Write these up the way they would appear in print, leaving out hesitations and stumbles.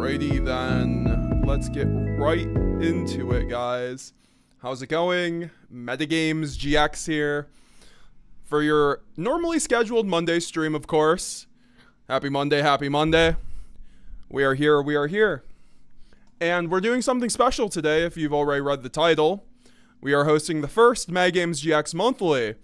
Alrighty then, let's get right into it, guys. How's it going? MetaGamesGX here for your normally scheduled Monday stream, of course. Happy Monday, happy Monday. We are here, we are here. And we're doing something special today, if you've already read the title. We are hosting the first MetaGamesGX monthly.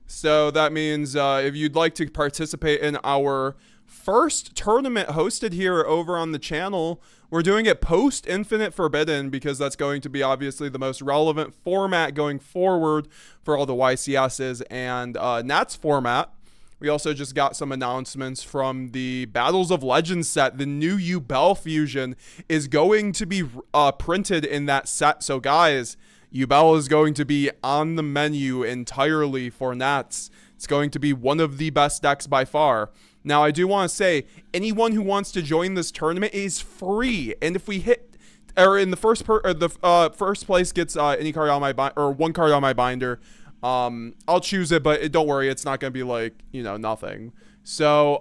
So that means if you'd like to participate in our first tournament hosted here over on the channel, we're doing it post Infinite Forbidden because that's going to be obviously the most relevant format going forward for all the YCSs and Nats format. We also just got some announcements from the Battles of Legends set. The new yugioh fusion is going to be printed in that set. So guys, yugioh is going to be on the menu entirely for Nats. It's going to be one of the best decks by far. Now, I do want to say, anyone who wants to join this tournament is free. And if we hit, or in the first first place gets any card on my binder, or one card on my binder, I'll choose it, but don't worry, it's not going to be like, you know, nothing. So,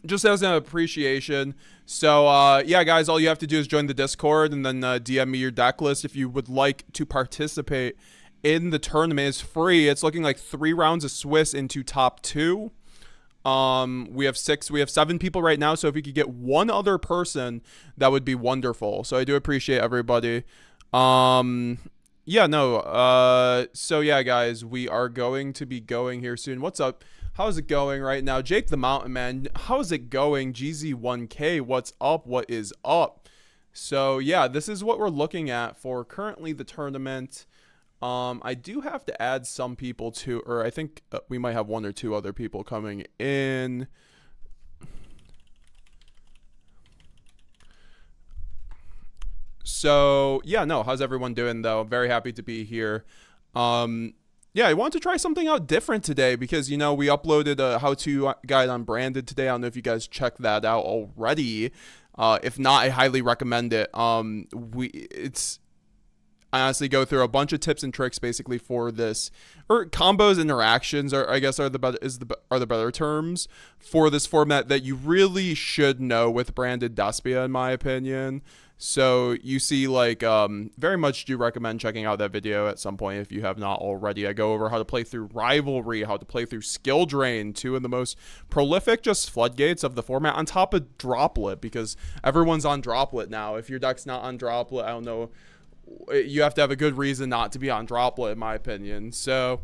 just as an appreciation. So, yeah, guys, all you have to do is join the Discord and then DM me your deck list if you would like to participate in the tournament. It's free. It's looking like 3 rounds of Swiss into top 2. We have 7 people right now, so if you could get one other person, that would be wonderful. So I do appreciate everybody. Yeah, no, so yeah, guys, we are going to be going here soon. What's up? How's it going right now? Jake the Mountain Man, how's it going? GZ1K, what's up? What is up? So yeah, this is what we're looking at for currently the tournament. I do have to add some people to, or I think we might have 1 or 2 other people coming in. So yeah, no, how's everyone doing though? I'm very happy to be here. Yeah, I wanted to try something out different today because we uploaded a how-to guide on branded today. I don't know if you guys checked that out already. If not, I highly recommend it. I honestly go through a bunch of tips and tricks basically for this, or combos, interactions, or I guess are the better terms for this format that you really should know with branded Despia, in my opinion. So you see, very much do recommend checking out that video at some point if you have not already. I go over how to play through Rivalry, how to play through Skill Drain, two of the most prolific just floodgates of the format, on top of Droplet, because everyone's on Droplet now. If your deck's not on Droplet, I don't know, you have to have a good reason not to be on Droplet, in my opinion. So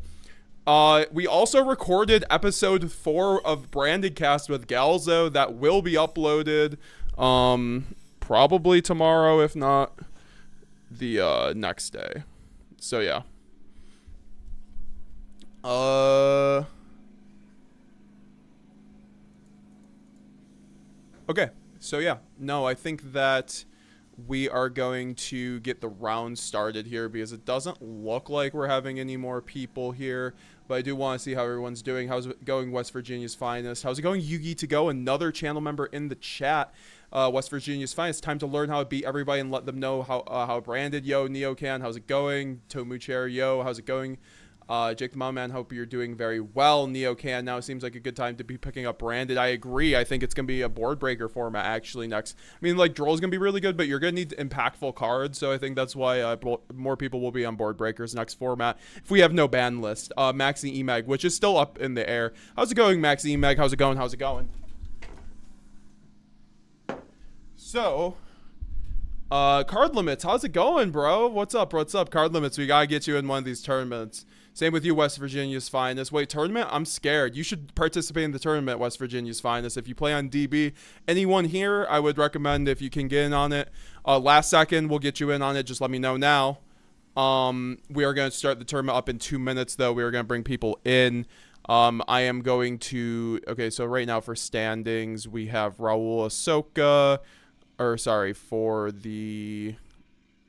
we also recorded episode 4 of Branded Cast with Galzo that will be uploaded probably tomorrow, if not the next day. So yeah. Okay. So yeah. No, I think that we are going to get the round started here because it doesn't look like we're having any more people here, but I do want to see how everyone's doing. How's it going, West Virginia's Finest? How's it going, Yugi to Go? Another channel member in the chat. West Virginia's Finest. Time to learn how to beat everybody and let them know how branded. Yo, Neocan, how's it going? Tomucher, yo, how's it going? Jake the Mom Man, hope you're doing very well. Neocan, now seems like a good time to be picking up branded. I agree. I think it's going to be a board breaker format actually next. I mean, Droll's going to be really good, but you're going to need impactful cards. So I think that's why more people will be on board breakers next format if we have no ban list. Maxi Emag, which is still up in the air. How's it going, Maxi Emag? How's it going? How's it going? So, card limits, how's it going, bro? What's up? Card limits, we gotta get you in one of these tournaments. Same with you, West Virginia's Finest. Wait, tournament? I'm scared. You should participate in the tournament, West Virginia's Finest. If you play on DB, anyone here, I would recommend if you can get in on it. Last second, we'll get you in on it. Just let me know now. We are going to start the tournament up in 2 minutes, though. We are going to bring people in. I am going to... Okay, so right now for standings, we have Raul Ahsoka... Or sorry, for the...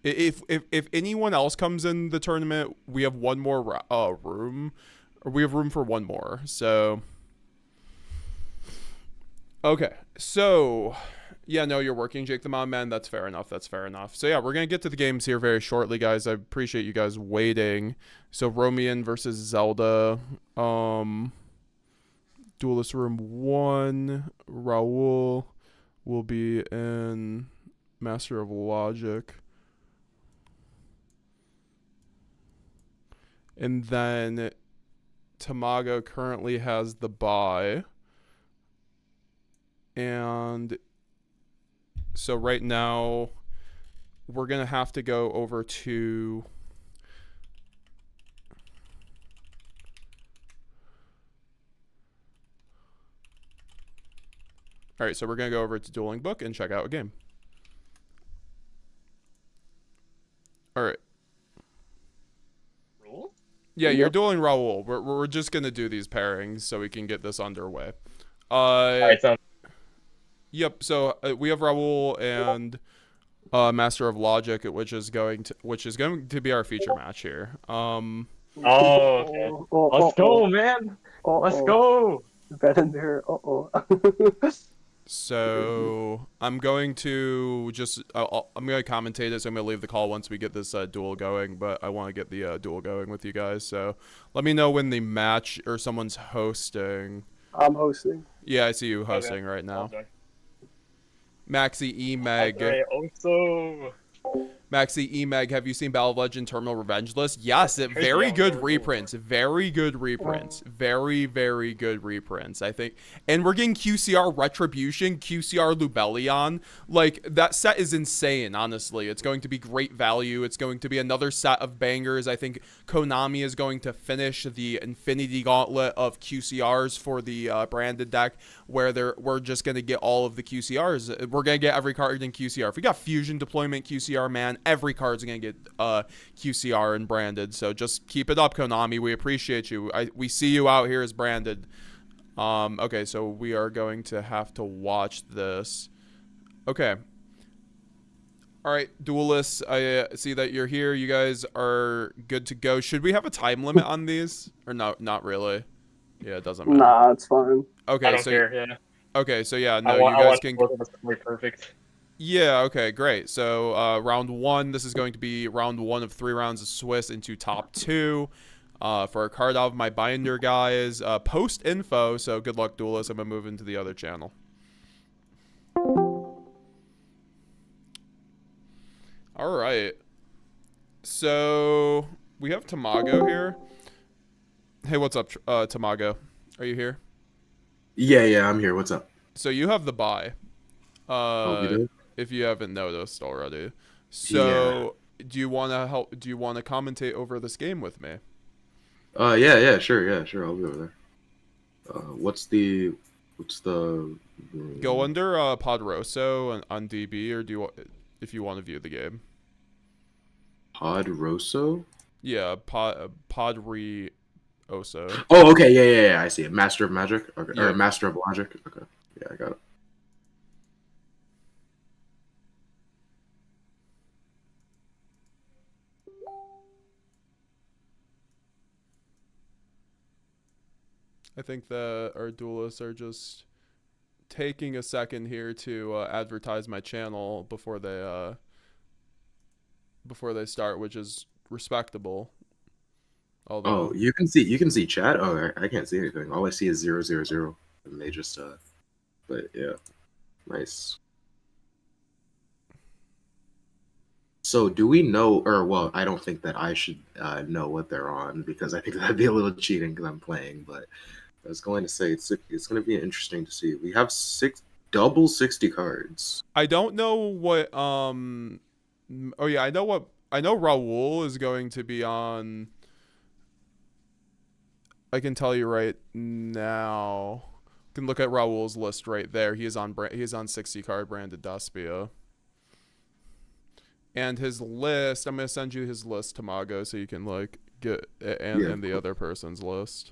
If anyone else comes in the tournament, we have one more room. Or we have room for one more. So... Okay. So... Yeah, no, you're working, Jake the Mom Man. That's fair enough. So yeah, we're going to get to the games here very shortly, guys. I appreciate you guys waiting. So Romian versus Zelda. Duelist Room 1. Raul will be in Master of Logic. And then Tamago currently has the bye. And so right now we're going to have to go over to... All right, so we're going to go over to Dueling Book and check out a game. All right. Raul? Yeah, you're dueling Raul. We're just going to do these pairings so we can get this underway. All right, so... Yep, so we have Raul and Master of Logic, which is going to be our feature match here. Okay. Let's go, man. Let's go. Bet there. So I'm going to just I'm going to commentate it. So I'm going to leave the call once we get this duel going. But I want to get the duel going with you guys. So let me know when the match or someone's hosting. I'm hosting. Yeah, I see you hosting right now. Okay. Maxi Emag. Okay, also. Maxi Emag, have you seen Battle of Legend Terminal Revenge List? Yes, very good reprints. Very good reprints. Very, very good reprints, I think. And we're getting QCR Retribution, QCR Lubellion. Like, that set is insane, honestly. It's going to be great value. It's going to be another set of bangers. I think Konami is going to finish the Infinity Gauntlet of QCRs for the branded deck, where we're just going to get all of the QCRs. We're going to get every card in QCR. If we got Fusion Deployment QCR, man, every card's gonna get QCR and branded. So just keep it up, Konami. We appreciate you. We see you out here as branded. Okay, so we are going to have to watch this. Okay. All right, duelists. I see that you're here. You guys are good to go. Should we have a time limit on these, or no? Not really. Yeah, it doesn't matter. Nah, it's fine. I Okay, don't so care. Yeah. okay, so yeah, I no, want. you I guys want can. both of us to be perfect. Yeah, okay, great. So round one. This is going to be round one of 3 rounds of Swiss into top 2. For a card out of my binder, guys. Post info. So good luck, duelists. I'm gonna move into the other channel. All right. So we have Tamago here. Hey, what's up, Tamago? Are you here? Yeah, I'm here. What's up? So you have the buy. Oh, we Uh, do? if you haven't noticed already. Yeah. So do you want to help? Do you want to commentate over this game with me? Yeah, sure, I'll be over there. What's the Go under Podroso on DB, or do you if you want to view the game? Pod Rosso? Yeah, Podrioso. Oh, okay, yeah, I see it. Master of Magic? Okay. Yeah. Or Master of Logic? Okay. Yeah, I got it. I think that our duelists are just taking a second here to advertise my channel before they start, which is respectable. Although, Oh, you can see chat? Oh, I can't see anything. All I see is 000. And they just but yeah. Nice. So do we know, or well, I don't think that I should know what they're on because I think that'd be a little cheating because I'm playing. But I was going to say it's going to be interesting to see. We have double 60 cards. I don't know what oh yeah, I know Raul is going to be on. I can tell you right now. You can look at Raul's list right there. He is on 60 card branded Despia. And his list, I'm gonna send you his list, Tamago, so you can like get and the other person's list.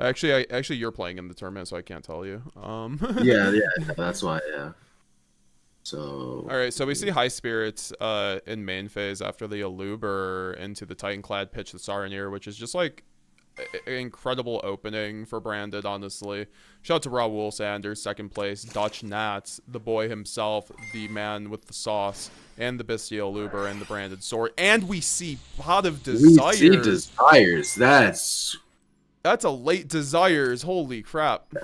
Actually, you're playing in the tournament, so I can't tell you. Yeah, that's why. Yeah. So. All right, so we see High Spirits in main phase after the Aluber into the Titan-clad pitch the Saranir, which is just like an incredible opening for Branded, honestly. Shout out to Raul Sanders, second place. Dutch Nats, the boy himself, the man with the sauce, and the Bestial Aluber and the Branded Sword. And we see Pot of Desires. We see Desires. That's a late Desires. Holy crap.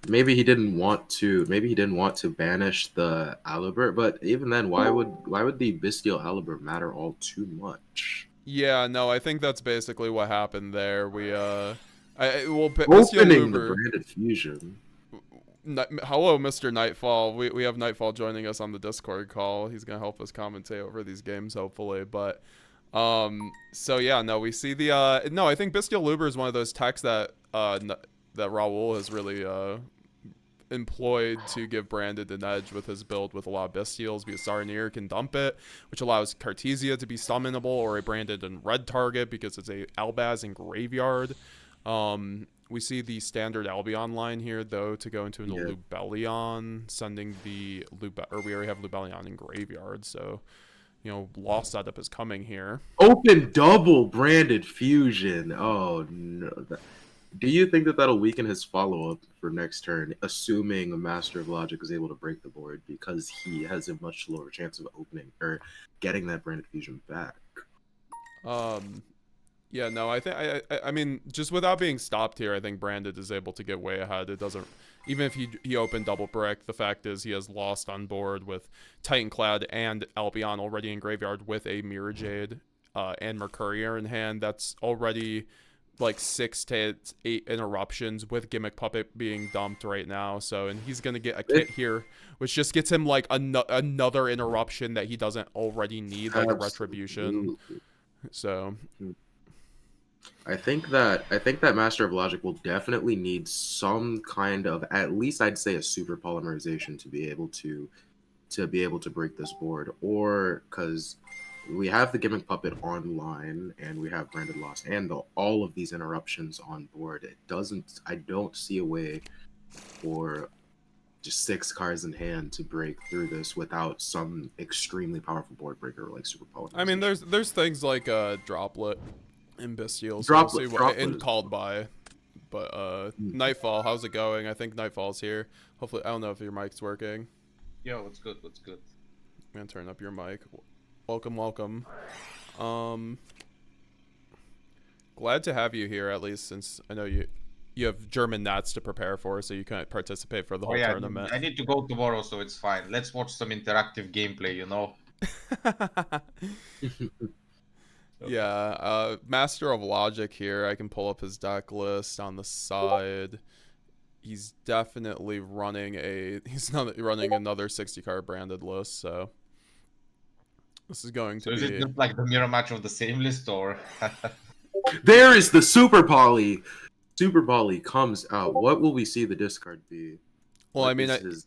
Maybe he didn't want to. Maybe he didn't want to banish the Alibert, but even then, why would the Bestial Alibert matter all too much? Yeah, no, I think that's basically what happened there. We Opening the branded fusion. Hello, Mr. Nightfall. We have Nightfall joining us on the Discord call. He's gonna help us commentate over these games, hopefully. But so yeah, no, we see the no. I think Bestial Luber is one of those techs that that Raul has really employed to give Branded an edge with his build with a lot of Bestials, because Saranir can dump it, which allows Cartesia to be summonable or a Branded and red target because it's a Albaz in Graveyard. We see the standard Albion line here, though, to go into a Lubellion, sending the we already have Lubellion in Graveyard, so, you know, Lost setup is coming here. Open double branded fusion. Oh, no. Do you think that that'll weaken his follow-up for next turn, assuming a Master of Logic is able to break the board because he has a much lower chance of opening or getting that branded fusion back? Yeah, no, I think I mean, just without being stopped here, I think Branded is able to get way ahead. It doesn't, even if he opened double brick, the fact is he has Lost on board with Titanclad and Albion already in Graveyard with a Mirror Jade and Mercurier in hand. That's already like 6 to 8 interruptions with Gimmick Puppet being dumped right now. So, and he's gonna get a kit here, which just gets him like another interruption that he doesn't already need, like a Retribution. So I think that Master of Logic will definitely need some kind of, at least I'd say, a super polymerization to be able to break this board, or because we have the Gimmick Puppet online and we have Branded Lost and all of these interruptions on board. I don't see a way for just 6 cards in hand to break through this without some extremely powerful board breaker like super polymerization. I mean, there's things like Droplet and Bestial, so Droplet and is Called By. But Nightfall, how's it going? I think Nightfall's here. Hopefully, I don't know if your mic's working. Yo, what's good? What's good? I'm gonna turn up your mic. Welcome, welcome. Glad to have you here, at least since I know you have German Nats to prepare for, so you can't participate for the whole tournament. I need to go tomorrow, so it's fine. Let's watch some interactive gameplay, you know? Yeah, Master of Logic here. I can pull up his deck list on the side. He's definitely running he's not running another 60 card branded list, so this is going to So be. is it just like the mirror match of the same list, or? There is the Super Poly. Super Poly comes out. What will we see the discard be? Well, What I mean, is his-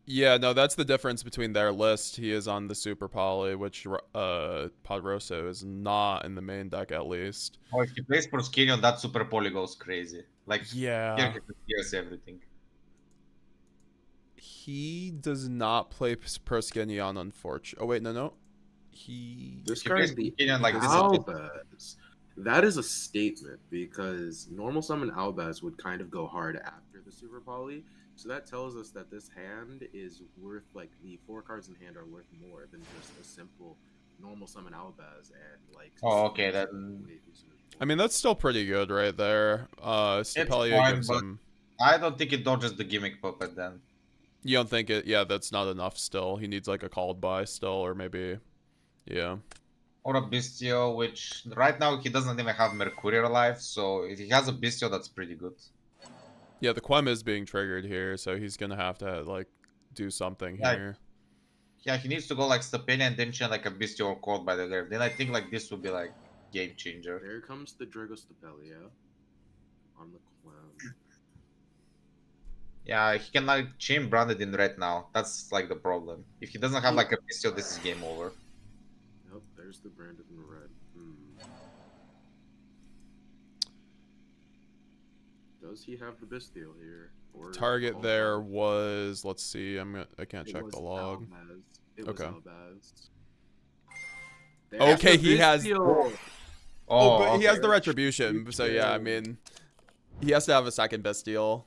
yeah, no, that's the difference between their list. He is on the Super Poly, which Podroso is not in the main deck, at least. Oh, if he plays for Skinny, that Super Poly goes crazy. Like, Yeah. here he hears everything. He does not play Proskenion, unfortunately. Oh, wait, no. He... This If he card plays is the Skinny, like, this is Albaz. That is a statement because normal summon Albaz would kind of go hard after the Super Poly. So that tells us that this hand is worth, like, the 4 cards in hand are worth more than just a simple normal summon Albaz and, like... Oh, okay, then... I mean, that's still pretty good right there. Stapelia fine, gives but- him... I don't think it dodges the gimmick puppet then. You don't think it... Yeah, that's not enough still. He needs, like, a Called By still, or maybe... Yeah. Or a Bistio, which right now he doesn't even have Mercurial Life, so if he has a Bistio, that's pretty good. Yeah, the Quem is being triggered here, so he's gonna have to, like, do something here. Yeah, he needs to go like Stapelia and then chain like a Bistio or Called by the Grave. Then I think like this would be like game changer. There comes the Dragostapelia on the Clown. Yeah, he can like chain branded in red now. That's like the problem. If he doesn't have like a Bistio, this is game over. Yep, there's the branded in red. Does he have the Bistio here? Or Target there was... Let's see, I can't It check was the log. Albaz. It Okay. was Albaz. Okay, There's the he has... Bistio! Oh, but he has okay. the Retribution, so yeah, I mean... He has to have a second Bestial.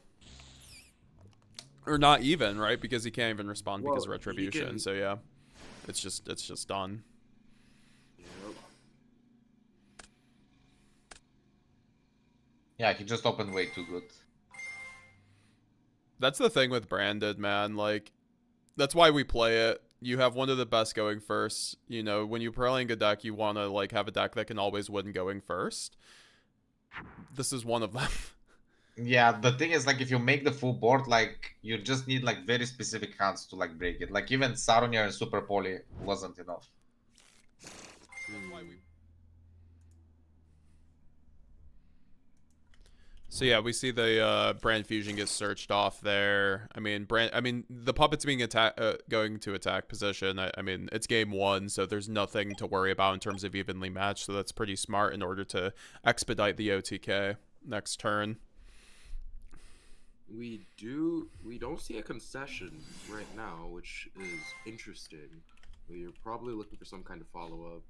Or not even, right? Because he can't even respond because of Well, he Retribution, can- so yeah. It's just done. Yep. Yeah, he just opened way too good. That's the thing with Branded, man. Like, that's why we play it. You have one of the best going first. You know, when you're playing a deck, you want to, like, have a deck that can always win going first. This is one of them. Yeah, the thing is like if you make the full board, like you just need like very specific hands to like break it. Like even Sarunia and Super Poly wasn't enough. So yeah, we see the Brand Fusion gets searched off there. I mean, the puppet's being going to attack position. I mean, it's game 1, so there's nothing to worry about in terms of evenly matched. So that's pretty smart in order to expedite the OTK next turn. We don't see a concession right now, which is interesting. We're probably looking for some kind of follow-up.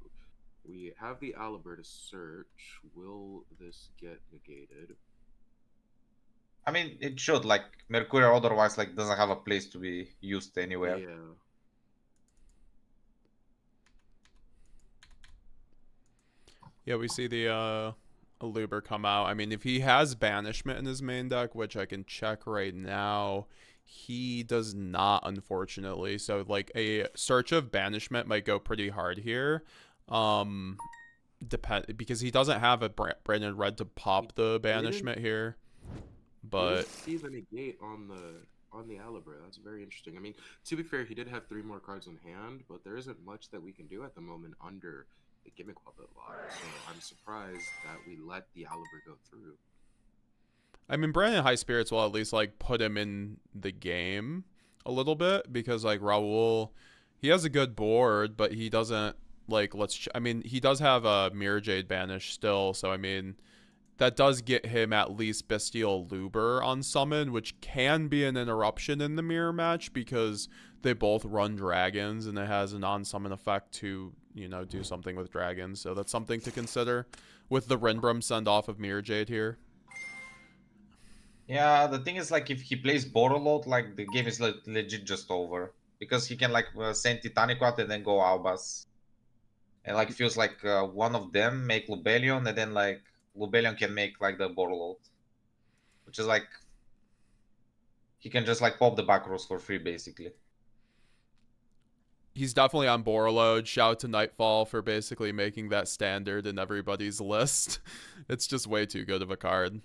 We have the Alberta search. Will this get negated? I mean, it should like Mercurial otherwise like doesn't have a place to be used anywhere. Yeah. Yeah, we see the Aluber come out. I mean, if he has Banishment in his main deck, which I can check right now, he does not, unfortunately. So, like, a search of Banishment might go pretty hard here. Because he doesn't have a Branded Red to pop the Banishment here. But see the negate on the Alibra. That's very interesting. I mean, to be fair, he did have 3 more cards in hand, but there isn't much that we can do at the moment under the Gimmick Puppet lock. So I'm surprised that we let the Alibra go through. I mean, Brandon High Spirits will at least, like, put him in the game a little bit, because, like, Raul, he has a good board, but he doesn't, like, I mean, he does have a Mirror Jade banish still, so, I mean, that does get him at least Bestial Luber on summon, which can be an interruption in the mirror match because they both run dragons and it has a non-summon effect to, you know, do something with dragons. So that's something to consider with the Rinbrum send off of Mirror Jade here. Yeah, the thing is, like, if he plays Borderlord, like, the game is legit just over. Because he can, like, send Titanic out and then go Albas. And, like, feels like one of them make Lubellion, and then, like, Lubellion can make, like, the Borderlord. Which is, like, he can just, like, pop the back rows for free, basically. He's definitely on Borreload. Shout out to Nightfall for basically making that standard in everybody's list. It's just way too good of a card.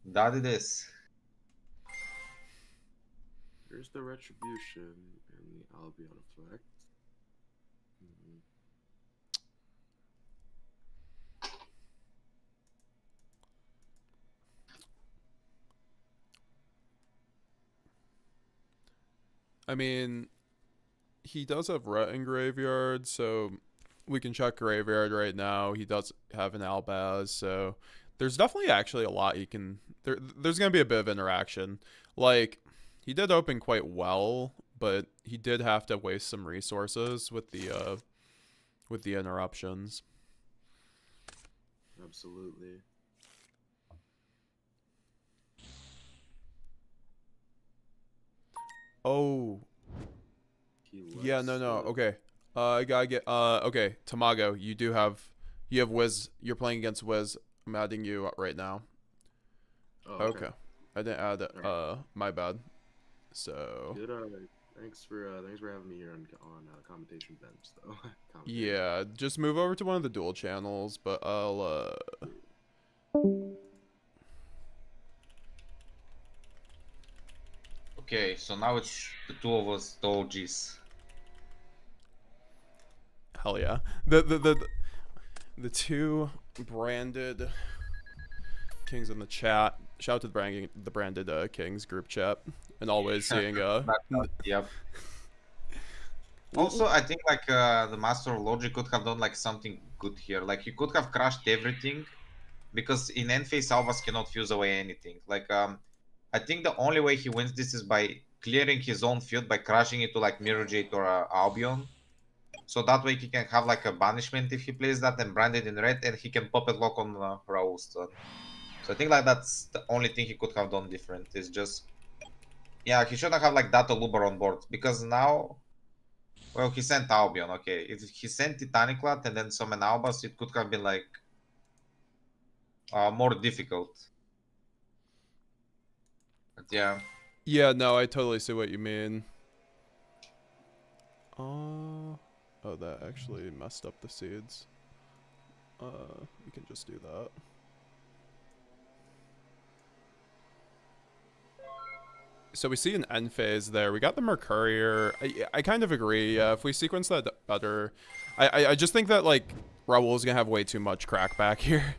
That it is. Here's the Retribution and the Albion effect. I mean, he does have Ret in Graveyard, so we can check Graveyard right now. He does have an Albaz, so there's definitely actually a lot he can... There's going to be a bit of interaction. Like, he did open quite well, but he did have to waste some resources with the interruptions. Absolutely. Oh. Yeah, no. Okay. I gotta get, okay. Tamago, you have Wiz. You're playing against Wiz. I'm adding you right now. Oh, okay. I didn't add it. My bad. So. Good, thanks for having me here on commentation bench though. Yeah, just move over to one of the dual channels, but I'll Okay, so now it's the two of us, the OGs. hell yeah. The two branded kings in the chat. Shout out to the branded kings group chat, and always seeing Yep. Also, I think like the Master of Logic could have done like something good here. Like he could have crushed everything, because in end phase Albas cannot fuse away anything. Like I think the only way he wins this is by clearing his own field by crashing it to like Mirror Jade or Albion. So that way he can have like a banishment if he plays that and brand it in red, and he can puppet lock on Raul's turn. So I think like that's the only thing he could have done different. Is just, yeah, he shouldn't have like that Luber on board, because now, well, he sent Albion. Okay, if he sent Titaniclat and then summon Albas, it could have been like more difficult. But yeah. Yeah, no, I totally see what you mean. Oh, that actually messed up the seeds. We can just do that. So we see an end phase there. We got the Mercurier. I kind of agree. Yeah, if we sequence that better, I just think that like Raul's gonna have way too much crackback here.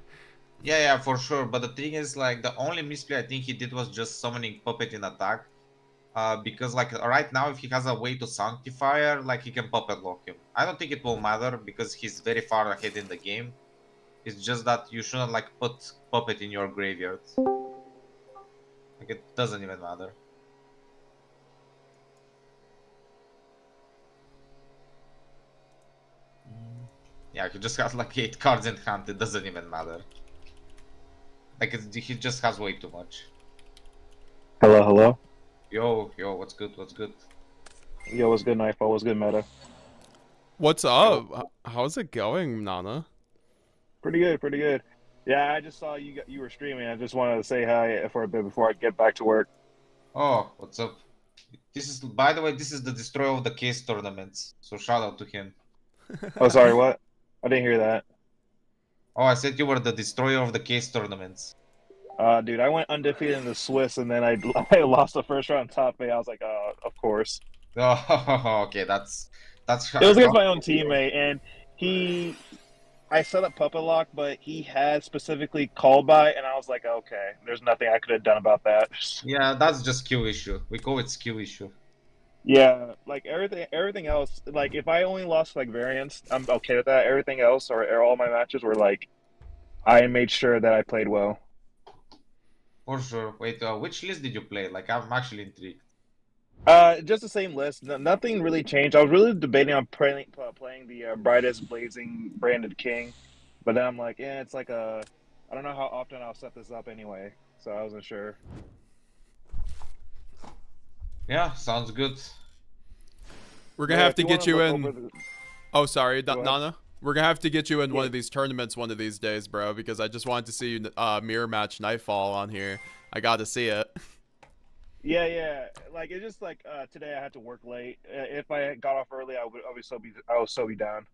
Yeah, for sure. But the thing is, like, the only misplay I think he did was just summoning Puppet in attack. Because, like, right now, if he has a way to Sanctifier, like, he can Puppet lock him. I don't think it will matter because he's very far ahead in the game. It's just that you shouldn't, like, put Puppet in your graveyard. Like, it doesn't even matter. Yeah, he just has, like, 8 cards in hand. It doesn't even matter. Like, he just has way too much. Hello, hello. Yo, what's good? What's good? Yo, what's good, Nightfall? What's good, Meta? What's up? How's it going, Nana? Pretty good, pretty good. Yeah, I just saw you were streaming. I just wanted to say hi for a bit before I get back to work. Oh, what's up? This is, by the way, this is the destroyer of the case tournaments. So shout out to him. Oh, sorry, what? I didn't hear that. Oh, I said you were the destroyer of the case tournaments. Dude, I went undefeated in the Swiss, and then I lost the first round top 8. I was like, of course. Oh, okay, that's. It was against my own teammate, and I set up Puppet Lock, but he had specifically called by, and I was like, okay, there's nothing I could have done about that. Yeah, that's just skill issue. We call it skill issue. Yeah, like everything else, like if I only lost like variance, I'm okay with that. Everything else, or all my matches were like I made sure that I played well. For sure. Wait, which list did you play? Like, I'm actually intrigued. Just the same list. Nothing really changed. I was really debating on playing the brightest blazing branded king, but then I'm like, yeah, it's like I don't know how often I'll set this up anyway, so I wasn't sure. Yeah, sounds good. We're gonna Yeah, have if to you get wanna you look in. over the- Oh, sorry, Go ahead. Nana. We're gonna have to get you in one Yeah. of these tournaments one of these days, bro, because I just wanted to see you mirror match Nightfall on here. I got to see it. Yeah. Like it's just like today I had to work late. If I got off early, I would so be down.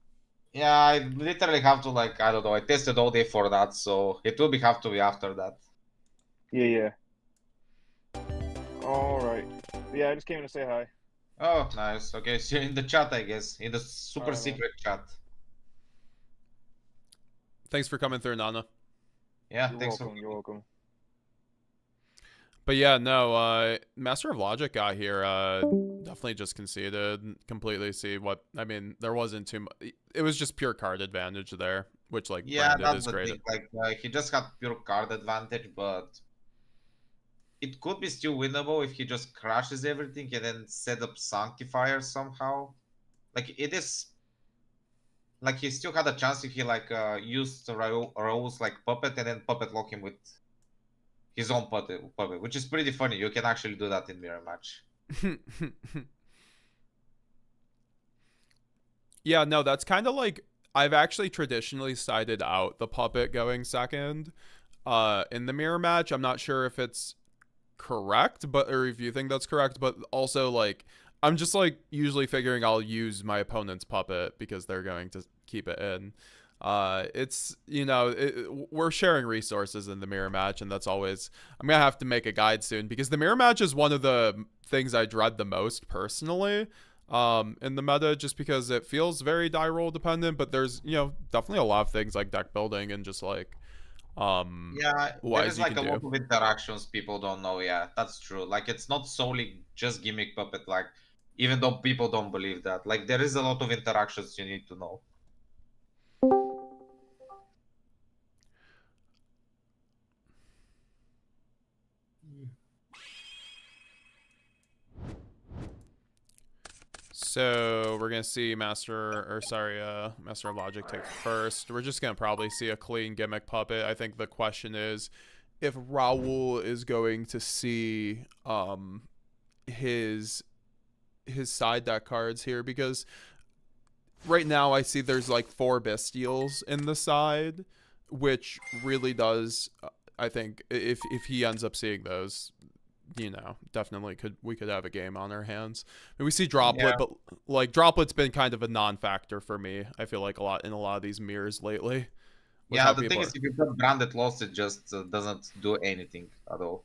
Yeah, I literally have to, like, I don't know, I tested all day for that, so it will have to be after that. Yeah. All right. Yeah, I just came to say hi. Oh, nice. Okay, so you're in the chat, I guess. In the super Alright, man. secret chat. Thanks for coming through, Nana. Yeah, You're thanks welcome. You're welcome. But yeah, no, Master of Logic got here, definitely just conceded. Completely see what, I mean, there wasn't too much. It was just pure card advantage there, which, like, Yeah, branded that's is the great. thing. Like, he just had pure card advantage, but it could be still winnable if he just crashes everything and then set up Sanctifier somehow. Like, it is. Like, he still had a chance if he, like, used Rose like Puppet and then Puppet lock him with his own puppet, which is pretty funny. You can actually do that in mirror match. Yeah, no, that's kind of like, I've actually traditionally sided out the puppet going second in the mirror match. I'm not sure if it's correct, but, or if you think that's correct, but also, like, I'm just, like, usually figuring I'll use my opponent's puppet because they're going to keep it in. It's, you know, we're sharing resources in the mirror match, and that's always, I'm gonna have to make a guide soon, because the mirror match is one of the things I dread the most personally in the meta, just because it feels very die roll dependent, but there's, you know, definitely a lot of things like deck building and just, like, Yeah, there wise is you like a can lot do. of interactions people don't know. Yeah, that's true. Like, it's not solely just gimmick puppet. Like, even though people don't believe that, like, there is a lot of interactions you need to know. So we're gonna see Master of Logic take first. We're just gonna probably see a clean gimmick puppet. I think the question is if Raul is going to see his side deck cards here, because right now I see there's like 4 Bestials in the side, which really does, I think if he ends up seeing those, you know, definitely we could have a game on our hands. I mean, we see Droplet, Yeah. but like Droplet's been kind of a non-factor for me. I feel like a lot of these mirrors lately. with Yeah, how the thing people is, if you put branded loss, it just doesn't do anything at all.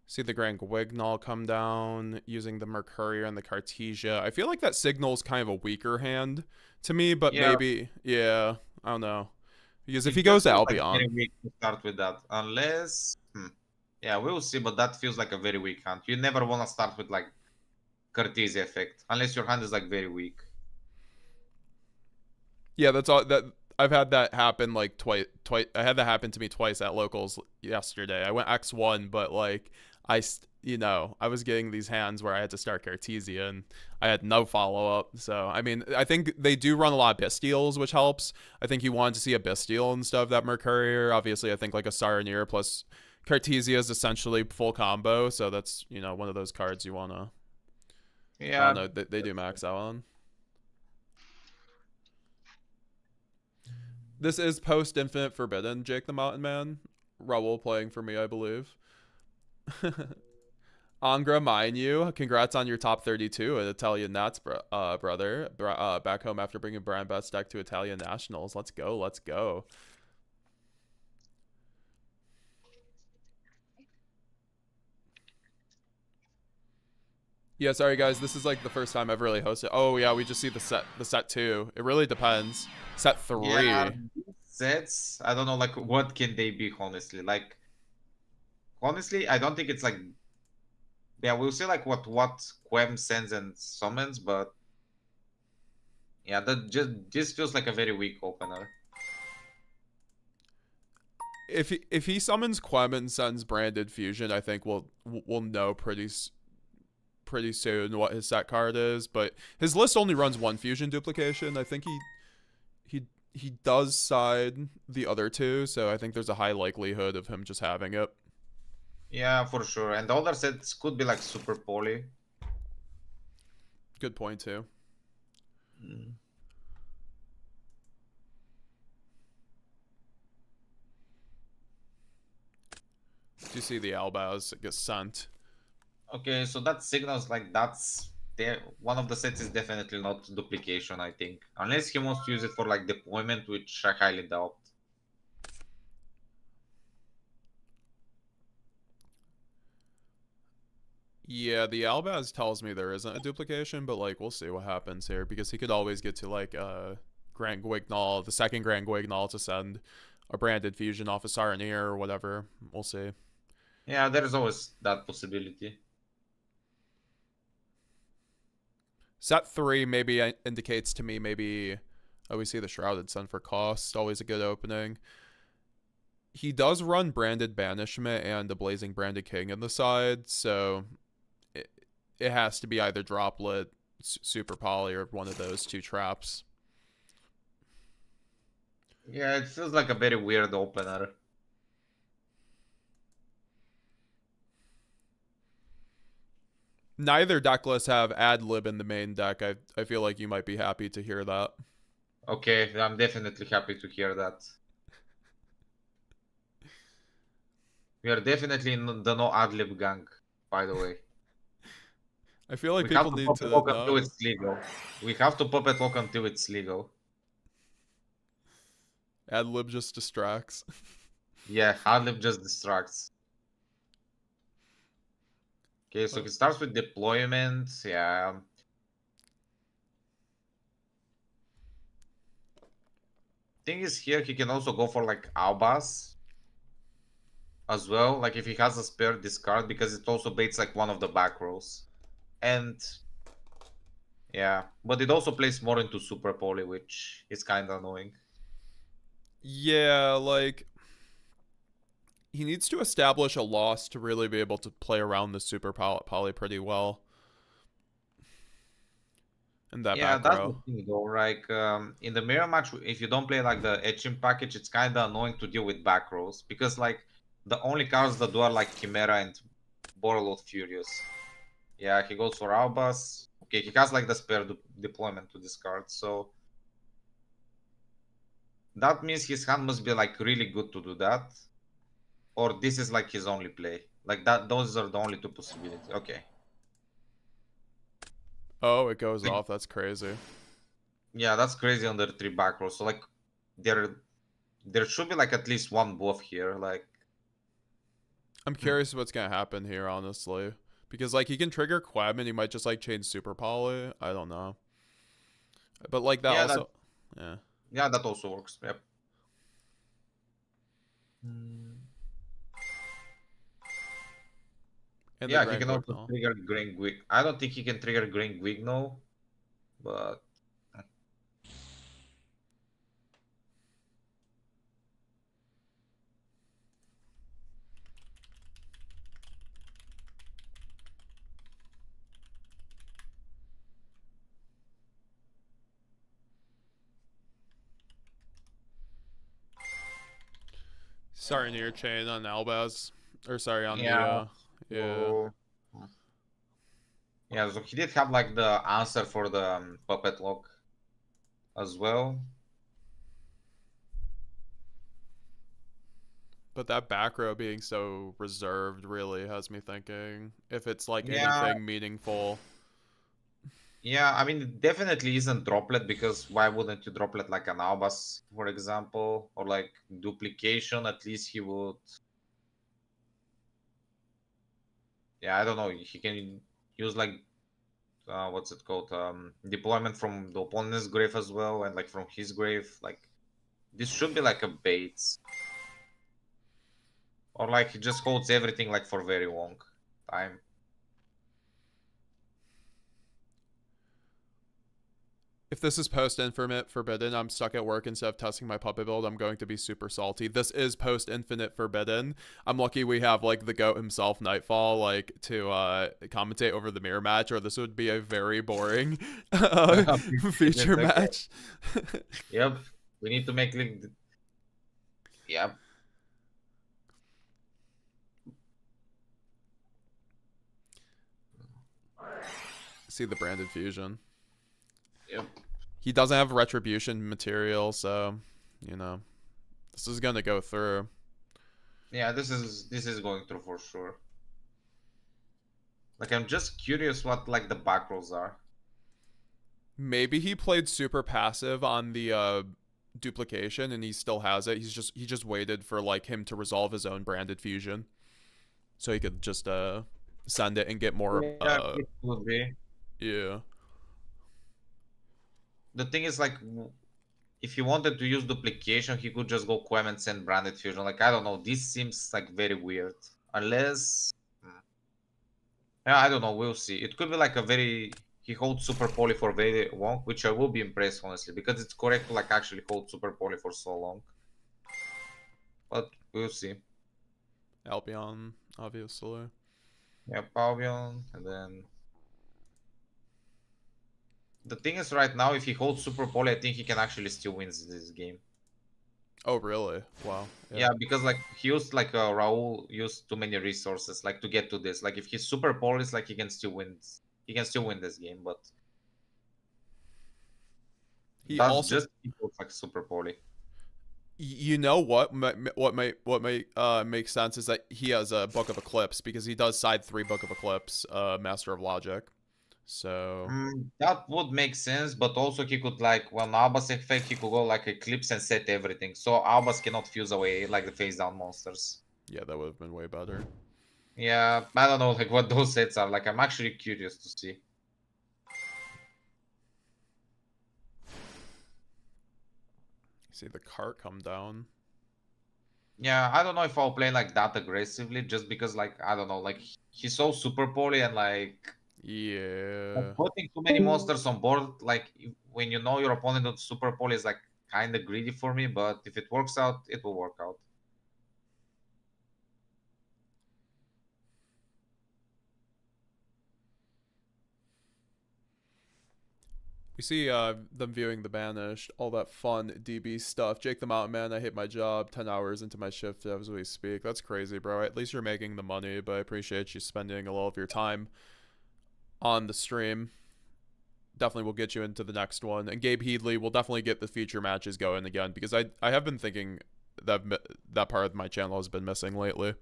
see the Grand Guignol come down using the Mercurier and the Cartesia. I feel like that signal's kind of a weaker hand to me, but Yeah. maybe, yeah, I don't know. Because if It he goes to just feels like Albion, very weak to start with that, unless, yeah, we'll see. But that feels like a very weak hand. You never want to start with like Cartesia effect, unless your hand is like very weak. yeah, that's all that I've had that happen like twice. I had that happen to me twice at locals yesterday. I went X1, but like you know, I was getting these hands where I had to start Cartesia and I had no follow up. So I mean, I think they do run a lot of Bestials, which helps. I think he wanted to see a Bestial and stuff. That Mercurier, obviously, I think like a Saronir plus Cartesia is essentially full combo. So that's, you know, one of those cards you wanna. Yeah. I don't know. They do max out on. This is post Infinite Forbidden, Jake the Mountain Man. Raul playing for me, I believe. Angra, mind you, congrats on your top 32 at Italian Nats, brother. Back home after bringing Brian Betts deck to Italian Nationals. Let's go, let's go. Yeah, sorry guys, this is like the first time I've really hosted. Oh yeah, we just see the set 2. It really depends. Set 3. Yeah, sets. I don't know, like, what can they be, honestly? Like, honestly, I don't think it's like Yeah, we'll see like what Quem sends and summons, but yeah, this feels like a very weak opener. If he summons Quem and sends Branded Fusion, I think we'll know pretty soon what his set card is. But his list only runs one Fusion duplication. I think he does side the other two, so I think there's a high likelihood of him just having it. Yeah, for sure. And the other sets could be like super poly. Good point too. Mm. Do you see the Albaz get sent? Okay, so that signals like that's there. One of the sets is definitely not duplication, I think, unless he wants to use it for like deployment, which I highly doubt. Yeah, the Albaz tells me there isn't a duplication, but like we'll see what happens here because he could always get to like Grand Guignol, the second Grand Guignol to send a Branded Fusion off a Saranir or whatever. We'll see. Yeah, there is always that possibility. Set 3 maybe indicates to me maybe we see the Shrouded Sun for cost. Always a good opening. He does run Branded Banishment and the Blazing Branded King in the side, so it has to be either Droplet, Super Poly, or one of those two traps. Yeah, it feels like a very weird opener. Neither deck lists have ad lib in the main deck. I feel like you might be happy to hear that. Okay, I'm definitely happy to hear that. We are definitely in the no adlib gang, by the way. I feel like We people have to need pop to it lock until know. it's legal. We have to pop it lock until it's legal. Ad lib just distracts. Yeah, adlib just distracts. Okay, so he starts with deployment. Yeah. Thing is here, he can also go for like Albas as well. Like if he has a spare discard, because it also baits like one of the back rows. And yeah, but it also plays more into Super Poly, which is kind of annoying. Yeah, like he needs to establish a loss to really be able to play around the Super Poly pretty well. And that Yeah, back that's row. the thing though. Like in the mirror match, if you don't play like the etching package, it's kind of annoying to deal with back rows because like the only cards that do are like Chimera and Borreload Furious. Yeah, he goes for Albas. Okay, he has like the spare deployment to discard, so that means his hand must be like really good to do that, or this is like his only play. Like that, those are the only two possibilities. Okay. Oh, it goes off. That's crazy. Yeah, that's crazy under 3 back rows. So like there should be like at least one buff here. Like I'm curious what's gonna happen here, honestly. Because like he can trigger Queb and he might just like change Super Poly. I don't know. But like that yeah, also yeah, that also works. Yep. And Yeah, the he Grand can also Guignol. trigger Green Gwig. I don't think he can trigger Green Guigno, but Sorry, near chain on Albaz. Or sorry, on yeah. the yeah. So, yeah, so he did have like the answer for the puppet lock as well. But that back row being so reserved really has me thinking if it's like Yeah. anything meaningful. Yeah, I mean, it definitely isn't droplet because why wouldn't you droplet like an Albas, for example, or like duplication? At least he would. Yeah, I don't know. He can use like what's it called? Deployment from the opponent's grave as well, and like from his grave. Like this should be like a bait, or like he just holds everything like for very long time. If this is post Infinite Forbidden, I'm stuck at work instead of testing my puppet build. I'm going to be super salty. This is post Infinite Forbidden. I'm lucky we have like the GOAT himself, Nightfall, like to commentate over the mirror match, or this would be a very boring feature match. Yep. We need to make like. Yep. See the branded fusion. Yep. He doesn't have retribution material, so you know this is gonna go through. Yeah, this is going through for sure. Like I'm just curious what like the back rolls are. Maybe he played super passive on the duplication and he still has it. He just waited for like him to resolve his own branded fusion, so he could just send it and get more. Yeah, it would be. Yeah. The thing is, like, if he wanted to use duplication, he could just go Quem and send branded fusion. Like, I don't know. This seems like very weird. Unless, yeah, I don't know. We'll see. It could be like a very. He holds super poly for very long, which I will be impressed honestly, because it's correct to like actually hold super poly for so long. But we'll see. Albion, obviously. Yeah, Albion, and then. The thing is, right now, if he holds super poly, I think he can actually still win this game. Oh really? Wow. Yeah, because like he used like Raul used too many resources like to get to this. Like if he's super polished, like he can still win. He can still win this game, but He that's also, just equals like super poly. you know what might make sense is that he has a Book of Eclipse because he does side 3 Book of Eclipse, Master of Logic. So That would make sense, but also he could like when Albus effect he could go like Eclipse and set everything. So Albus cannot fuse away like the face down monsters. yeah, that would have been way better. Yeah, I don't know like what those sets are. Like I'm actually curious to see. See the cart come down. Yeah, I don't know if I'll play like that aggressively, just because like I don't know, like he's so super poly and like Yeah. putting too many monsters on board, like when you know your opponent on super poly is like kind of greedy for me. But if it works out, it will work out. We see them viewing the Banished, all that fun DB stuff. Jake the Mountain Man, I hate my job, 10 hours into my shift as we speak. That's crazy, bro. At least you're making the money, but I appreciate you spending a little of your time on the stream. Definitely will get you into the next one. And Gabe Headley will definitely get the feature matches going again, because I have been thinking that part of my channel has been missing lately.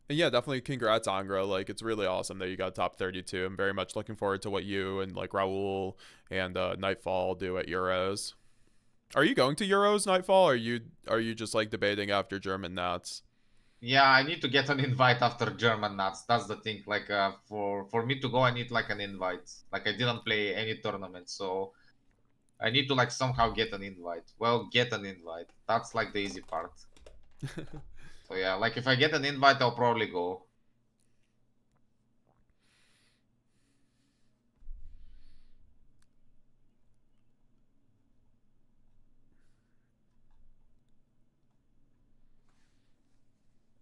And yeah, definitely congrats, Angra. Like, it's really awesome that you got top 32. I'm very much looking forward to what you and like Raul and Nightfall do at Euros. Are you going to Euros, Nightfall? Or are you just like debating after German Nats? Yeah, I need to get an invite after German Nuts. That's the thing. Like for me to go, I need like an invite. Like I didn't play any tournament, so I need to like somehow get an invite. Well, get an invite. That's like the easy part. So yeah, like if I get an invite, I'll probably go.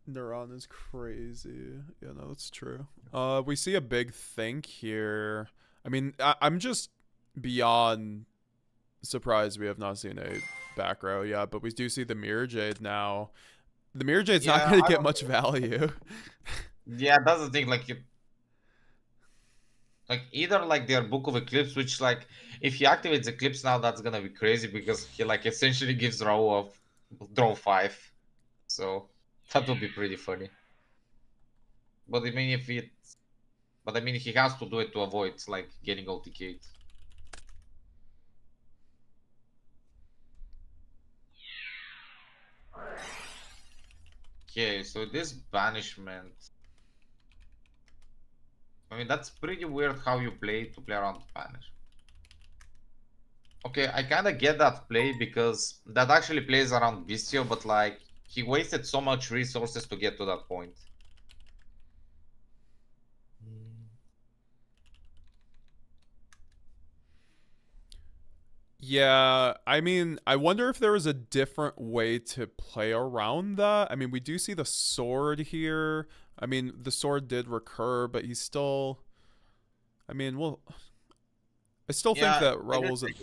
Neuron is crazy. Yeah, no, that's true. We see a big think here. I mean, I'm just beyond surprised we have not seen a back row yet, but we do see the Mirror Jade now. The Mirror Jade's not going to get much value. Yeah, that's the thing. Like either like their Book of Eclipse, which like if he activates Eclipse now, that's gonna be crazy because he like essentially gives Raul a draw 5. So that would be pretty funny. But I mean, he has to do it to avoid like getting OTK'd. Okay, so this banishment. I mean, that's pretty weird how you play to play around banish. Okay, I kind of get that play because that actually plays around Bistio, but like he wasted so much resources to get to that point. Yeah, I mean, I wonder if there was a different way to play around that. I mean, we do see the sword here. I mean, the sword did recur, but he's still. I mean, well, I still think Yeah, that I do Raoul's. think.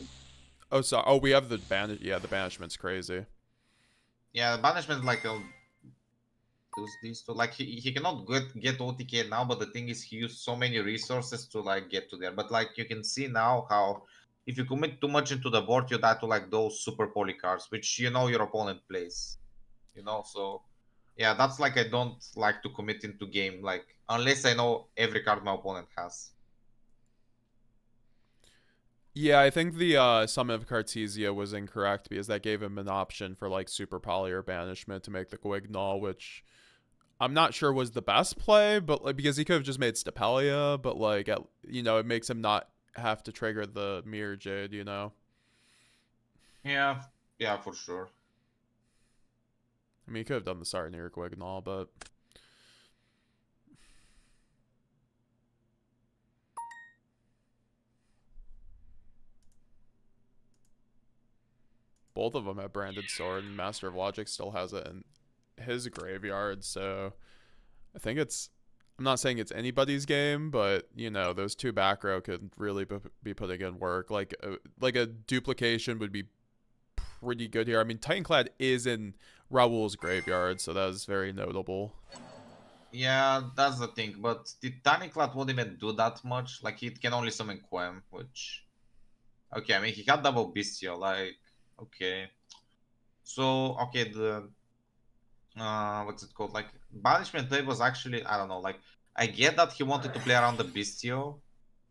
Oh, sorry. Oh, we have the banish. Yeah, the banishment's crazy. Yeah, banishment like use these two. Like he cannot get OTK now, but the thing is he used so many resources to like get to there. But like you can see now how if you commit too much into the board, you die to like those super poly cards, which you know your opponent plays. You know, so yeah, that's like I don't like to commit into game, like unless I know every card my opponent has. Yeah, I think the summon of Cartesia was incorrect because that gave him an option for like super poly or banishment to make the Guignol, which I'm not sure was the best play, but like because he could have just made Stapelia, but like it makes him not have to trigger the Mirror Jade, you know. Yeah, yeah, for sure. I mean, he could have done the Sarnier Guignol, but both of them have Branded Sword, and Master of Logic still has it in his graveyard, so I think it's. I'm not saying it's anybody's game, but those two back row could really be putting in work. Like a duplication would be pretty good here. I mean, Titanclad is in Raoul's graveyard, so that is very notable. Yeah, that's the thing. But Titaniclat won't even do that much. Like it can only summon Quem, which okay, I mean he had double Bestial, like okay. So okay, the what's it called? Like banishment play was actually I don't know, like I get that he wanted to play around the Bestial.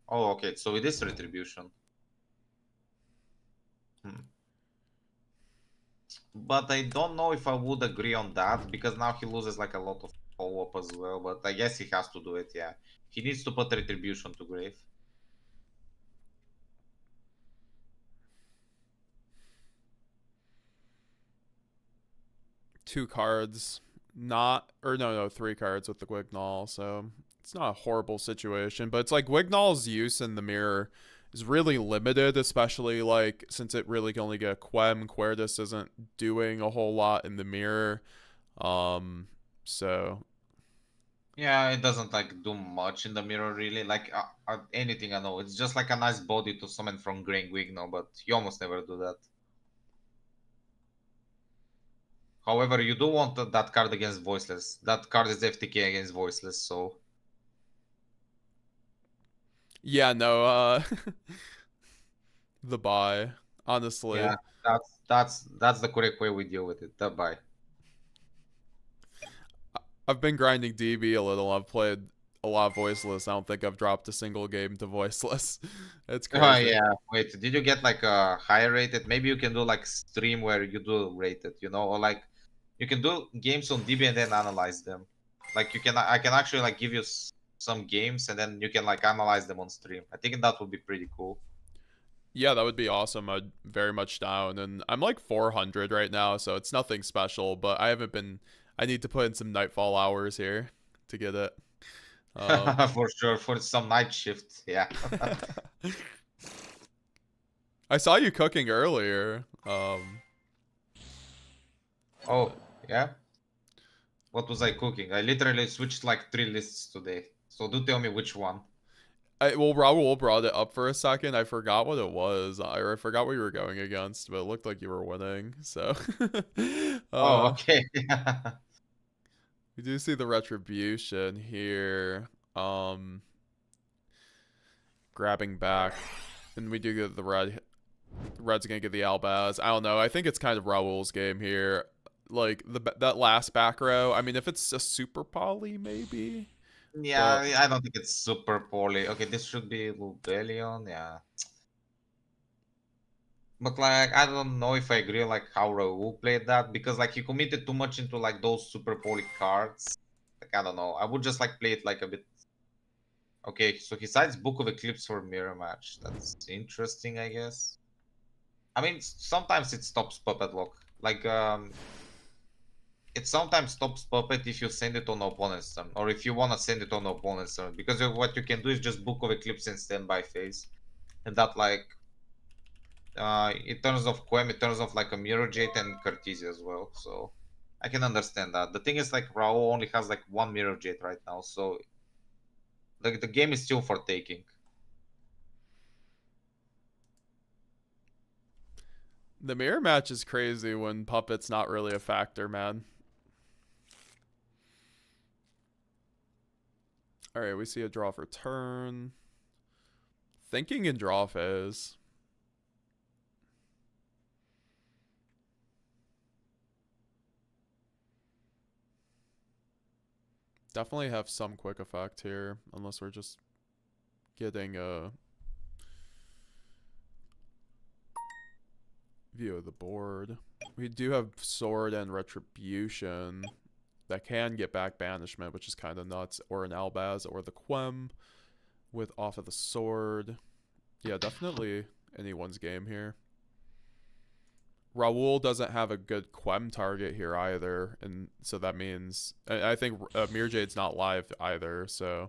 Oh, okay, so it is retribution. But I don't know if I would agree on that because now he loses like a lot of follow-up as well. But I guess he has to do it, yeah. He needs to put retribution to grave. Two cards, no, three cards with the Guignol, so it's not a horrible situation. But it's like Guignol's use in the mirror is really limited, especially like since it really can only get Quem. Querdis isn't doing a whole lot in the mirror. So Yeah, it doesn't like do much in the mirror really. Like anything I know, it's just like a nice body to summon from Green Wigno, but you almost never do that. However, you do want that card against Voiceless. That card is FTK against Voiceless, so yeah, no, the buy, honestly. yeah, that's the correct way we deal with it. That buy. I've been grinding DB a little. I've played a lot of voiceless. I don't think I've dropped a single game to voiceless. It's crazy. Oh yeah. Wait, did you get like a higher rated? Maybe you can do like stream where you do rated, or like you can do games on DB and then analyze them. Like I can actually like give you some games and then you can like analyze them on stream. I think that would be pretty cool. Yeah, that would be awesome. I'm very much down, and I'm like 400 right now, so it's nothing special. But I haven't been. I need to put in some nightfall hours here to get it. For sure, for some night shift, yeah. I saw you cooking earlier. Oh, yeah. What was I cooking? I literally switched like 3 lists today. So do tell me which one. Well, Raul brought it up for a second. I forgot what it was. I forgot what you were going against, but it looked like you were winning. So. Oh, okay. We do see the retribution here. Grabbing back, and we do get the red. Red's gonna get the Albaz. I don't know. I think it's kind of Raul's game here. Like that last back row. I mean, if it's a super poly, maybe. Yeah, I don't think it's super poorly. Okay, this should be Lubellion, yeah. But like, I don't know if I agree like how Raul played that because like he committed too much into like those super poly cards. Like I don't know. I would just like play it like a bit. Okay, so he cites Book of Eclipse for mirror match. That's interesting, I guess. I mean, sometimes it stops puppet lock. Like it sometimes stops puppet if you send it on opponent's turn, or if you wanna send it on opponent's turn, because what you can do is just Book of Eclipse and standby phase, and that like in terms of Quem, in terms of like a Mirror Jade and Cartesia as well. So I can understand that. The thing is like Raul only has like one Mirror Jade right now, so like the game is still for taking. The mirror match is crazy when Puppet's not really a factor, man. Alright, we see a draw for turn. Thinking in draw phase. Definitely have some quick effect here, unless we're just getting a view of the board. We do have sword and retribution that can get back banishment, which is kind of nuts, or an Albaz or the Quem with off of the sword. Yeah, definitely anyone's game here. Raul doesn't have a good Quem target here either, and so that means I think Mirror Jade's not live either, so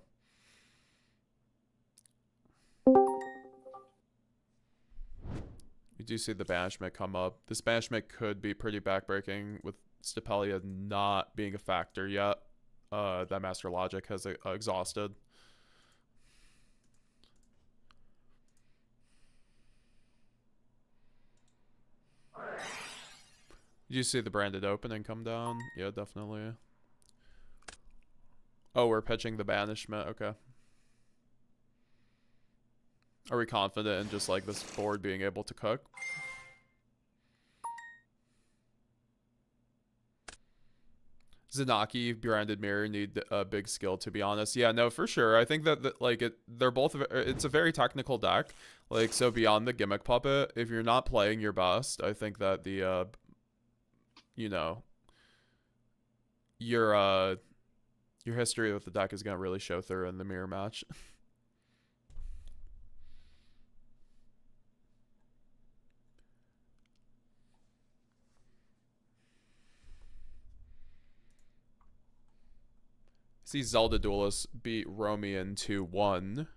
you do see the banishment come up. This banishment could be pretty backbreaking with Stapelia not being a factor yet. That Master Logic has exhausted. Did you see the branded opening come down? Yeah, definitely. Oh, we're pitching the banishment. Okay. Are we confident in just like this board being able to cook? Zanaki, Branded Mirror need a big skill, to be honest. Yeah, no, for sure. I think that like they're both. It's a very technical deck. Like, so beyond the gimmick puppet, if you're not playing your best, I think that the you know, your history with the deck is gonna really show through in the mirror match. See Zelda Duelist beat Romian 2-1.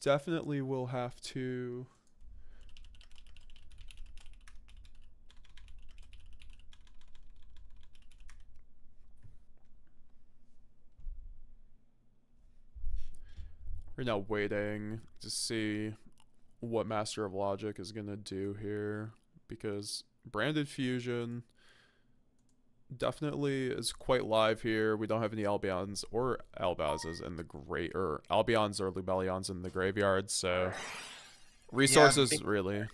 Definitely will have to we're now waiting to see what Master of Logic is gonna do here, because Branded Fusion definitely is quite live here. We don't have any Albions or Albazes in the or Albions or Lubellions in the graveyard, so resources really.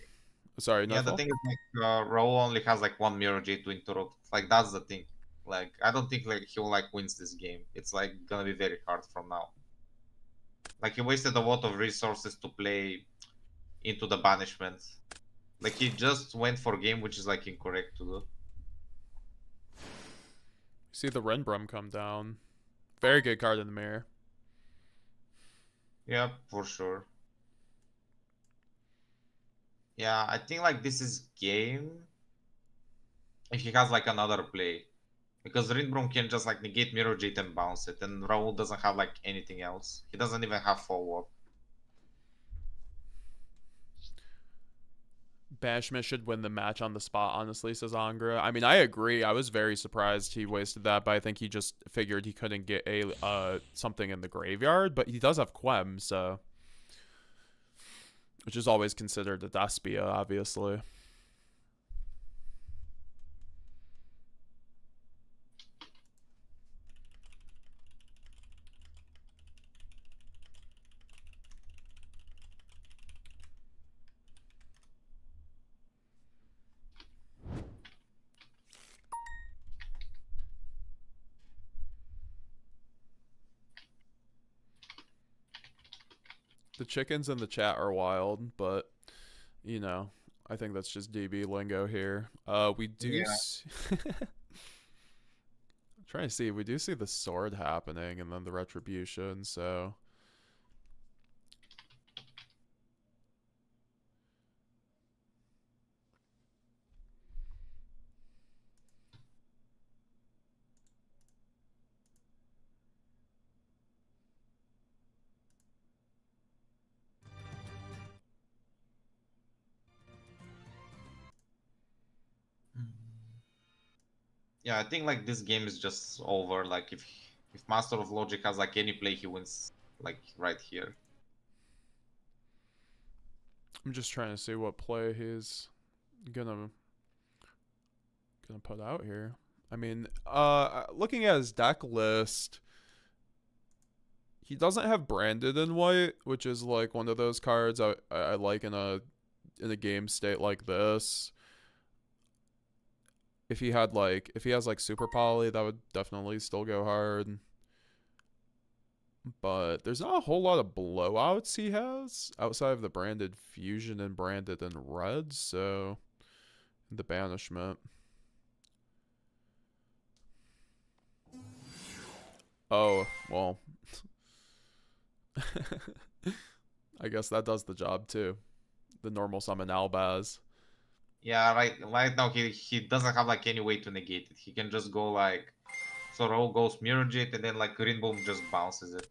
Sorry, Yeah, the Nuffle? thing is like Raul only has like one Mirror Jade to interrupt. Like that's the thing. Like I don't think like he'll like wins this game. It's like gonna be very hard from now. Like he wasted a lot of resources to play into the banishment. Like he just went for game, which is like incorrect to do. See the Renbrum come down. Very good card in the mirror. Yeah, for sure. Yeah, I think like this is game if he has like another play. Because Rindbrom can just like negate Mirror Jade and bounce it, and Raul doesn't have like anything else. He doesn't even have follow-up. Banishment should win the match on the spot, honestly, says Angra. I mean, I agree. I was very surprised he wasted that, but I think he just figured he couldn't get a something in the graveyard. But he does have Quem, so which is always considered a Despia, obviously. The chickens in the chat are wild, but you know, I think that's just DB lingo here. We do. Yeah. Trying to see. We do see the sword happening, and then the retribution. So Yeah, I think like this game is just over. Like if Master of Logic has like any play, he wins like right here. I'm just trying to see what play he's gonna put out here. I mean, looking at his deck list, he doesn't have Branded in white, which is like one of those cards I like in a game state like this. If he has like Super Poly, that would definitely still go hard. But there's not a whole lot of blowouts he has outside of the Branded Fusion and Branded in red, so the Banishment. Oh, well. I guess that does the job too. The normal summon Albaz. Yeah, right now he doesn't have like any way to negate it. He can just go like Sorrow goes Mirror Jet and then like Rainbow just bounces it.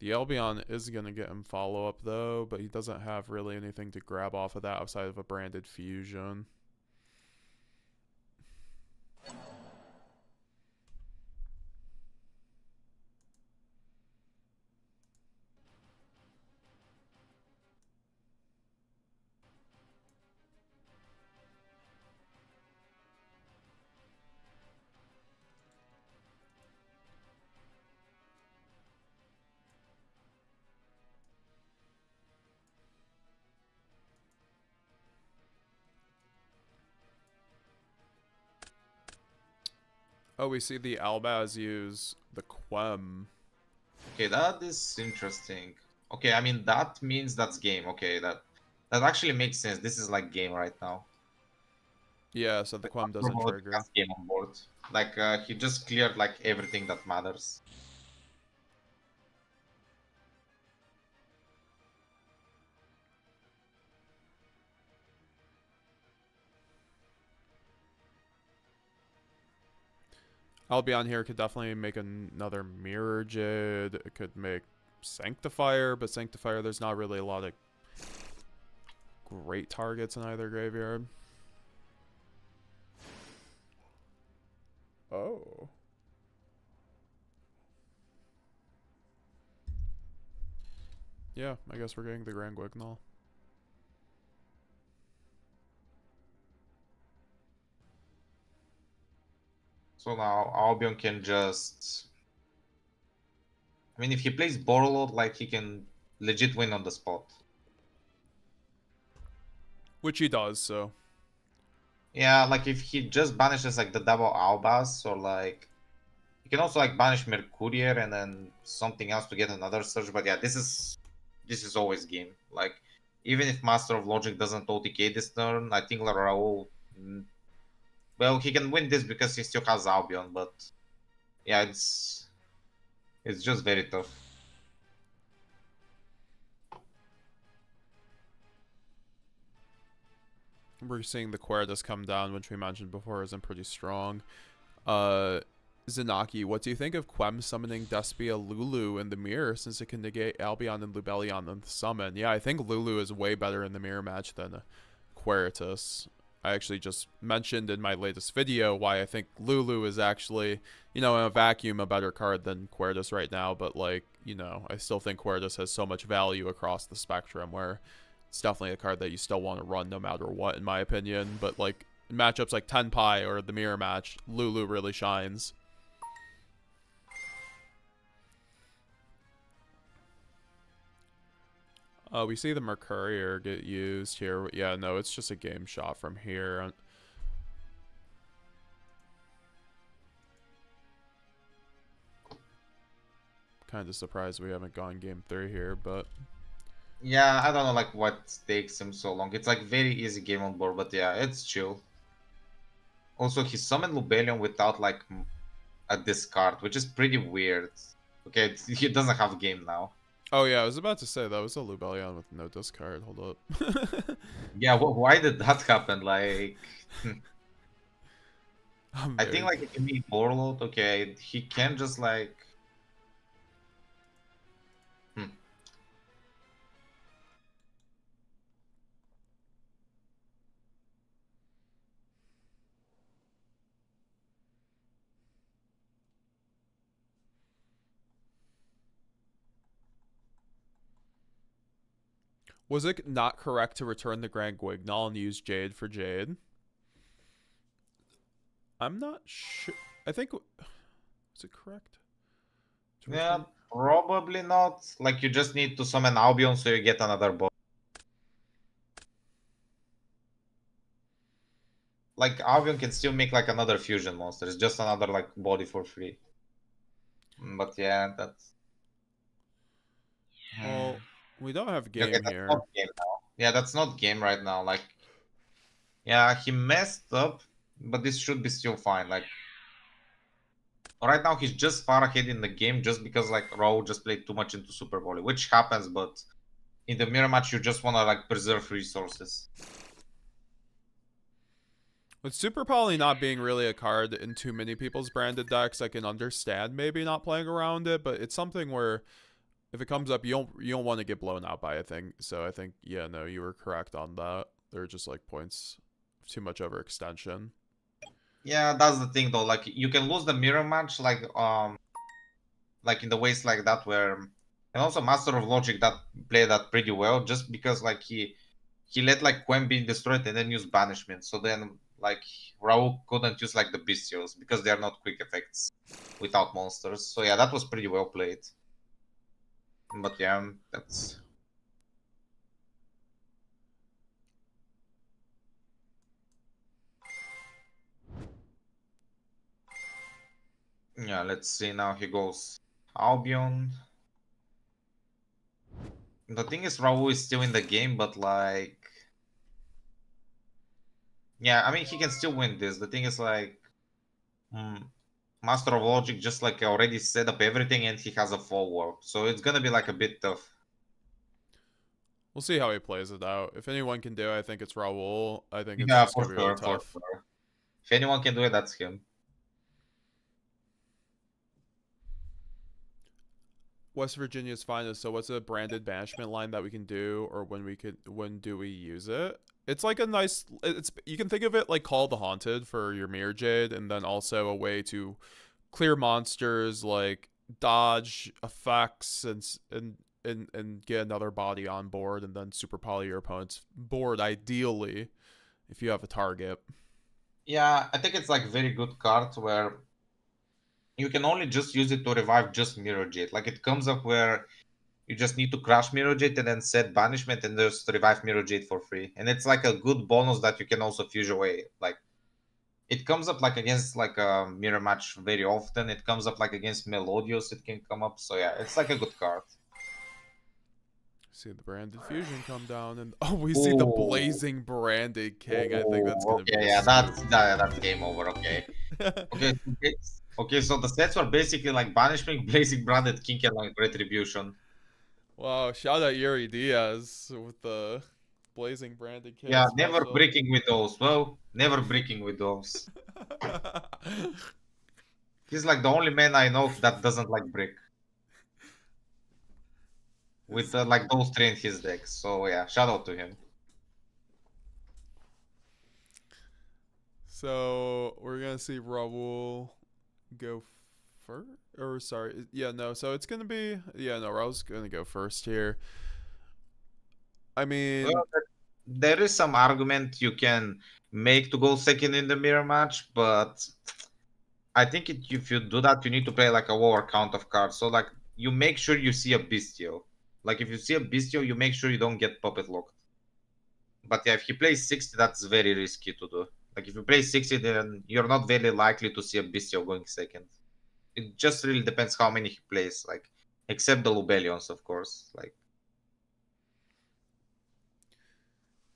The Albion is going to get him follow up though, but he doesn't have really anything to grab off of that outside of a Branded Fusion. Oh, we see the Albaz use the Quem. Okay, that is interesting. Okay, I mean that means that's game. Okay, that actually makes sense. This is like game right now. Yeah, so the Quem doesn't Promote trigger. has game on board. Like he just cleared like everything that matters. Albion here could definitely make another Mirror Jade. It could make Sanctifier, but Sanctifier, there's not really a lot of great targets in either graveyard. Oh. Yeah, I guess we're getting the Grand Guignol. So now Albion can just. I mean, if he plays Borrelot, like he can legit win on the spot. Which he does, so. Yeah, like if he just banishes like the double Albas or like he can also like banish Mercurier and then something else to get another surge. But yeah, this is always game. Like even if Master of Logic doesn't OTK this turn, I think Raul, well, he can win this because he still has Albion. But yeah, it's just very tough. We're seeing the Querdus come down, which we mentioned before isn't pretty strong. Zanaki, what do you think of Quem summoning Despia Lulu in the mirror since it can negate Albion and Lubellion on the summon? Yeah, I think Lulu is way better in the mirror match than Queritus. I actually just mentioned in my latest video why I think Lulu is actually, in a vacuum, a better card than Queritus right now, but like, I still think Queritus has so much value across the spectrum where it's definitely a card that you still want to run no matter what, in my opinion. But like in matchups like Tenpai or the mirror match, Lulu really shines. We see the Mercurier get used here. Yeah, no, it's just a game shot from here. Kind of surprised we haven't gone game 3 here, but Yeah, I don't know like what takes him so long. It's like very easy game on board, but yeah, it's chill. Also, he summoned Lubellion without like a discard, which is pretty weird. Okay, he doesn't have game now. oh yeah, I was about to say that was a Lubellion with no discard. Hold up. Yeah, why did that happen? Like, I think like it can be Borlot. Okay, he can just like. Was it not correct to return the Grand Guignol and use Jade for Jade? I'm not sure. I think. Is it correct? Yeah, probably not. Like you just need to summon Albion so you get another body. Like Albion can still make like another fusion monster. It's just another like body for free. But yeah, that's Well, we don't have okay. game That's here. not game now. Yeah, that's not game right now. Like, yeah, he messed up, but this should be still fine. Like, right now he's just far ahead in the game just because like Raul just played too much into Super Volley, which happens. But in the mirror match, you just wanna like preserve resources. With Super Poly not being really a card in too many people's branded decks, I can understand maybe not playing around it, but it's something where if it comes up, you don't want to get blown out by a thing. So I think, yeah, no, you were correct on that. There are just like points of too much overextension. Yeah, that's the thing though. Like you can lose the mirror match like in the ways like that where and also Master of Logic that played that pretty well just because like he let like Quen be destroyed and then use banishment. So then like Raul couldn't use like the bestials because they are not quick effects without monsters. So yeah, that was pretty well played. But yeah, that's yeah, let's see now he goes Albion. The thing is Raul is still in the game, but like yeah, I mean he can still win this. The thing is like Master of Logic just like already set up everything and he has a full warp. So it's gonna be like a bit tough. We'll see how he plays it out. If anyone can do it, I think it's Raul. I think it's Yeah, just for going to be really sure, for tough. sure. If anyone can do it, that's him. West Virginia's finest. So what's a branded banishment line that we can do, or when do we use it? It's like a nice. It's you can think of it like Call the Haunted for your Mirror Jade, and then also a way to clear monsters, like dodge effects and get another body on board, and then super poly your opponent's board ideally, if you have a target. Yeah, I think it's like very good card where you can only just use it to revive just Mirror Jade. Like it comes up where you just need to crash Mirror Jade and then set banishment and just revive Mirror Jade for free. And it's like a good bonus that you can also fuse away. Like it comes up like against like a mirror match very often. It comes up like against Melodios, it can come up. So yeah, it's like a good card. See the branded fusion come down, and oh, we see the blazing branded king. I think that's gonna be. Okay, yeah, that's game over. Okay. Okay, so the sets were basically like banishment, blazing branded king, and like retribution. Wow! Shout out Yuri Diaz with the blazing branded king. Yeah, never special. breaking with those. Well, never breaking with those. He's like the only man I know that doesn't like brick. With like those three in his deck. So yeah, shout out to him. So we're gonna see Raul go first, or sorry, yeah, no. So it's gonna be Raul's gonna go first here. I mean, Well, there is some argument you can make to go second in the mirror match, but I think if you do that, you need to play like a lower count of cards. So like you make sure you see a bestial. Like if you see a bestial, you make sure you don't get puppet locked. But yeah, if he plays 60, that's very risky to do. Like if you play 60, then you're not very likely to see a bestial going second. It just really depends how many he plays. Like except the Lubellions, of course. Like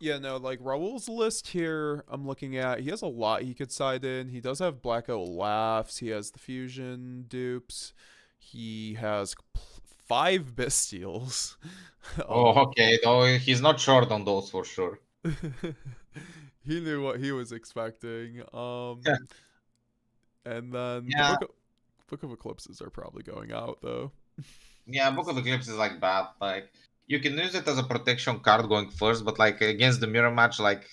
yeah, no, like Raul's list here, I'm looking at. He has a lot he could side in. He does have Blackout Laughs. He has the fusion dupes. He has 5 bestials. oh, okay. Though he's not short on those for sure. He knew what he was expecting. Yeah. And then Yeah. the Book of Eclipses are probably going out though. Yeah, Book of Eclipse is like bad. Like you can use it as a protection card going first, but like against the mirror match, like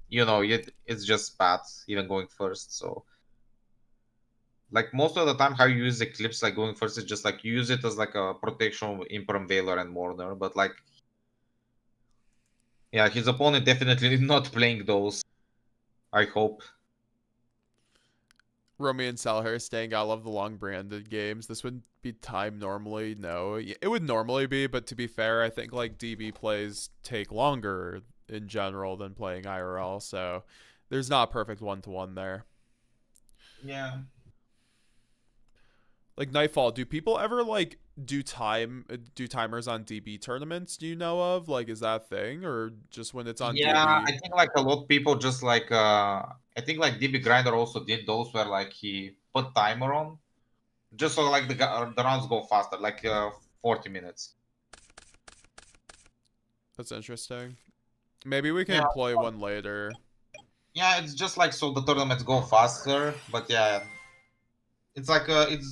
it's just bad even going first. So like most of the time, how you use Eclipse like going first is just like you use it as like a protection Imperm Veiler and Mourner, but like Yeah, his opponent definitely not playing those. I hope. Romy and Salher staying out of the long branded games. This would be time normally. No, it would normally be, but to be fair, I think like DB plays take longer in general than playing IRL, so there's not a perfect 1-to-1 there. Yeah. Like Nightfall, do people ever like do timers on DB tournaments? Do you know of? Like, is that a thing, or just when it's on Yeah, DB? I think like a lot of people just like I think like DB Grinder also did those where like he put timer on just so like the rounds go faster, like 40 minutes. That's interesting. Maybe we Yeah, can play one later. yeah, it's just like so the tournaments go faster, but yeah, it's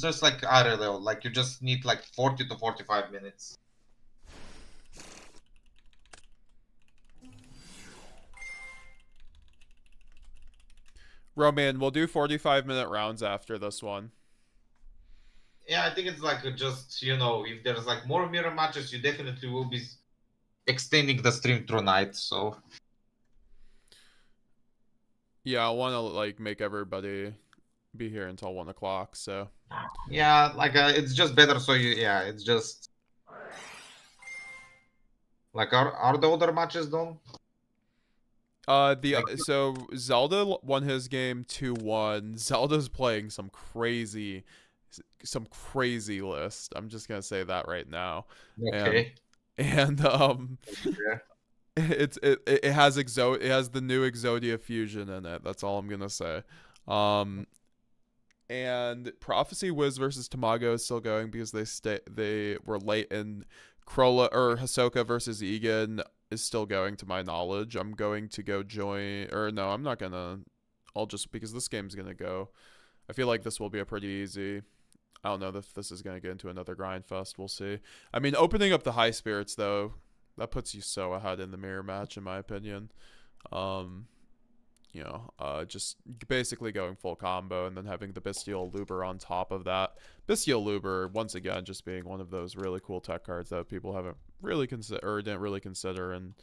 just like IRL, like you just need like 40 to 45 minutes. Roman, we'll do 45-minute rounds after this one. Yeah, I think it's like just if there's like more mirror matches, you definitely will be extending the stream through night. So Yeah, I want to like make everybody be here until 1 o'clock. So yeah, like it's just better. So it's just like are the other matches done? Like, so Zelda won his game 2-1. Zelda's playing some crazy list. I'm just gonna say that right now. okay. And Yeah. it has it has the new Exodia fusion in it. That's all I'm gonna say. And Prophecy Wiz versus Tamago is still going because they were late, and Krola or Hisoka versus Egan is still going to my knowledge. I'm going to go join, or no, I'm not gonna. I'll just, because this game's gonna go. I feel like this will be a pretty easy. I don't know if this is gonna get into another grind fest. We'll see. I mean, opening up the high spirits though, that puts you so ahead in the mirror match, in my opinion. Just basically going full combo and then having the Bestial Luber on top of that. Bestial Luber, once again, just being one of those really cool tech cards that people haven't really consider or didn't really consider, and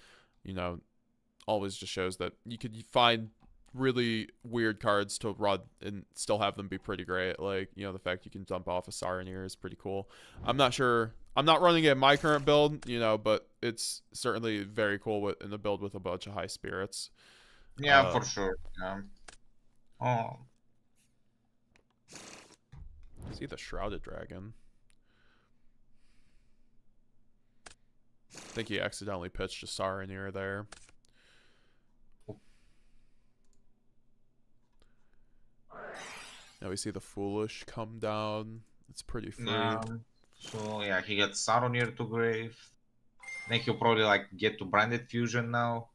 always just shows that you could find really weird cards to run and still have them be pretty great. Like, the fact you can dump off a Saronir is pretty cool. I'm not sure. I'm not running it in my current build, but it's certainly very cool in a build with a bunch of high spirits. Yeah, for sure. Oh, See the Shrouded Dragon. I think he accidentally pitched a Saronir there. Now we see the Foolish come down. It's pretty free. So yeah, he gets Saronir to grave. Then he'll probably like get to branded fusion now.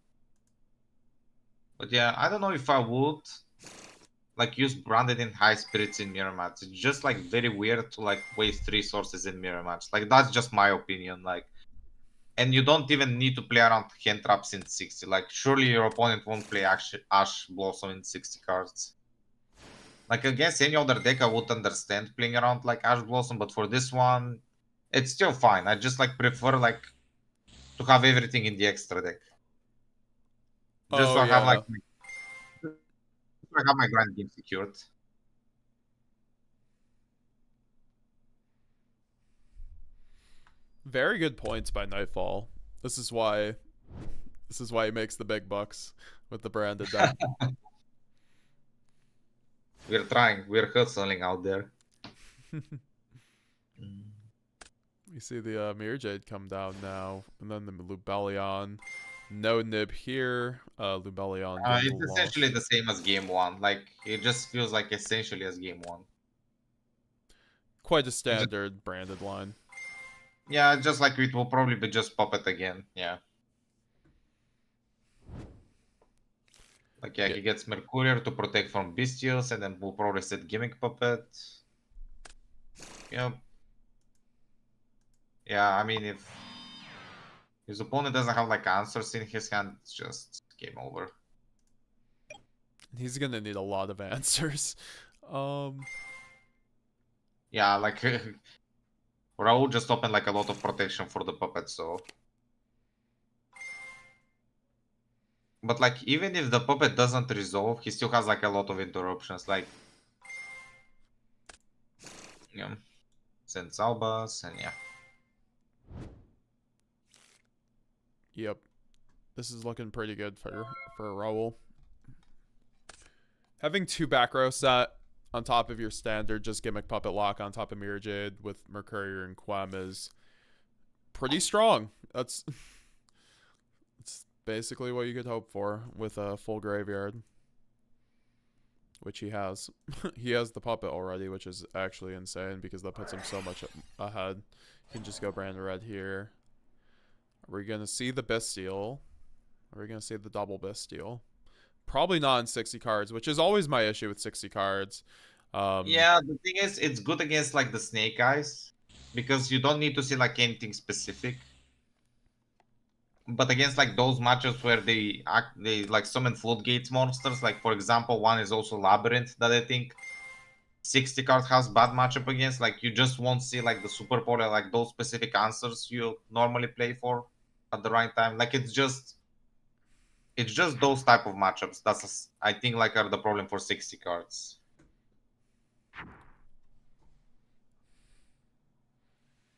But yeah, I don't know if I would like use branded in high spirits in mirror match. It's just like very weird to like waste resources in mirror match. Like that's just my opinion. Like, and you don't even need to play around hand traps in 60. Like surely your opponent won't play Ash Blossom in 60 cards. Like against any other deck, I would understand playing around like Ash Blossom, but for this one, it's still fine. I just like prefer like to have everything in the extra deck. Just so I have like I have my grand game secured. Very good points by Nightfall. This is why he makes the big bucks with the branded deck. We're trying. We're hustling out there. We see the Mirror Jade come down now, and then the Lubellion. No nib here. Lubellion. It's essentially the same as game one. Like it just feels like essentially as game one. Quite a standard branded line. Yeah, just like it will probably be just Puppet again. Yeah. Like yeah, he gets Mercurial to protect from Bestials, and then we'll probably set Gimmick Puppet. Yep. Yeah, I mean if his opponent doesn't have like answers in his hand, it's just game over. He's gonna need a lot of answers. Yeah, like Raul just opened like a lot of protection for the puppet, so But like even if the puppet doesn't resolve, he still has like a lot of interruptions. Like yeah, sends Albas and yeah. Yep. This is looking pretty good for Raul. Having 2 back row set on top of your standard just gimmick puppet lock on top of Mirror Jade with Mercurier and Quem is pretty strong. That's basically what you could hope for with a full graveyard, which he has. He has the puppet already, which is actually insane because that puts him so much ahead. He can just go brand red here. Are we gonna see the Bestial? Are we gonna see the double Bestial? Probably not in 60 cards, which is always my issue with 60 cards. Yeah, the thing is, it's good against like the Snake Eyes because you don't need to see like anything specific. But against like those matchups where they like summon floodgates monsters, like for example, one is also Labyrinth that I think 60 card has bad matchup against. Like you just won't see like the super polar, like those specific answers you normally play for at the right time. Like it's just those type of matchups. I think like are the problem for 60 cards.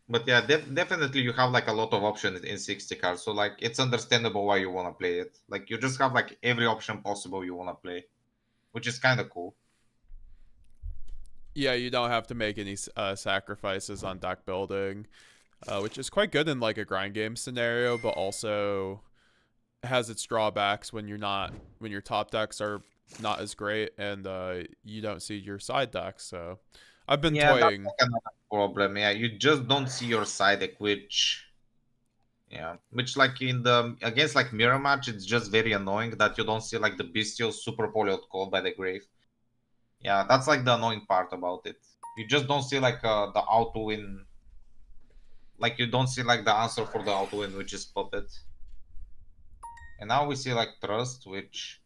But yeah, definitely you have like a lot of options in 60 cards. So like it's understandable why you want to play it. Like you just have like every option possible you want to play, which is kind of cool. Yeah, you don't have to make any sacrifices on deck building, which is quite good in like a grind game scenario, but also has its drawbacks when your top decks are not as great and you don't see your side decks. So I've been Yeah, that's toying. like another problem. Yeah, you just don't see your side deck, which like in the against like mirror match, it's just very annoying that you don't see like the bestial super polio called by the grave. Yeah, that's like the annoying part about it. You just don't see like the auto win. Like you don't see like the answer for the auto win, which is puppet. And now we see like trust, which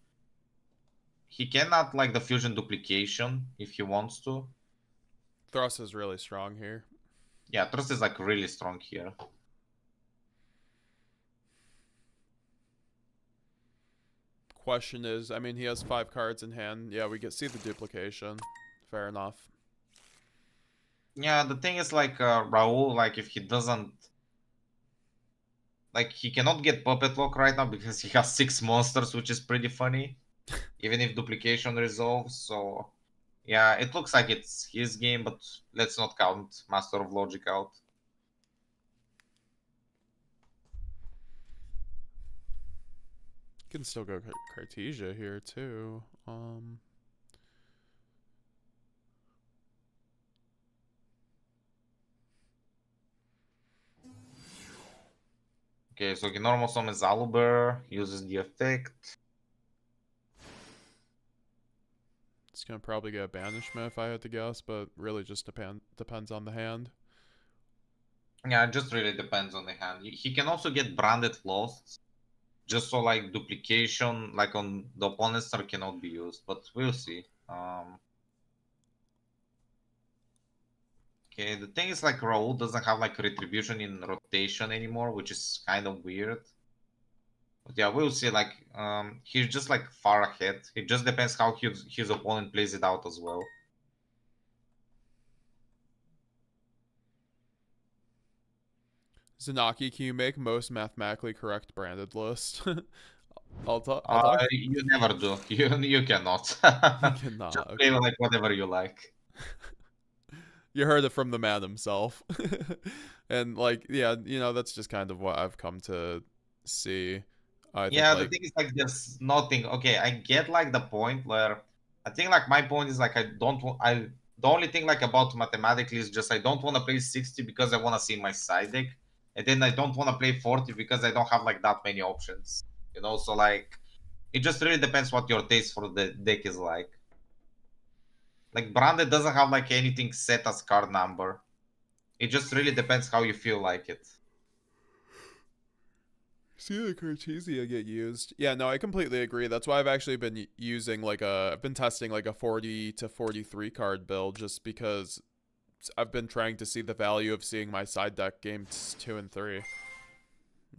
he cannot like the fusion duplication if he wants to. Thrust is really strong here. Yeah, trust is like really strong here. Question is, I mean, he has 5 cards in hand. Yeah, we see the duplication. Fair enough. Yeah, the thing is like Raul, like if he doesn't, like he cannot get puppet lock right now because he has 6 monsters, which is pretty funny. Even if duplication resolves, so yeah, it looks like it's his game, but let's not count Master of Logic out. Can still go Cartesia here too. Okay, so he normal summons Aluber, uses the effect. It's gonna probably get a banishment if I had to guess, but really just depends on the hand. Yeah, it just really depends on the hand. He can also get branded lost, just so like duplication, like on the opponent's turn cannot be used, but we'll see. Okay, the thing is like Raul doesn't have like retribution in rotation anymore, which is kind of weird. But yeah, we'll see. Like, he's just like far ahead. It just depends how his opponent plays it out as well. Zanaki, can you make most mathematically correct branded list? I'll talk. You never do. You cannot. You cannot. Just Okay. play like whatever you like. You heard it from the man himself. And like, yeah, that's just kind of what I've come to see. I think, The thing is like there's nothing. Okay, I get like the point where I think like my point is like I don't want I the only thing like about mathematically is just I don't want to play 60 because I want to see my side deck, and then I don't want to play 40 because I don't have like that many options. So like it just really depends what your taste for the deck is like. Like branded doesn't have like anything set as card number. It just really depends how you feel like it. See the Cartesia get used. Yeah, no, I completely agree. That's why I've actually been using I've been testing like a 40 to 43 card build just because I've been trying to see the value of seeing my side deck games 2 and 3.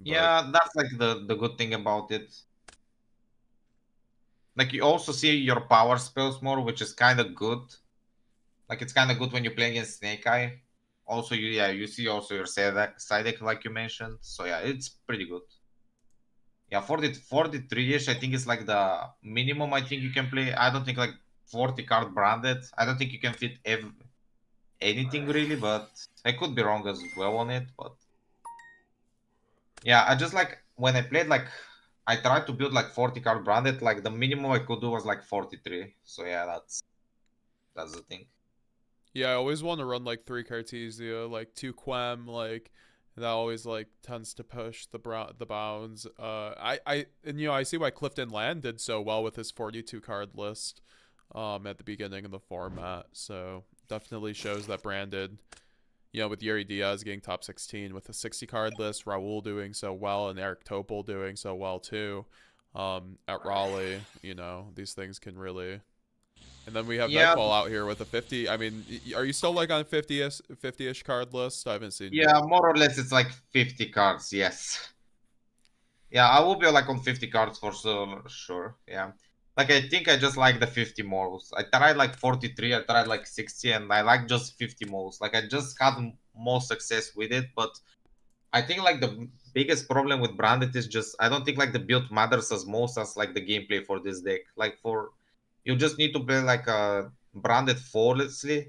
Yeah, that's like the good thing about it. Like you also see your power spells more, which is kind of good. Like it's kind of good when you play against Snake Eye. Also, you see also your side deck like you mentioned. So yeah, it's pretty good. Yeah, 43-ish, I think it's like the minimum I think you can play. I don't think like 40 card branded. I don't think you can fit anything really, but I could be wrong as well on it. But yeah, I just like when I played like I tried to build like 40 card branded, like the minimum I could do was like 43. So yeah, that's the thing. Yeah, I always want to run like 3 Cartesia, like 2 Quem, like that always like tends to push the bounds. And I see why Clifton Land did so well with his 42 card list at the beginning of the format. So definitely shows that Branded, with Yuri Diaz getting top 16 with a 60 card list, Raul doing so well, and Eric Topol doing so well too. At Raleigh, these things can really. And then we have Yeah, Nightfall out here with a 50. I mean, are you still like on 50-ish card list? I haven't seen. yeah, more or less it's like 50 cards, yes. Yeah, I will be like on 50 cards for sure. Yeah. Like I think I just like the 50 models. I tried like 43, I tried like 60, and I like just 50 models. Like I just had more success with it, but I think like the biggest problem with branded is just I don't think like the build matters as most as like the gameplay for this deck. Like for you just need to play like a branded flawlessly,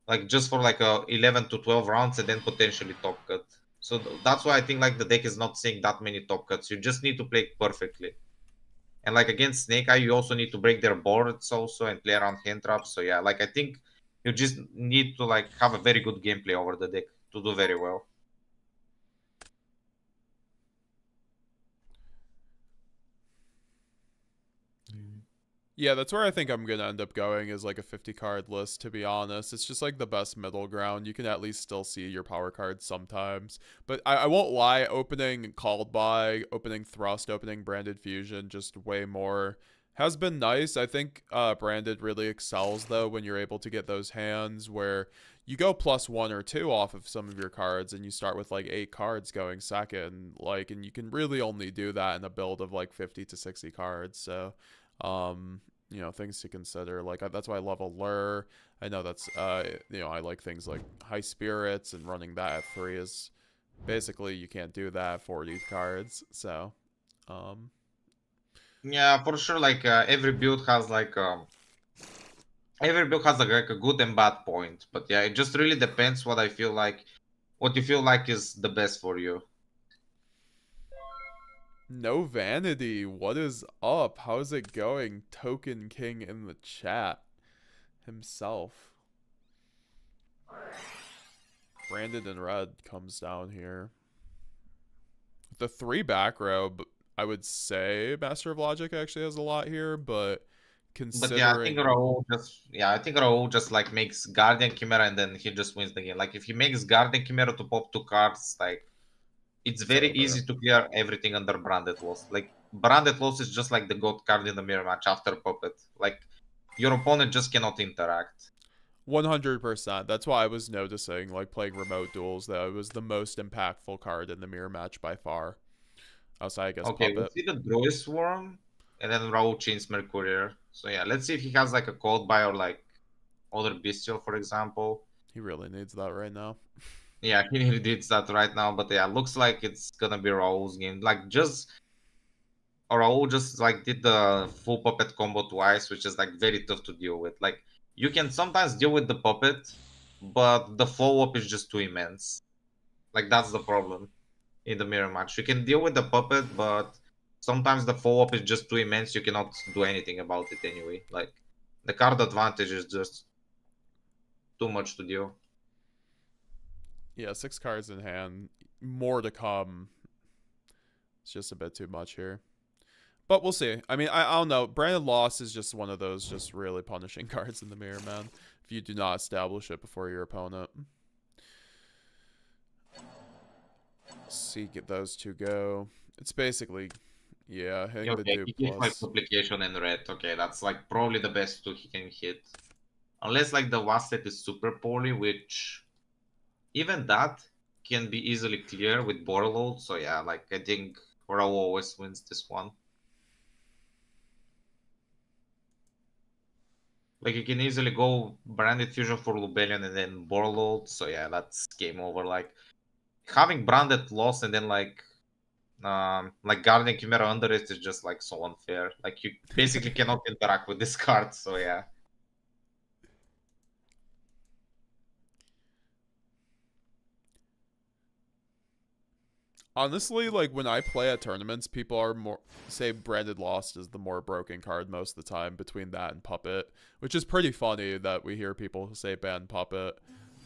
like just for like 11 to 12 rounds and then potentially top cut. So that's why I think like the deck is not seeing that many top cuts. You just need to play perfectly. And like against Snake Eye, you also need to break their boards also and play around hand traps. So yeah, like I think you just need to like have a very good gameplay over the deck to do very well. Yeah, that's where I think I'm gonna end up going is like a 50 card list. To be honest, it's just like the best middle ground. You can at least still see your power cards sometimes, but I won't lie. Opening Called By, opening Thrust, opening Branded Fusion, just way more has been nice. I think Branded really excels though when you're able to get those hands where you go +1 or 2 off of some of your cards and you start with like 8 cards going second, and you can really only do that in a build of like 50 to 60 cards. So things to consider. Like that's why I love Allure. I know that's I like things like High Spirits, and running that at 3 is basically you can't do that for these cards. So Yeah, for sure. Like every build has like a good and bad point. But yeah, it just really depends what you feel like is the best for you. no vanity. What is up? How's it going? Token King in the chat himself. Branded in red comes down here. The 3 back row, I would say Master of Logic actually has a lot here, but But yeah, considering I think Raul just like makes Guardian Chimera and then he just wins the game. Like if he makes Guardian Chimera to pop 2 cards, like it's very over. easy to clear everything under Branded Loss. Like Branded Loss is just like the goat card in the mirror match after Puppet. Like your opponent just cannot interact. 100%. That's why I was noticing, like playing remote duels, that it was the most impactful card in the mirror match by far. Outside, I guess, Okay, Puppet. we'll see the Druid Swarm and then Raul chains Mercurier. So yeah, let's see if he has like a Cold Buy or like other Bestial, for example. He really needs that right now. Yeah, he really needs that right now, but yeah, looks like it's gonna be Raul's game. Like Raul just like did the full puppet combo twice, which is like very tough to deal with. Like you can sometimes deal with the puppet, but the follow-up is just too immense. Like that's the problem in the mirror match. You can deal with the puppet, but sometimes the follow-up is just too immense. You cannot do anything about it anyway. Like the card advantage is just too much to deal. Yeah, 6 cards in hand. More to come. It's just a bit too much here. But we'll see. I mean, I don't know. Branded Loss is just one of those just really punishing cards in the mirror, man. If you do not establish it before your opponent. See, get those 2 go. It's basically, yeah, hitting the Okay, dupe he hits like plus. duplication and red. Okay, that's like probably the best two he can hit. Unless like the Waslet is super poorly, which even that can be easily clear with Borload. So yeah, like I think Raul always wins this one. Like you can easily go branded fusion for Lubellion and then Borload. So yeah, that's game over. Like having branded loss and then like guarding Chimera under it is just like so unfair. Like you basically cannot interact with this card. So yeah. Honestly, like when I play at tournaments, people are more say Branded Lost is the more broken card most of the time between that and Puppet, which is pretty funny that we hear people say ban Puppet.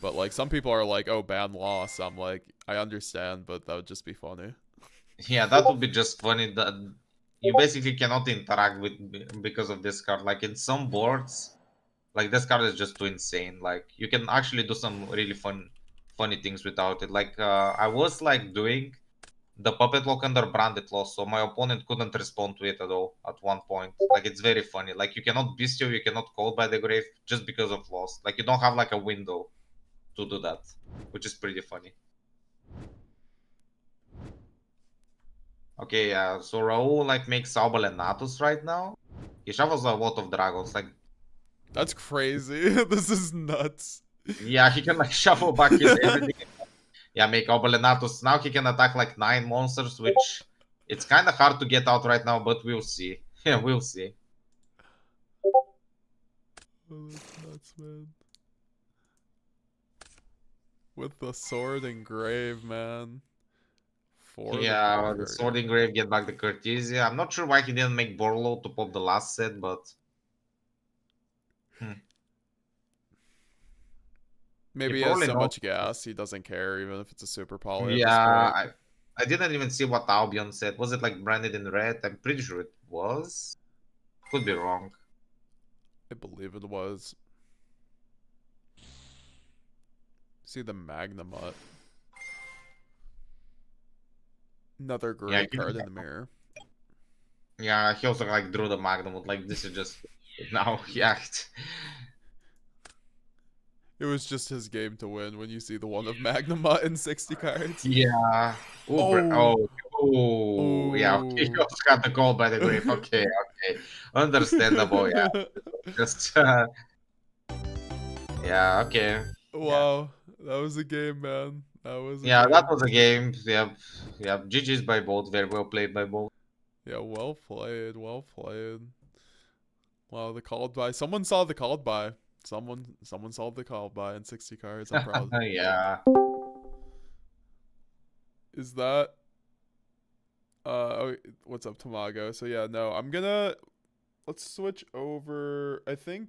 But like some people are like, oh, ban Lost. I'm like, I understand, but that would just be funny. Yeah, that would be just funny. That you basically cannot interact with because of this card. Like in some boards, like this card is just too insane. Like you can actually do some really funny things without it. Like I was like doing the puppet lock under branded loss, so my opponent couldn't respond to it at all at one point. Like it's very funny. Like you cannot bestial, you cannot call by the grave just because of loss. Like you don't have like a window to do that, which is pretty funny. Okay, so Raul like makes Saubal and Natus right now. He shuffles a lot of dragons. Like That's crazy. This is nuts. yeah, he can like shuffle back his everything. Yeah, make Natus. Now he can attack like 9 monsters, which it's kind of hard to get out right now, but we'll see. Yeah, we'll see. Oh, that's nuts, man. With the sword and grave, man. Yeah, the Sword Engrave, get back the Cortesia. I'm not sure why he didn't make Borlo to pop the last set, but maybe he has probably so not. much gas, he doesn't care, even if it's a super poly. Yeah, I didn't even see what Albion said. Was it like branded in red? I'm pretty sure it was. Could be wrong. I believe it was. See the Magnamut. Another great card in the mirror. Yeah, he also like drew the Magnum. Like this is just now. Yeah. It was just his game to win when you see the one of Magnamut in 60 cards. Yeah. Oh. Yeah. Okay. He also got the call by the grave. Okay. Okay. Understandable. Yeah. Just. Yeah. Okay. Wow, that was a game, man. That was. Yeah, that was a game. Yep. Yep. GG's by both. Very well played by both. Yeah, well played. Well played. Wow, the called by. Someone saw the called by. Someone solved the call by in 60 cards. I'm proud. Yeah. Is that oh, what's up, Tamago? So yeah, no, I'm gonna let's switch over. I think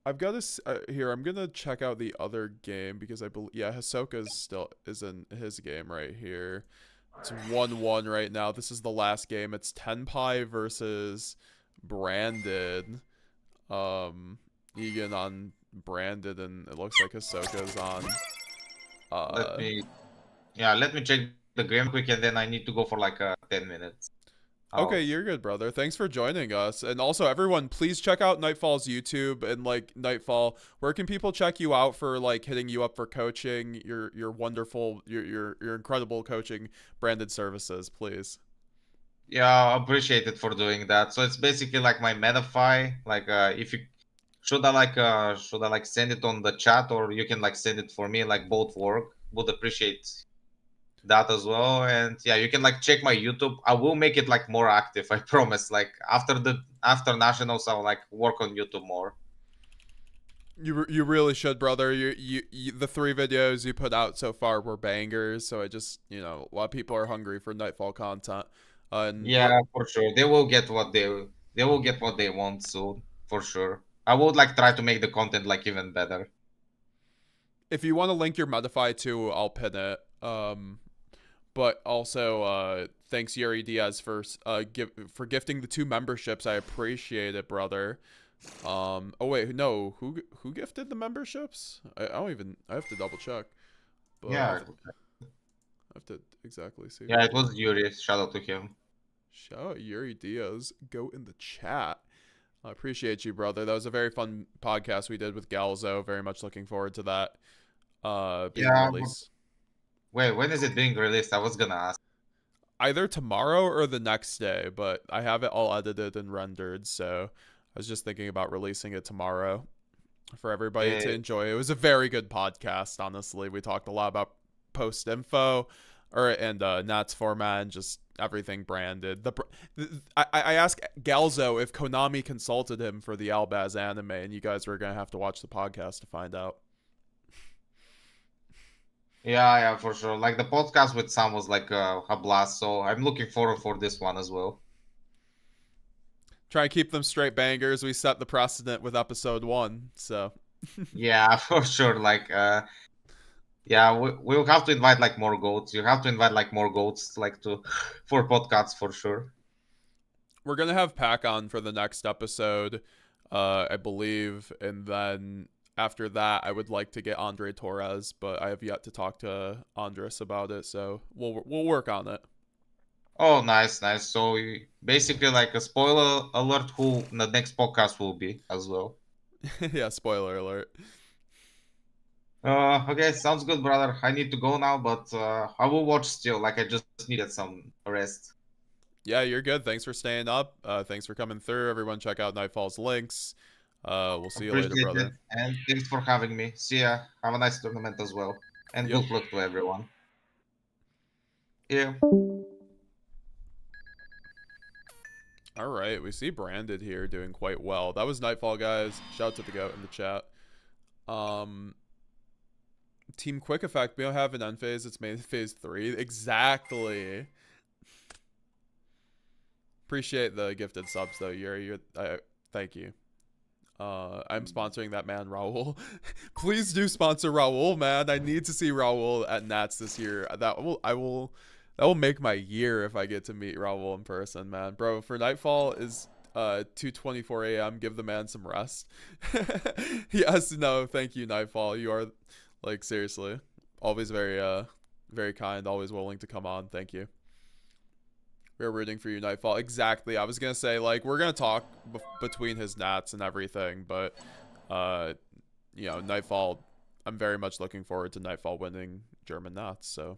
I've got this here. I'm gonna check out the other game because I believe Hisoka is in his game right here. It's 1-1 right now. This is the last game. It's Tenpai versus Branded. Egan on Branded, and it looks like Hisoka's on. Let me check the game quick, and then I need to go for like 10 minutes. Okay, you're good, brother. Thanks for joining us. And also, everyone, please check out Nightfall's YouTube and like Nightfall. Where can people check you out for like hitting you up for coaching? Your wonderful, your incredible coaching branded services, please. Yeah, I appreciate it for doing that. So it's basically like my Metafy. Like, if you should I like send it on the chat, or you can like send it for me. Like both work. Would appreciate that as well. And yeah, you can like check my YouTube. I will make it like more active. I promise. Like after nationals, I'll like work on YouTube more. You really should, brother. You the 3 videos you put out so far were bangers. So I just a lot of people are hungry for Nightfall content. And yeah, for sure. They will get what they want soon, for sure. I would like try to make the content like even better. If you want to link your Metafy too, I'll pin it. But also, thanks Yuri Diaz for gifting the 2 memberships. I appreciate it, brother. Oh wait, no, who gifted the memberships? I have to double check. But Yeah. I have to exactly see. Yeah, it was Yuri. Shout out to him. Shout out Yuri Diaz. Go in the chat. I appreciate you, brother. That was a very fun podcast we did with Galzo. Very much looking forward to that being released. Wait, when is it being released? I was gonna ask. Either tomorrow or the next day, but I have it all edited and rendered, so I was just thinking about releasing it tomorrow for everybody to Yeah. enjoy. It was a very good podcast, honestly. We talked a lot about post info and Nats format and just everything branded. I asked Galzo if Konami consulted him for the Albaz anime, and you guys were gonna have to watch the podcast to find out. Yeah, for sure. Like the podcast with Sam was like a blast, so I'm looking forward for this one as well. Try and keep them straight bangers. We set the precedent with episode 1, so Yeah, for sure. Like yeah, we'll have to invite like more goats. You have to invite like more goats like to for podcasts for sure. we're gonna have Pac on for the next episode, I believe, and then after that, I would like to get Andre Torres, but I have yet to talk to Andres about it, so we'll work on it. Oh, nice. So basically, like a spoiler alert, who the next podcast will be as well. Yeah, spoiler alert. Okay, sounds good, brother. I need to go now, but I will watch still. Like I just needed some rest. Yeah, you're good. Thanks for staying up. Thanks for coming through. Everyone, check out Nightfall's links. We'll see you later, Appreciate brother. it, and thanks for having me. See ya. Have a nice tournament as well, and Yep. good luck to everyone. Yeah. All right, we see Branded here doing quite well. That was Nightfall, guys. Shout out to the goat in the chat. Team Quick Effect. We don't have an end phase. It's made phase 3. Exactly. Appreciate the gifted subs though. You're thank you. I'm sponsoring that man, Raul. Please do sponsor Raul, man. I need to see Raul at Nats this year. That will make my year if I get to meet Raul in person, man. Bro, for Nightfall is 2:24 a.m. Give the man some rest. Yes, no, thank you, Nightfall. You are like seriously always very kind, always willing to come on. Thank you. We're rooting for you, Nightfall. Exactly. I was gonna say, like, we're gonna talk between his Nats and everything, but you know, Nightfall, I'm very much looking forward to Nightfall winning German Nats. So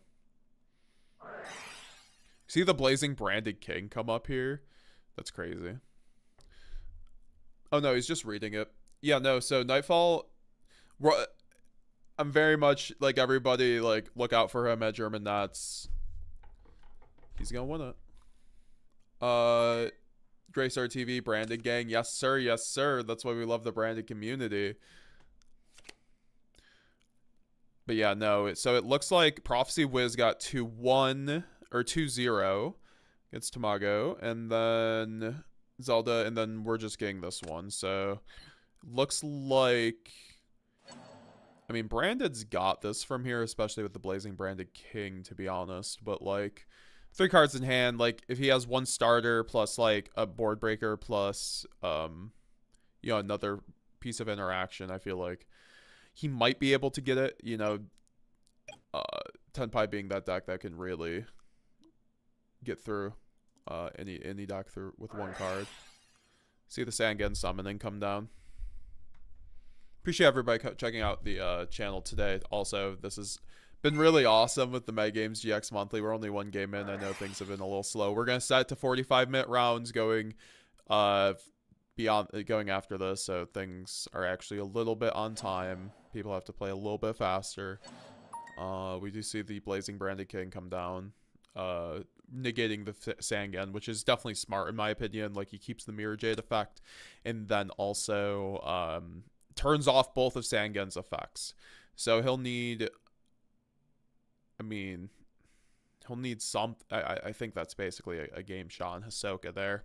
see the Blazing Branded King come up here. That's crazy. Oh no, he's just reading it. Yeah, no, so Nightfall, I'm very much like everybody, like, look out for him at German Nats. He's gonna win it. Graystar TV, Branded Gang. Yes, sir. Yes, sir. That's why we love the Branded community. But yeah, no. So it looks like Prophecy Wiz got 2-1 or 2-0 against Tamago, and then Zelda, and then we're just getting this one. So looks like, I mean, Branded's got this from here, especially with the Blazing Branded King, to be honest. But like, 3 cards in hand, like if he has 1 starter plus like a board breaker plus you know, another piece of interaction, I feel like he might be able to get it, you know. Tenpai being that deck that can really get through any deck through with 1 card. See the Sangen summoning come down. Appreciate everybody checking out the channel today. Also, this has been really awesome with the MetaGamesGX monthly. We're only 1 game in. I know things have been a little slow. We're gonna set it to 45-minute rounds going going after this, so things are actually a little bit on time. People have to play a little bit faster. We do see the Blazing Branded King come down, negating the Sangen, which is definitely smart in my opinion. Like, he keeps the Mirror Jade effect, and then also turns off both of Sangen's effects. So he'll need, I mean, he'll need some. I think that's basically a game shot on Hisoka there.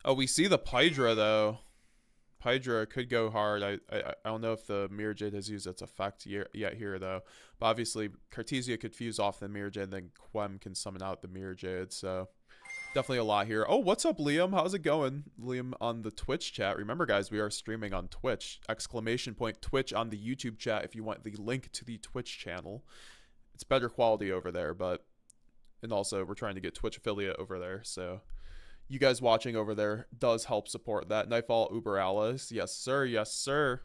Oh, we see the Pydra though. Pydra could go hard. I don't know if the Mirror Jade has used its effect yet here though. But obviously Cartesia could fuse off the Mirror Jade, and then Quem can summon out the Mirror Jade. So definitely a lot here. Oh, what's up, Liam? How's it going? Liam on the Twitch chat. Remember, guys, we are streaming on Twitch. ! Twitch on the YouTube chat if you want the link to the Twitch channel. It's better quality over there, but, and also we're trying to get Twitch affiliate over there, so you guys watching over there does help support that. Nightfall Uber Alice. Yes, sir. Yes, sir.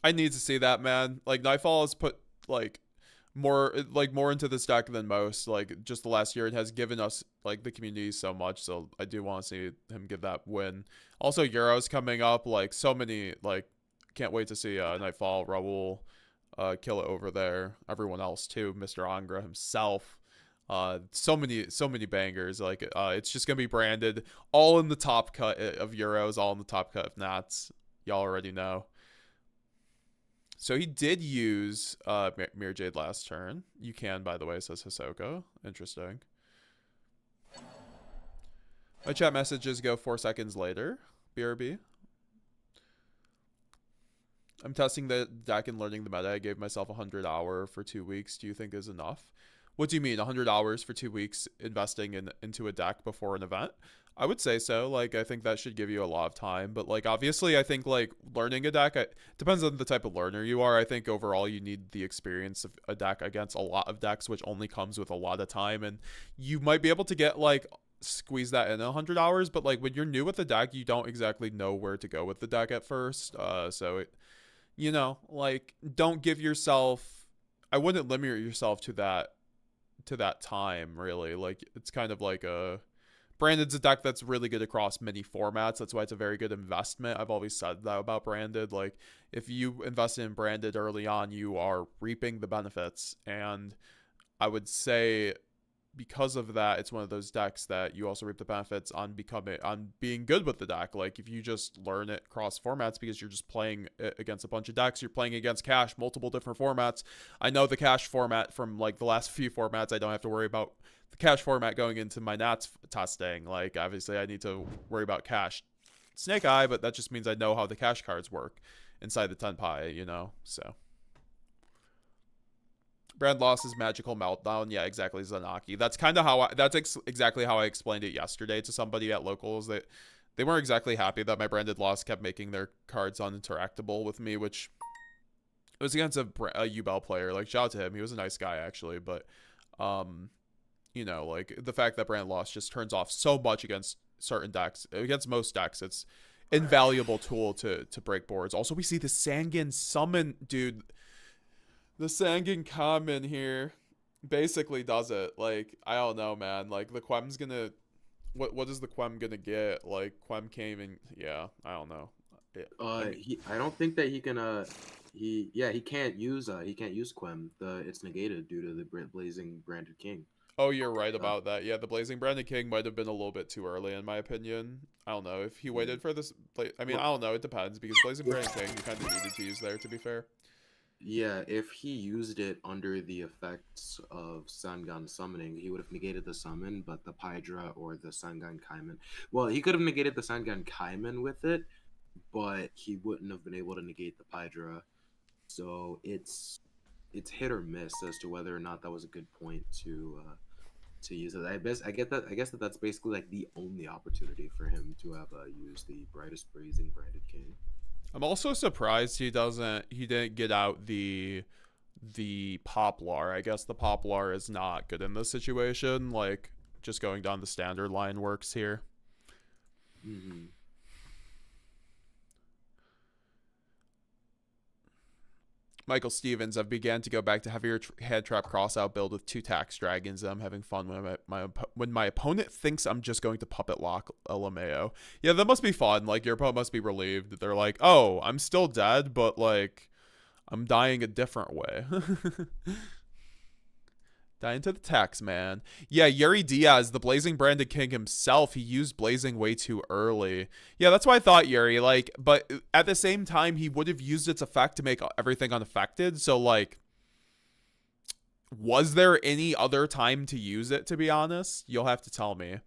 I need to see that, man. Like, Nightfall has put, like, more into this deck than most. Like just the last year, it has given us like the community so much. So I do want to see him give that win. Also, Euros coming up. Like so many. Like can't wait to see Nightfall, Raul, kill it over there. Everyone else too. Mr. Angra himself. So many bangers. Like it's just gonna be branded all in the top cut of Euros, all in the top cut of Nats. Y'all already know. So he did use Mirror Jade last turn. You can, by the way, says Hisoka. Interesting. My chat messages go 4 seconds later. BRB. I'm testing the deck and learning the meta. I gave myself 100 hours for 2 weeks. Do you think is enough? What do you mean 100 hours for 2 weeks investing into a deck before an event? I would say so. Like, I think that should give you a lot of time. But, like, obviously, I think, like, learning a deck, depends on the type of learner you are. I think overall you need the experience of a deck against a lot of decks, which only comes with a lot of time. And you might be able to get, like, squeeze that in 100 hours. But, like, when you're new with the deck, you don't exactly know where to go with the deck at first. So, you know, like, don't give yourself... I wouldn't limit yourself to that time, really. Like, it's kind of like a... Branded's a deck that's really good across many formats. That's why it's a very good investment. I've always said that about Branded. Like, if you invest in Branded early on, you are reaping the benefits. And I would say because of that, it's one of those decks that you also reap the benefits on being good with the deck. Like, if you just learn it cross formats because you're just playing it against a bunch of decks, you're playing against Cash, multiple different formats. I know the Cash format from, like, the last few formats. I don't have to worry about the Cash format going into my Nats testing. Like, obviously, I need to worry about Cash Snake Eye, but that just means I know how the Cash cards work inside the Tenpai, you know? So... Brand lost his magical meltdown. Yeah, exactly, Zanaki. That's kind of how exactly how I explained it yesterday to somebody at locals. That they weren't exactly happy that my branded loss kept making their cards uninteractable with me, which it was against a Yubel player. Like, shout out to him. He was a nice guy, actually. But, you know, like, the fact that brand loss just turns off so much against certain decks, against most decks, it's invaluable tool to break boards. Also, we see the Sangan summon, dude. The Sangan common here basically does it. Like, I don't know, man. Like, the Quem's gonna... What is the Quem gonna get? Like, Quem came and... Yeah, I don't know. I don't think that he can, he can't use Quem. It's negated due to the Blazing Branded King. Oh, you're right about that. Yeah, the Blazing Branded King might have been a little bit too early, in my opinion. I don't know. If he waited for this... I mean, I don't know. It depends, because Blazing Branded King, you kind of needed to use there, to be fair. Yeah, if he used it under the effects of Sangan summoning, he would have negated the summon, but the Pydra or the Sangan Kaiman... Well, he could have negated the Sangan Kaiman with it, but he wouldn't have been able to negate the Pydra. So it's hit or miss as to whether or not that was a good point to use it. I guess that's basically like the only opportunity for him to have used the Brightest Blazing Branded King. I'm also surprised he didn't get out the Poplar. I guess the Poplar is not good in this situation. Like, just going down the standard line works here. Mm-hmm. Michael Stevens, I've began to go back to heavier head trap crossout build with 2 tax dragons. I'm having fun when my opponent thinks I'm just going to puppet lock LMAO. Yeah, that must be fun. Like, your opponent must be relieved. They're like, oh, I'm still dead, but, like, I'm dying a different way. Dying to the tax, man. Yeah, Yuri Diaz, the Blazing Branded King himself, he used Blazing way too early. Yeah, that's why I thought Yuri, like, but at the same time, he would have used its effect to make everything unaffected. So, like, was there any other time to use it, to be honest? You'll have to tell me.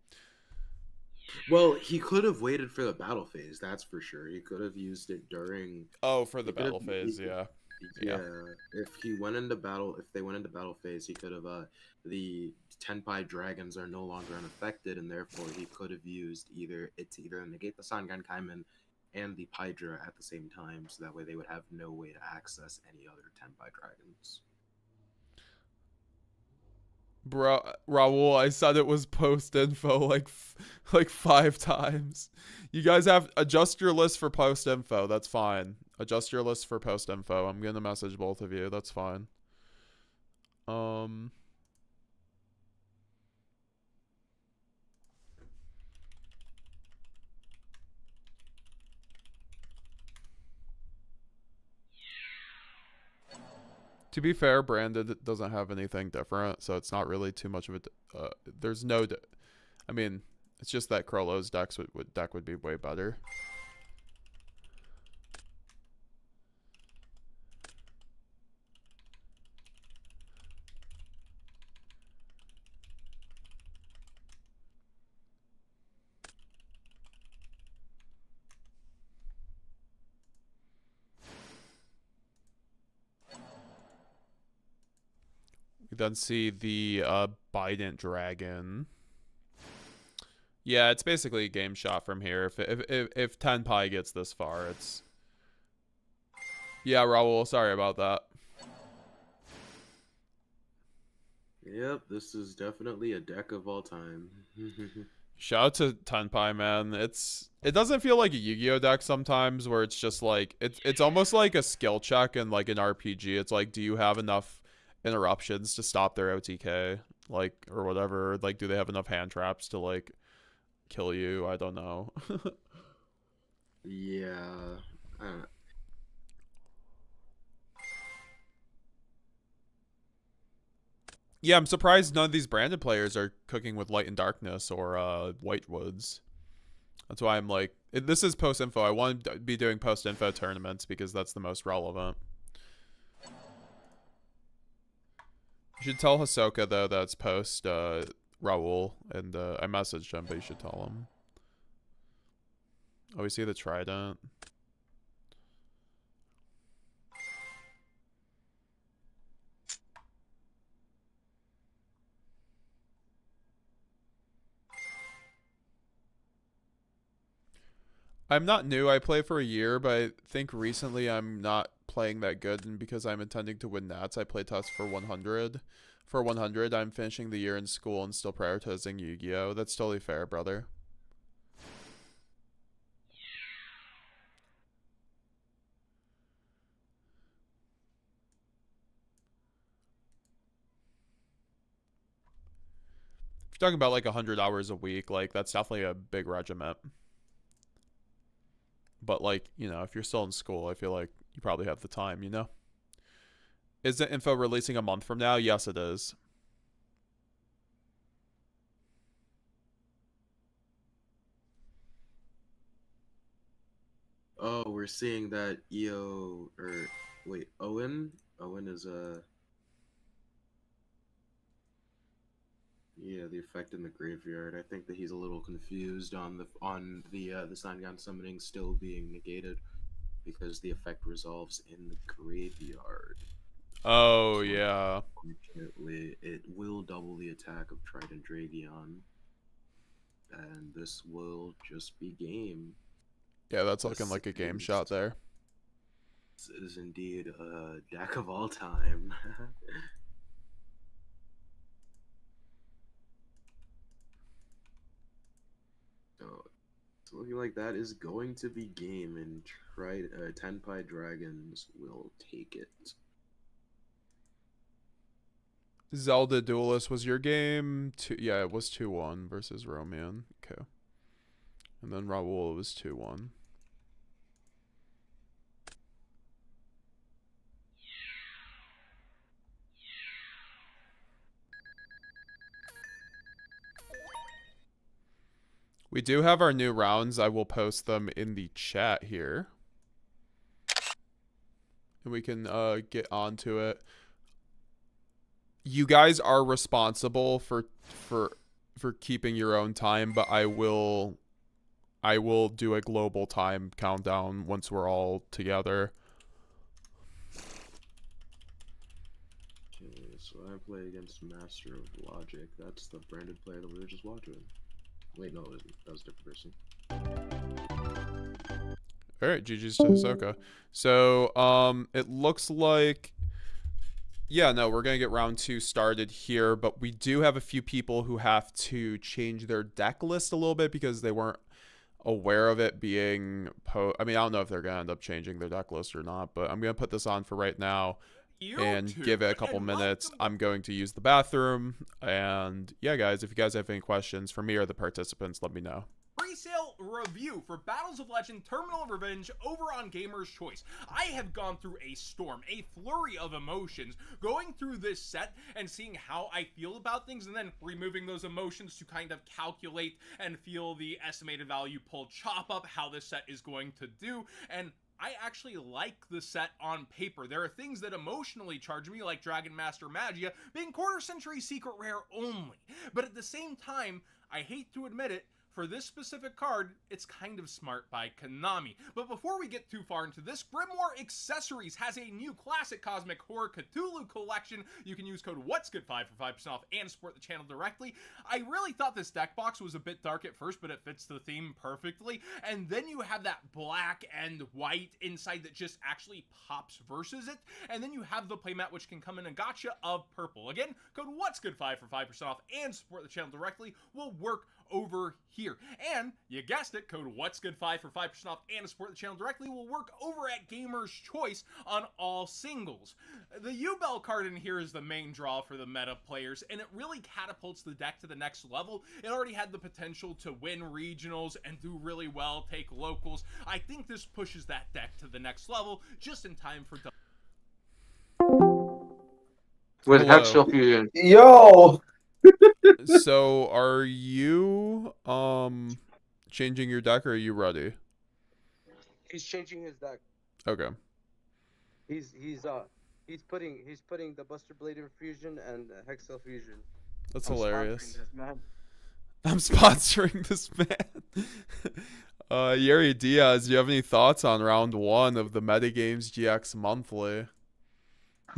Well, he could have waited for the battle phase, that's for sure. He could have used it during... Oh, for the battle phase, yeah. Yeah, if they went into battle phase, he could have, the Tenpai dragons are no longer unaffected, and therefore he could have used either negate the Sangan Kaiman and the Pydra at the same time, so that way they would have no way to access any other Tenpai dragons. Bro, Raul, I said it was post info like 5 times. You guys have adjust your list for post info. That's fine. Adjust your list for post info. I'm gonna message both of you. That's fine. Um. To be fair, branded doesn't have anything different, so it's not really too much of a. There's no. I mean, it's just that Krollo's deck would be way better. We then see the Bident Dragon. Yeah, it's basically a game shot from here. If Tenpai gets this far, it's. Yeah, Raul, sorry about that. Yep, this is definitely a deck of all time. Shout out to Tenpai, man. It doesn't feel like a Yu-Gi-Oh deck sometimes, where it's just like it's almost like a skill check in like an RPG. It's like, do you have enough interruptions to stop their OTK, like, or whatever? Like, do they have enough hand traps to like kill you? I don't know. Yeah. Yeah, I'm surprised none of these branded players are cooking with Light and Darkness or White Woods. That's why I'm like, this is post info. I want to be doing post info tournaments because that's the most relevant. You should tell Hisoka though that's post Raul, and I messaged him, but you should tell him. Oh, we see the Trident. I'm not new. I play for a year, but I think recently I'm not playing that good, and because I'm intending to win Nats, I play test for 100. For 100, I'm finishing the year in school and still prioritizing Yu-Gi-Oh. That's totally fair, brother. If you're talking about like 100 hours a week, like that's definitely a big regiment. But like, you know, if you're still in school, I feel like you probably have the time, you know? Is the info releasing a month from now? Yes, it is. Oh, we're seeing that EO, or wait, Owen? Owen is yeah, the effect in the graveyard. I think that he's a little confused on the Sangan summoning still being negated because the effect resolves in the graveyard. Oh, So yeah. unfortunately, it will double the attack of Trident Dragion, and this will just be game. Yeah, that's looking like a game shot there. This is indeed a deck of all time. So it's looking like that is going to be game, and Tenpai Dragons will take it. Zelda Duelist was your game. Yeah, it was 2-1 versus Roman. Okay. And then Raul was 2-1. We do have our new rounds. I will post them in the chat here. And we can get onto it. You guys are responsible for keeping your own time, but I will do a global time countdown once we're all together. Okay, so I play against Master of Logic. That's the branded player that we were just watching. Wait, no, it isn't. That was a different person. Alright, GG's to Hisoka. So, it looks like... Yeah, no, we're going to get round 2 started here, but we do have a few people who have to change their deck list a little bit because they weren't aware of it being... I mean, I don't know if they're going to end up changing their deck list or not, but I'm going to put this on for right now. and give it a couple minutes. I'm going to use the bathroom. And yeah, guys, if you guys have any questions for me or the participants, let me know. Pre-sale review for Battles of Legend Terminal of Revenge over on Gamer's Choice. I have gone through a storm, a flurry of emotions, going through this set and seeing how I feel about things, and then removing those emotions to kind of calculate and feel the estimated value, pull chop up, how this set is going to do, and I actually like the set on paper. There are things that emotionally charge me, like Dragon Master Magia being quarter century secret rare only. But at the same time, I hate to admit it, for this specific card, it's kind of smart by Konami. But before we get too far into this, Grimoire Accessories has a new Classic Cosmic Horror Cthulhu collection. You can use code What'sGood5 for 5% off and support the channel directly. I really thought this deck box was a bit dark at first, but it fits the theme perfectly. And then you have that black and white inside that just actually pops versus it. And then you have the playmat, which can come in a gotcha of purple. Again, code What'sGood5 for 5% off and support the channel directly will work over here. And you guessed it, code What'sGood5 for 5% off and support the channel directly will work over at Gamer's Choice on all singles. The Yubel card in here is the main draw for the meta players, and it really catapults the deck to the next level. It already had the potential to win regionals and do really well, take locals. I think this pushes that deck to the next level just in time for with Hello. Hextall Fusion. Yo! So are you changing your deck, or are you ready? He's changing his deck. Okay. He's putting the Buster Blade Fusion and Hextall Fusion. That's I'm hilarious. sponsoring this, man. I'm sponsoring this man. Yuri Diaz, do you have any thoughts on round 1 of the MetaGamesGX monthly?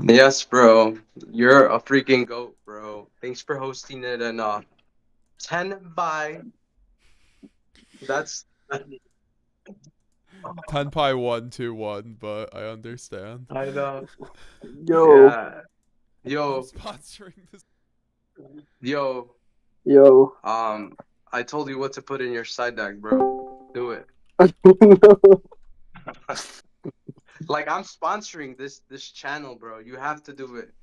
Yes, bro. You're a freaking goat, bro. Thanks for hosting it. And 10 by. That's 10 pi 121, but I understand. I know. Yo! Yeah. I'm Yo, sponsoring this. yo. Yo! I told you what to put in your side deck, bro. Do it. Like, I'm sponsoring this channel, bro. You have to do it.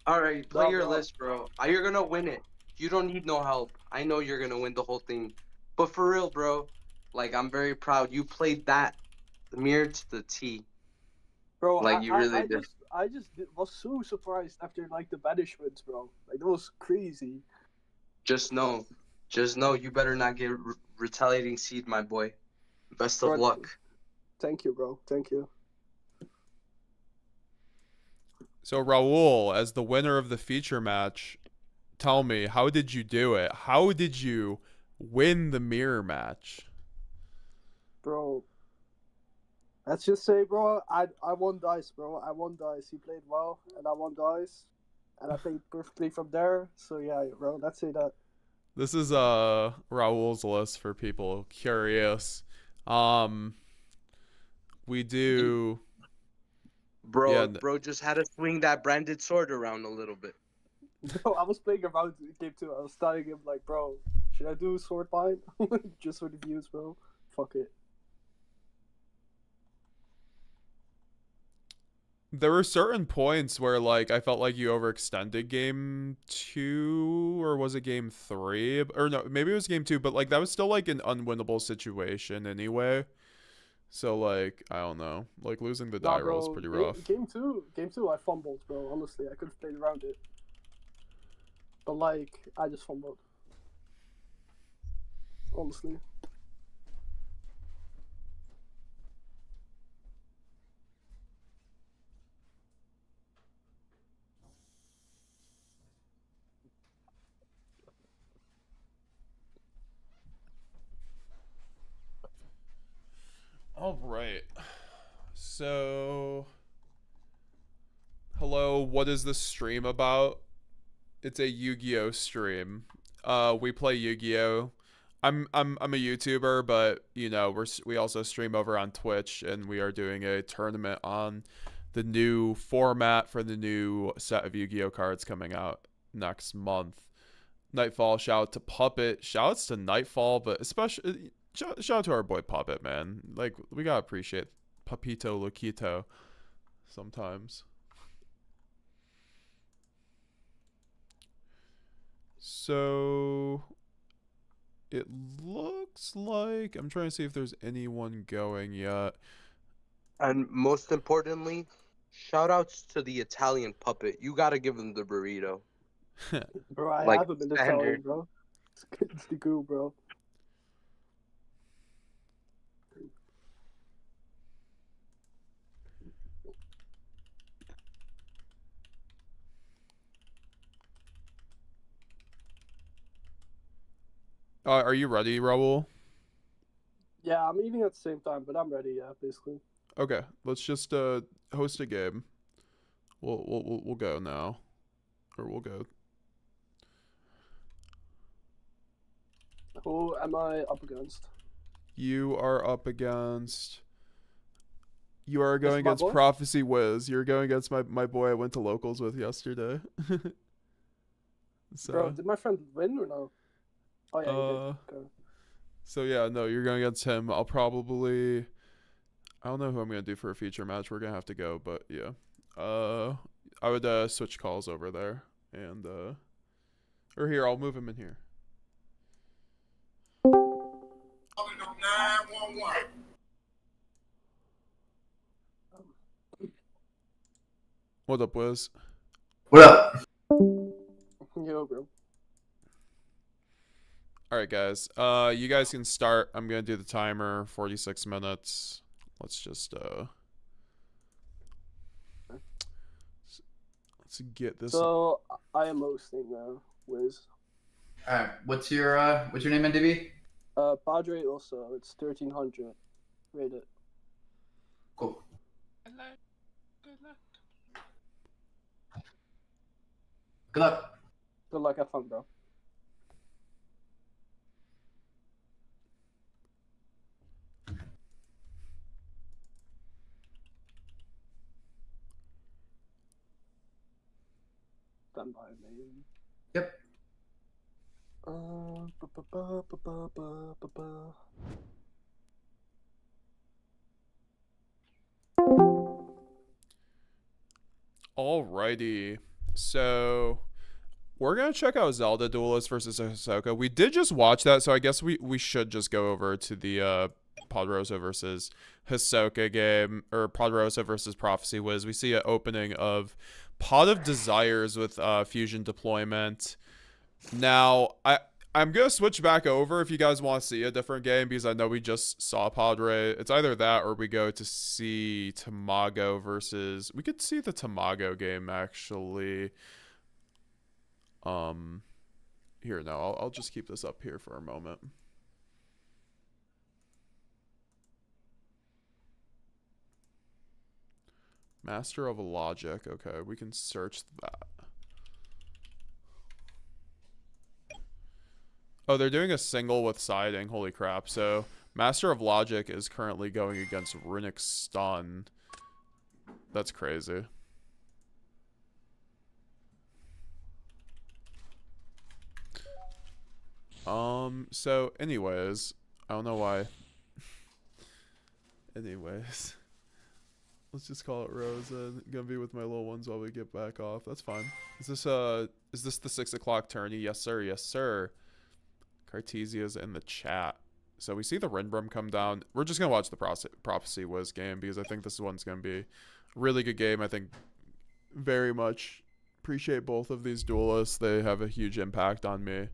All right, play No, your bro. list, bro. You're gonna win it. You don't need no help. I know you're gonna win the whole thing. But for real, bro, like, I'm very proud. You played that mirror to the T. Bro, Like, you really did. I was so surprised after like the banishments, bro. Like that was crazy. Just know, you better not get retaliating seed, my boy. Best of Bro, luck. Thank you, bro. Thank you. So Raul, as the winner of the feature match, tell me, how did you do it? How did you win the mirror match? Bro. Let's just say, bro, I won dice, bro. I won dice. He played well, and I won dice. And I played perfectly from there. So yeah, bro, let's say that. This is Raul's list for people curious. We do Bro, Yeah, bro just had to swing that branded sword around a little bit. Bro, I was playing around game 2. I was starting him like, bro, should I do sword line? Just for the views, bro. Fuck it. There were certain points where, like, I felt like you overextended game 2, or was it game 3? Or no, maybe it was game 2, but, like, that was still, like, an unwinnable situation anyway. So, like, I don't know. Like, losing the die roll is pretty rough. Game 2, I fumbled, bro. Honestly, I could have played around it. But, like, I just fumbled. Honestly. All right. So, hello, what is this stream about? It's a Yu-Gi-Oh stream. We play Yu-Gi-Oh. I'm a YouTuber, but you know, we also stream over on Twitch, and we are doing a tournament on the new format for the new set of Yu-Gi-Oh cards coming out next month. Nightfall, shout out to Puppet, shouts to Nightfall, but especially shout out to our boy Puppet, man. Like, we gotta appreciate Papito Loquito. sometimes. So it looks like I'm trying to see if there's anyone going yet. And most importantly, shout outs to the Italian puppet. You gotta give him the burrito. Bro, I Like, haven't been standard. Italian, bro. It's the goo, bro. Are you ready, Raul? Yeah, I'm eating at the same time, but I'm ready. Yeah, basically. Okay, let's just host a game. We'll go now, or we'll go. Who am I up against? You are up against. You are This going is my against boy? Prophecy Wiz. You're going against my boy I went to locals with yesterday. So, Bro, did my friend win or no? Oh yeah, he did. Okay. so yeah, no, you're going against him. I'll probably. I don't know who I'm gonna do for a feature match. We're gonna have to go, but yeah. I would switch calls over there, and or here I'll move him in here. What up, Wiz? What up? Yo, bro. All right, guys. You guys can start. I'm gonna do the timer. 46 minutes. Let's just let's get this. So I am hosting now, Wiz. Alright, what's your name, NDB? Padre also. It's 1300. Rate it. Cool. Good luck. Good luck. Have fun, bro. Stand by me. Yep. Ba-ba-ba-ba-ba-ba-ba. Alrighty. So we're gonna check out Zelda Duelist versus Hisoka. We did just watch that, so I guess we should just go over to the Podrosa versus Hisoka game, or Podrosa versus Prophecy Wiz. We see an opening of Pot of Desires with fusion deployment. Now I'm gonna switch back over if you guys want to see a different game, because I know we just saw Padre. It's either that or we go to see Tamago versus. We could see the Tamago game actually. Here, no, I'll just keep this up here for a moment. Master of Logic. Okay, we can search that. Oh, they're doing a single with siding. Holy crap. So, Master of Logic is currently going against Runic Stun. That's crazy. So, anyways, I don't know why. Anyways. Let's just call it Rose and gonna be with my little ones while we get back off. That's fine. Is this the 6 o'clock tourney? Yes, sir. Yes, sir. Cartesia's in the chat. So we see the Rinbrum come down. We're just gonna watch the Prophecy Wiz game because I think this one's gonna be a really good game. I think very much appreciate both of these duelists. They have a huge impact on me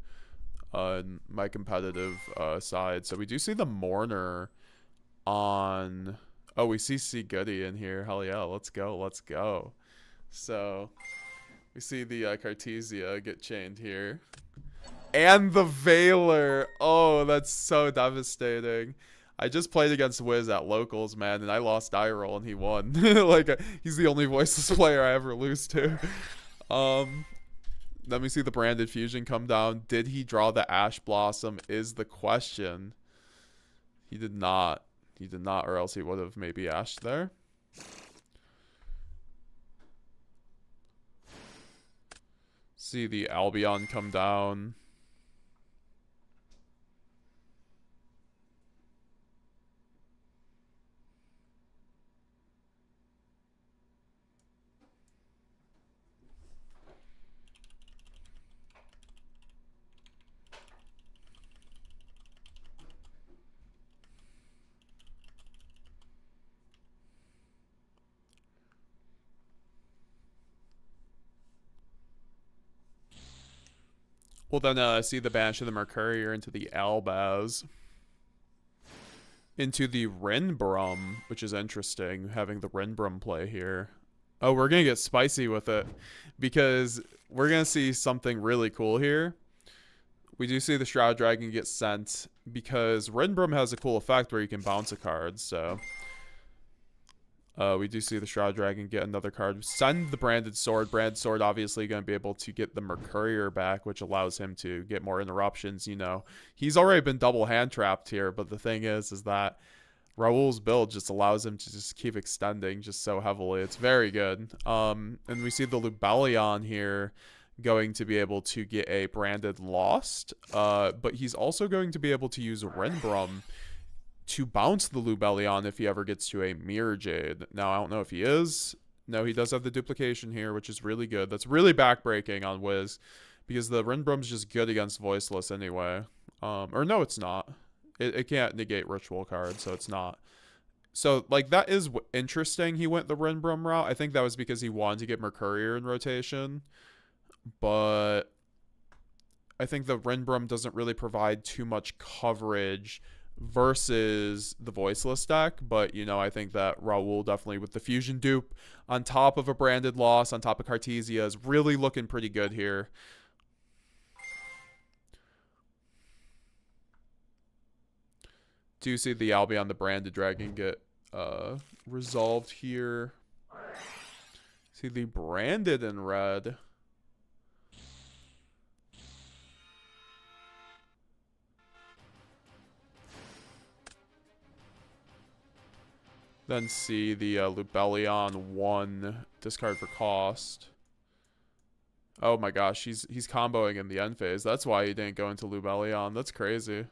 on my competitive side. So we do see the Mourner on. Oh, we see C Goody in here. Hell yeah, let's go, let's go. So we see the Cartesia get chained here. And the Veiler. Oh, that's so devastating. I just played against Wiz at locals, man, and I lost die roll and he won. Like, he's the only voiceless player I ever lose to. Let me see the branded fusion come down. Did he draw the Ash Blossom is the question. He did not. He did not, or else he would have maybe ashed there. See the Albion come down. We'll then see the Banish of the Mercurier into the Albaz. Into the Rinbrum, which is interesting, having the Rinbrum play here. Oh, we're going to get spicy with it, because we're going to see something really cool here. We do see the Shroud Dragon get sent, because Rinbrum has a cool effect where you can bounce a card, so... we do see the Shroud Dragon get another card. Send the Branded Sword. Branded Sword obviously going to be able to get the Mercurier back, which allows him to get more interruptions, you know. He's already been double hand trapped here, but the thing is that Raul's build just allows him to just keep extending just so heavily. It's very good. And we see the Lubellion here going to be able to get a Branded Lost, but he's also going to be able to use Rinbrum to bounce the Lubellion if he ever gets to a Mirror Jade. Now, I don't know if he is. No, he does have the duplication here, which is really good. That's really backbreaking on Wiz, because the Rinbrum's just good against Voiceless anyway. Or no, it's not. It can't negate Ritual cards, so it's not. So, like, that is interesting he went the Rinbrum route. I think that was because he wanted to get Mercurier in rotation. But I think the Rinbrum doesn't really provide too much coverage versus the Voiceless deck, but you know, I think that Raul definitely with the Fusion dupe on top of a Branded Loss, on top of Cartesia, is really looking pretty good here. Do you see the Albion, the Branded Dragon get resolved here? See the Branded in red. Then see the Lubellion 1 discard for cost. Oh my gosh, he's comboing in the end phase. That's why he didn't go into Lubellion. That's crazy.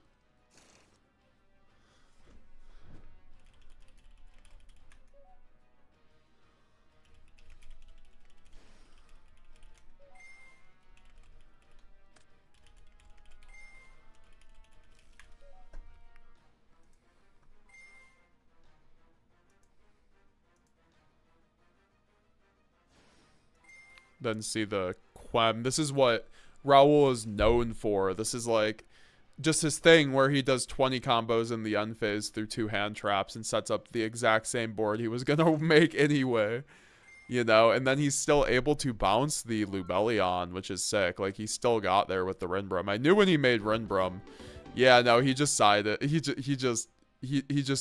Then see the Quem. This is what Raul is known for. This is like just his thing where he does 20 combos in the end phase through 2 hand traps and sets up the exact same board he was going to make anyway. You know, and then he's still able to bounce the Lubellion, which is sick. Like, he still got there with the Rinbrum. I knew when he made Rinbrum. Yeah, no, he just sided. He just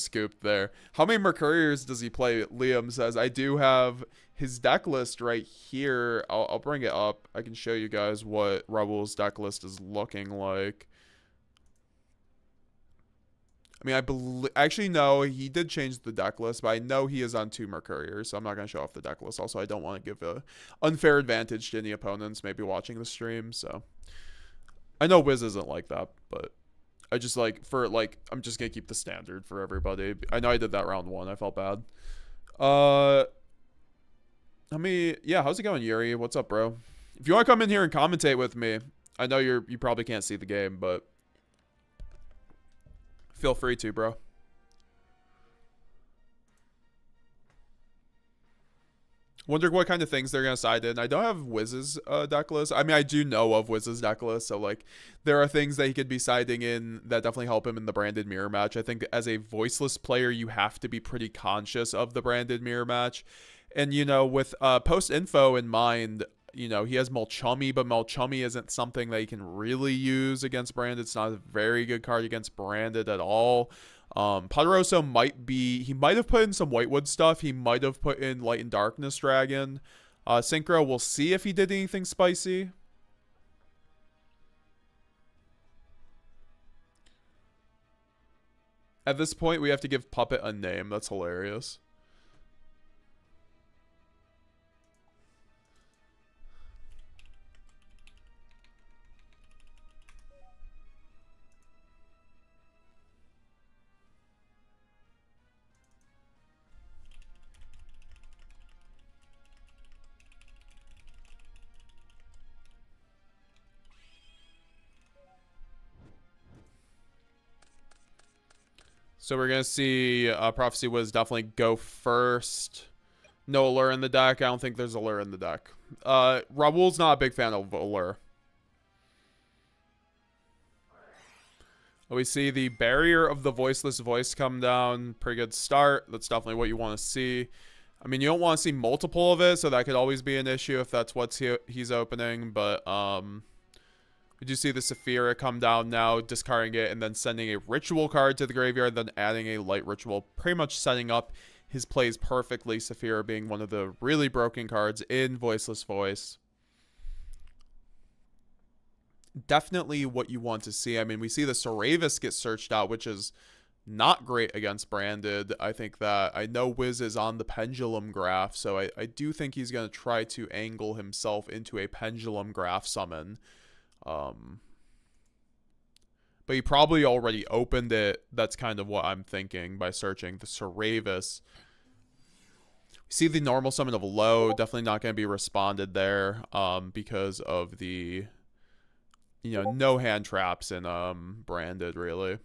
scooped there. How many Mercuriers does he play? Liam says, I do have his deck list right here. I'll bring it up. I can show you guys what Raul's deck list is looking like. I mean, actually, no, he did change the deck list, but I know he is on 2 Mercuriers, so I'm not going to show off the deck list. Also, I don't want to give a unfair advantage to any opponents maybe watching the stream, so. I know Wiz isn't like that, but I just I'm just going to keep the standard for everybody. I know I did that round 1. I felt bad. Yeah, how's it going, Yuri? What's up, bro? If you want to come in here and commentate with me, I know you probably can't see the game, but feel free to, bro. Wonder what kind of things they're going to side in. I don't have Wiz's deck list. I mean, I do know of Wiz's deck list, so, like, there are things that he could be siding in that definitely help him in the Branded Mirror match. I think as a Voiceless player, you have to be pretty conscious of the Branded Mirror match. And, you know, with post-info in mind, you know, he has Mulchummy, but Mulchummy isn't something that he can really use against Branded. It's not a very good card against Branded at all. Poderoso he might have put in some Whitewood stuff. He might have put in Light and Darkness Dragon. Synchro, we'll see if he did anything spicy. At this point, we have to give Puppet a name. That's hilarious. So we're going to see Prophecy Wiz definitely go first. No Allure in the deck. I don't think there's Allure in the deck. Raul's not a big fan of Allure. We see the barrier of the voiceless voice come down. Pretty good start. That's definitely what you want to see. I mean, you don't want to see multiple of it, so that could always be an issue if that's what he's opening. But we do see the Saphira come down now, discarding it, and then sending a ritual card to the graveyard, then adding a light ritual, pretty much setting up his plays perfectly. Saphira being one of the really broken cards in Voiceless Voice. Definitely what you want to see. I mean, we see the Saravis get searched out, which is not great against Branded. I think that, I know Wiz is on the Pendulum Graph, so I do think he's going to try to angle himself into a Pendulum Graph summon. But he probably already opened it. That's kind of what I'm thinking by searching the Saravis. See the normal summon of Low, definitely not going to be responded there because of the, you know, no hand traps in Branded, really.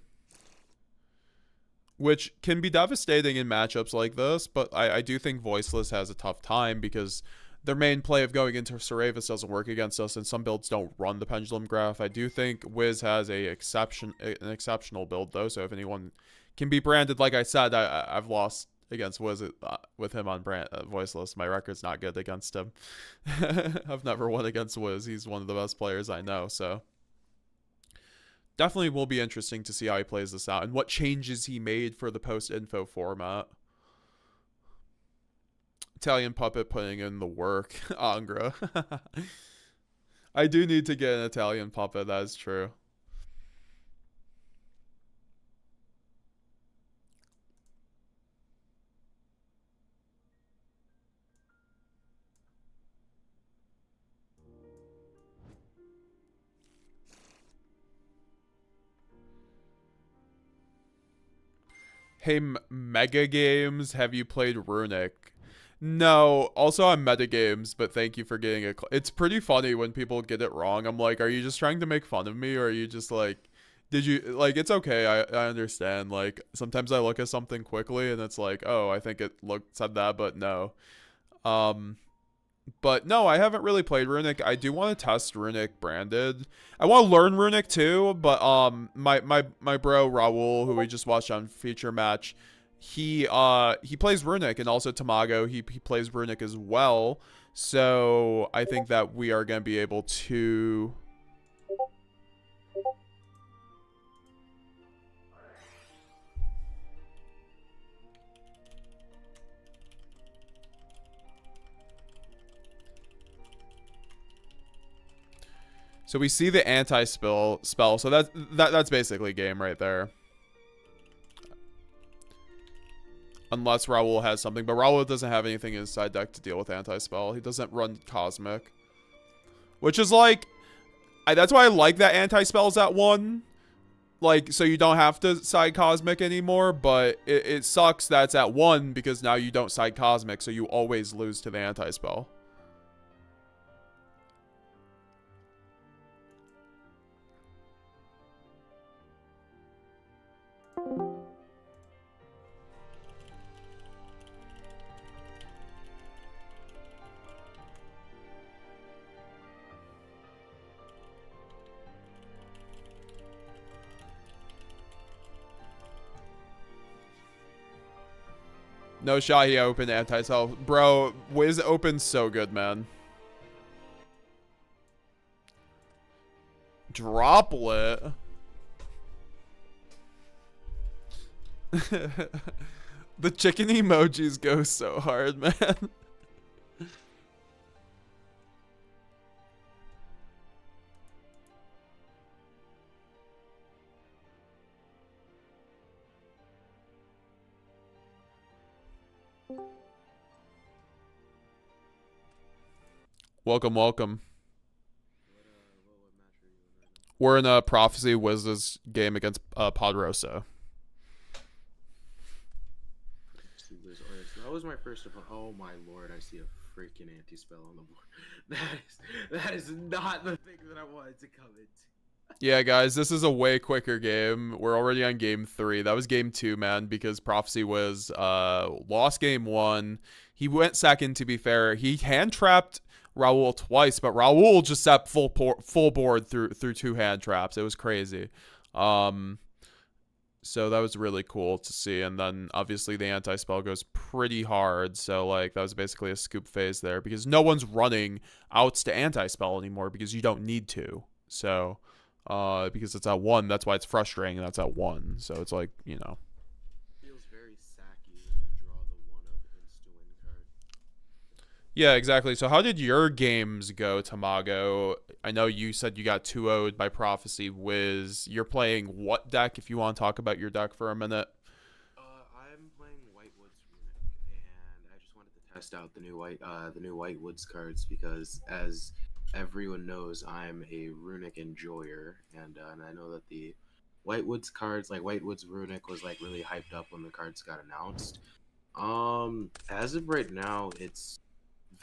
Which can be devastating in matchups like this, but I do think Voiceless has a tough time because their main play of going into Saravis doesn't work against us, and some builds don't run the Pendulum Graph. I do think Wiz has an exceptional build, though, so if anyone can be Branded, like I said, I've lost against Wiz with him on Voiceless. My record's not good against him. I've never won against Wiz. He's one of the best players I know, so definitely will be interesting to see how he plays this out and what changes he made for the post-info format. Italian Puppet putting in the work. Angra. I do need to get an Italian Puppet, that is true. Hey, Mega Games, have you played Runic? No, also on MetaGames, but thank you for getting it. It's pretty funny when people get it wrong. I'm like, are you just trying to make fun of me, or are you just like, did you, like, it's okay, I understand. Like, sometimes I look at something quickly and it's like, oh, I think it said that, but no. But no, I haven't really played Runic. I do want to test Runic Branded. I want to learn Runic too, but my bro Raul, who we just watched on Feature Match, he plays Runic, and also Tamago, he plays Runic as well. So I think that we are going to be able to So we see the anti-spell spell. So that's basically game right there. Unless Raul has something. But Raul doesn't have anything in his side deck to deal with anti-spell. He doesn't run Cosmic. Which is like, that's why I like that anti-spell's at 1. Like, so you don't have to side Cosmic anymore. But it sucks that it's at 1 because now you don't side Cosmic. So you always lose to the anti-spell. No shot he opened anti-self. Bro, Wiz opens so good, man. Droplet. The chicken emojis go so hard, man. Welcome, welcome. We're in a Prophecy Wiz's game against Podrosa. That was my first opponent. Oh my lord, I see a freaking anti-spell on the board. That is not the thing that I wanted to come into. Yeah, guys, this is a way quicker game. We're already on game 3. That was game 2, man, because Prophecy Wiz lost game 1. He went second, to be fair. He hand-trapped Raul twice, but Raul just sat full board through 2 hand traps. It was crazy. So that was really cool to see. And then obviously the anti-spell goes pretty hard. So like that was basically a scoop phase there because no one's running outs to anti-spell anymore because you don't need to. So because it's at 1, that's why it's frustrating, and that's at 1. So it's like, you know. Feels very sacky when you draw the 1-of insta-win card. Yeah, exactly. So how did your games go, Tamago? I know you said you got 2-0'd by Prophecy Wiz. You're playing what deck, if you want to talk about your deck for a minute? I'm playing Whitewood's Runic, and I just wanted to test out the new Whitewoods cards because, as everyone knows, I'm a Runic enjoyer, and I know that the Whitewoods cards, like Whitewoods Runic, was like really hyped up when the cards got announced. As of right now, it's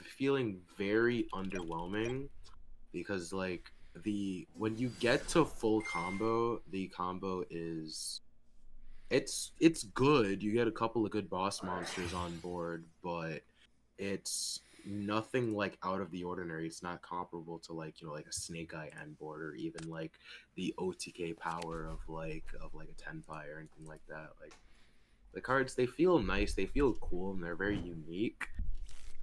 feeling very underwhelming because like when you get to full combo, the combo is it's good. You get a couple of good boss monsters on board, but it's nothing like out of the ordinary. It's not comparable to like, like a Snake Eye end board or even like the OTK power of like a Tenpai or anything like that. Like the cards, they feel nice, they feel cool, and they're very unique.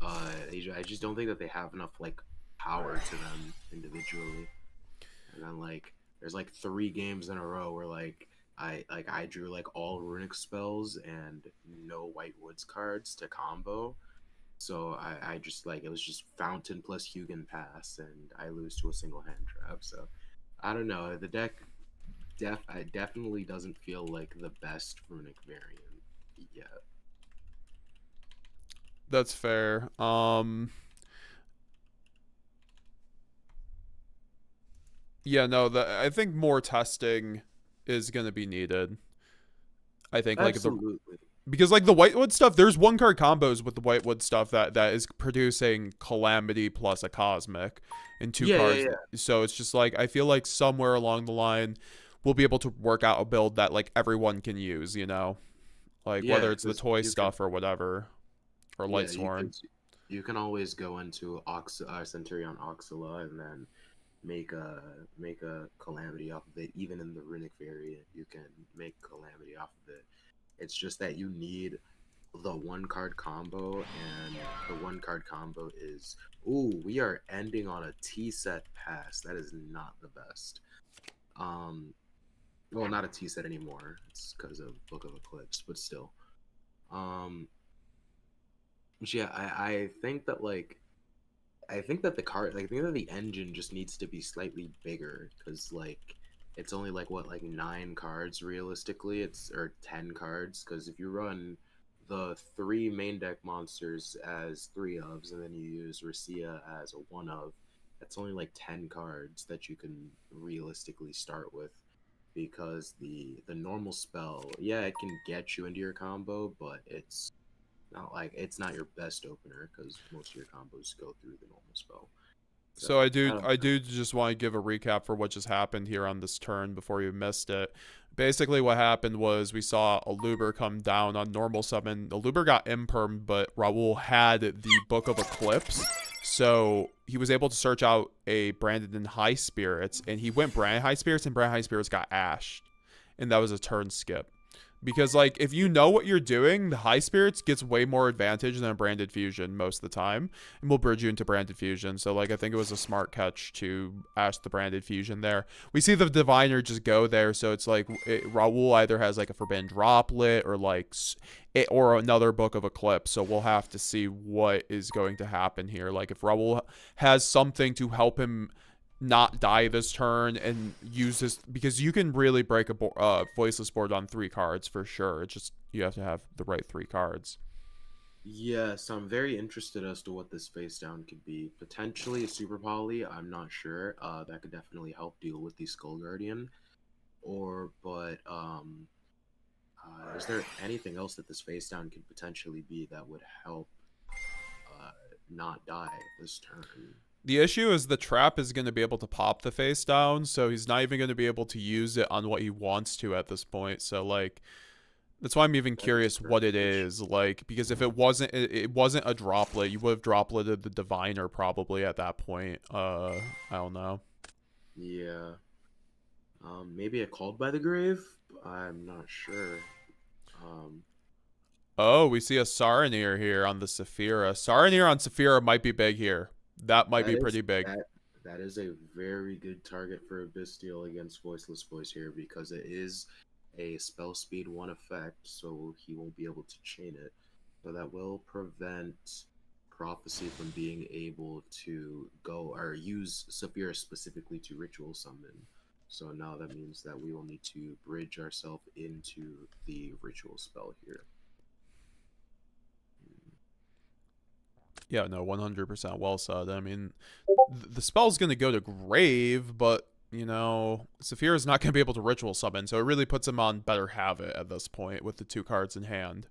I just don't think that they have enough like power to them individually. And then like there's like 3 games in a row where like I drew like all runic spells and no Whitewoods cards to combo. So I just like it was just Fountain plus Hugin Pass and I lose to a single hand trap. So I don't know. The deck definitely doesn't feel like the best runic variant yet. That's fair. Yeah, no, I think more testing is going to be needed. I think Absolutely. because like the Whitewood stuff, there's 1-card combos with the Whitewood stuff that is producing Calamity plus a Cosmic in 2 cards. Yeah. So it's just like I feel like somewhere along the line we'll be able to work out a build that like everyone can use, like whether it's the toy stuff or whatever, or Lightsworn. You can always go into Centurion Oxala and then make a Calamity off of it. Even in the runic variant, you can make Calamity off of it. It's just that you need the 1-card combo, and the 1-card combo is, ooh, we are ending on a T-set pass. That is not the best. Well, not a T-set anymore. It's because of Book of Eclipse, but still. Yeah, I think that like I think that the card, like, I think that the engine just needs to be slightly bigger because, like, it's only like what, like 9 cards realistically. Or 10 cards because if you run the 3 main deck monsters as 3-ofs and then you use Racia as a 1-of, that's only like 10 cards that you can realistically start with because the normal spell, yeah, it can get you into your combo, but it's not your best opener because most of your combos go through the normal spell. So I do just want to give a recap for what just happened here on this turn before you missed it. Basically what happened was we saw a Luber come down on normal summon. The Luber got imperm, but Raul had the Book of Eclipse. So he was able to search out a Brandon High Spirits, and he went Brandon High Spirits, and Brandon High Spirits got ashed. And that was a turn skip. Because, like, if you know what you're doing, the High Spirits gets way more advantage than a Branded Fusion most of the time. And will bridge you into Branded Fusion. So, like, I think it was a smart catch to ask the Branded Fusion there. We see the Diviner just go there. So, it's like, Raul either has, like, a Forbidden Droplet or, like, or another Book of Eclipse. So, we'll have to see what is going to happen here. Like, if Raul has something to help him not die this turn and use this, because you can really break a voiceless board on 3 cards for sure. It's just you have to have the right 3 cards. Yes, I'm very interested as to what this face down could be. Potentially a Super Poly, I'm not sure. That could definitely help deal with the Skull Guardian. But is there anything else that this face down could potentially be that would help not die this turn? The issue is the trap is going to be able to pop the face down, so he's not even going to be able to use it on what he wants to at this point. So, like, that's why I'm even curious what it is. Like, because if it wasn't a droplet, you would have dropleted the Diviner probably at that point. I don't know. Yeah. Maybe a Called by the Grave? I'm not sure. Oh, we see a Saronir here on the Saphira. Saronir on Saphira might be big here. That might be pretty big. That is a very good target for a Bestial against Voiceless Voice here, because it is a spell speed 1 effect, so he won't be able to chain it. So that will prevent Prophecy from being able to go or use Saphira specifically to ritual summon. So now that means that we will need to bridge ourselves into the ritual spell here. Yeah, no, 100% well said. I mean, the spell's going to go to Grave, but, you know, Saphira's not going to be able to ritual summon, so it really puts him on better have it at this point with the 2 cards in hand.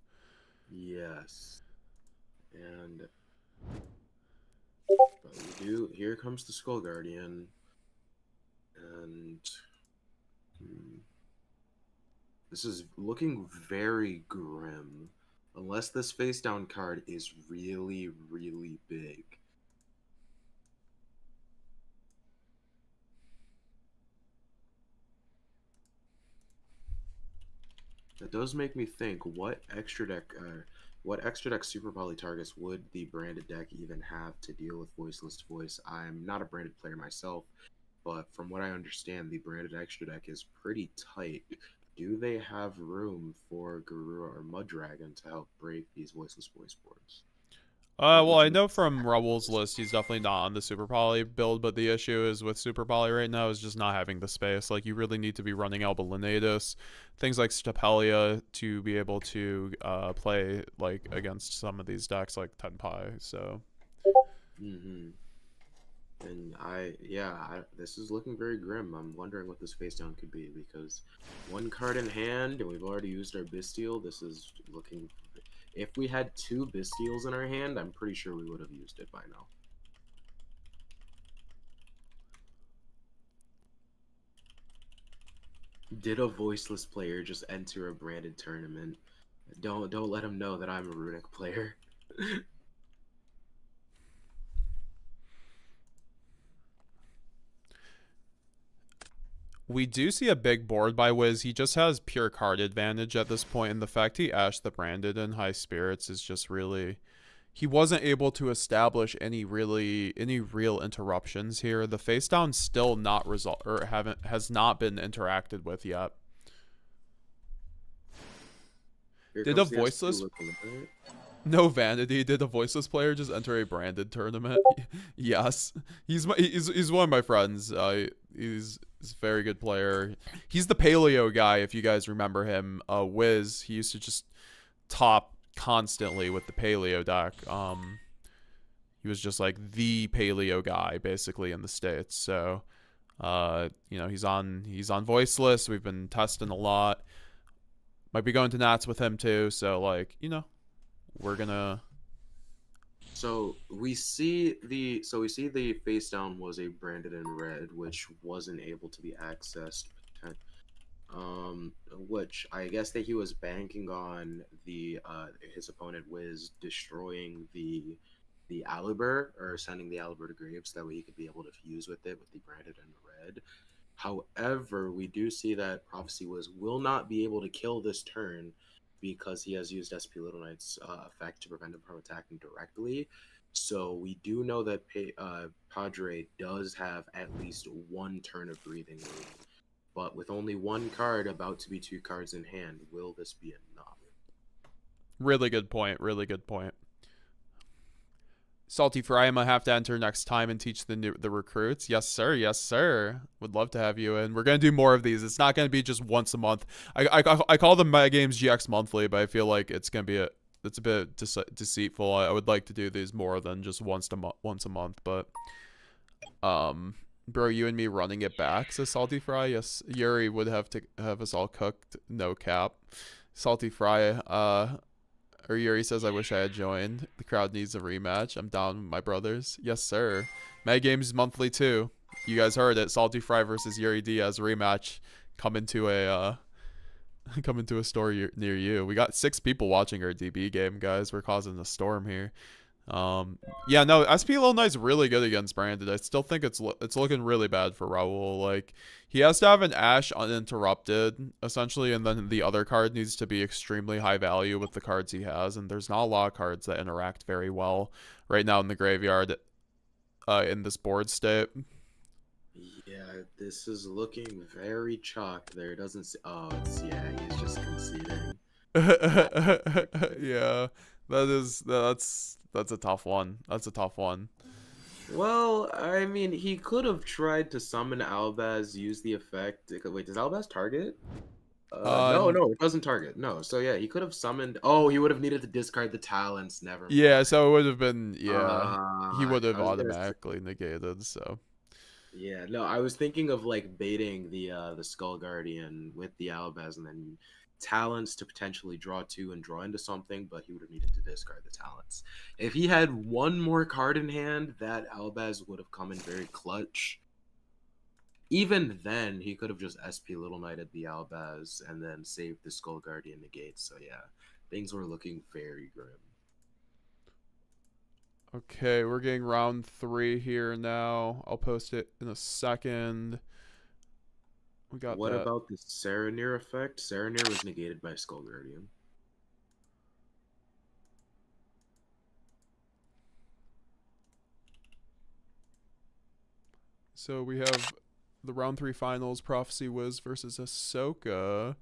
Yes. And but we do, here comes the Skull Guardian. And this is looking very grim. Unless this face down card is really, really big. That does make me think, what extra deck Super Poly targets would the branded deck even have to deal with Voiceless Voice? I'm not a branded player myself, but from what I understand, the branded extra deck is pretty tight. Do they have room for Garura or Mudragon to help break these Voiceless Voice boards? Well, I know from Rebel's list, he's definitely not on the Super Poly build, but the issue is with Super Poly right now is just not having the space. Like, you really need to be running Albalinatus, things like Stapelia to be able to play, like, against some of these decks like Tenpai, so... And this is looking very grim. I'm wondering what this face down could be, because 1 card in hand, and we've already used our Bestial. This is looking... If we had 2 Bestials in our hand, I'm pretty sure we would have used it by now. Did a voiceless player just enter a branded tournament? Don't let him know that I'm a Runic player. We do see a big board by Wiz. He just has pure card advantage at this point, and the fact he ashed the branded in high spirits is just really... He wasn't able to establish any real interruptions here. The face down's still not has not been interacted with yet. Did a voiceless... No vanity. Did a voiceless player just enter a branded tournament? Yes. He's one of my friends. He's a very good player. He's the paleo guy, if you guys remember him. Wiz, he used to just top constantly with the paleo deck. He was just like the paleo guy basically in the States. So you know, he's on voiceless. We've been testing a lot. Might be going to Nats with him too, so like, you know, we're gonna... So we see the face down was a branded in red, which wasn't able to be accessed. Which I guess that he was banking on the his opponent Wiz destroying the Aliber, or sending the Aliber to Graves, that way he could be able to fuse with it with the branded in red. However, we do see that Prophecy will not be able to kill this turn, because he has used SP Little Knight's effect to prevent him from attacking directly. So we do know that Padre does have at least 1 turn of breathing room. But with only 1 card, about to be 2 cards in hand, will this be enough? Really good point. Really good point. Salty Fry, I'm gonna have to enter next time and teach the recruits. Yes, sir. Yes, sir. Would love to have you in. We're gonna do more of these. It's not gonna be just once a month. I call them MetaGamesGX monthly, but I feel like it's gonna be it's a bit deceitful. I would like to do these more than just once a month. But bro, you and me running it back, says Salty Fry. Yes, Yuri would have to have us all cooked. No cap. Salty Fry. Or Yuri says, I wish I had joined. The crowd needs a rematch. I'm down with my brothers. Yes, sir. MetaGames monthly, too. You guys heard it. Salty Fry versus Yuri Diaz rematch. Coming to a store near you. We got 6 people watching our DB game, guys. We're causing a storm here. Yeah, no, SP Little Knight's really good against Branded. I still think it's looking really bad for Raul. Like, he has to have an Ash uninterrupted, essentially, and then the other card needs to be extremely high value with the cards he has, and there's not a lot of cards that interact very well right now in the graveyard in this board state. Yeah, this is looking very chalk. There doesn't. Oh, it's yeah. He's just conceding. Yeah, that's a tough one. That's a tough one. Well, I mean, he could have tried to summon Albaz, use the effect. Wait, does Albaz target? No, no, it doesn't target. No, so yeah, he could have summoned. Oh, he would have needed to discard the talents. Never mind. Yeah, so it would have been he would have I was gonna automatically negated. So yeah, no, I was thinking of like baiting the Skull Guardian with the Albaz and then talents to potentially draw two and draw into something, but he would have needed to discard the talents. If he had one more card in hand, that Albaz would have come in very clutch. Even then, he could have just SP Little Knighted the Albaz and then saved the Skull Guardian negate. So yeah, things were looking very grim. okay, we're getting round 3 here now. I'll post it in a second. We got What that. about the Serenir effect? Serenir was negated by Skull Guardian. So we have the round 3 finals, Prophecy Wiz versus Ahsoka.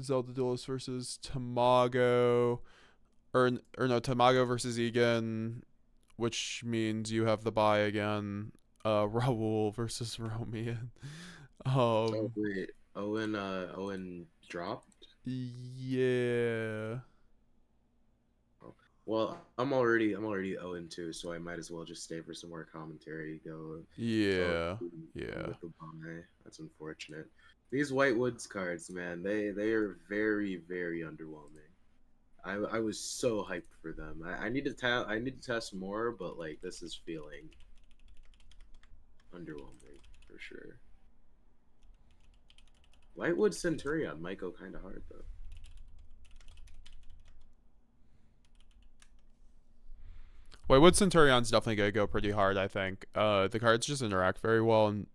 Zelda Duelist versus Tamago. Or no, Tamago versus Egan, which means you have the bye again. Raul versus Romian. Oh wait, Owen dropped. Yeah. Well, I'm already 0-2, so I might as well just stay for some more commentary. Yeah. With the bye. That's unfortunate. These White Woods cards, man, they are very, very underwhelming. I was so hyped for them. I need to test more, but like this is feeling underwhelming for sure. Whitewood Centurion might go kind of hard though. Whitewood Centurion's definitely gonna go pretty hard, I think. The cards just interact very well and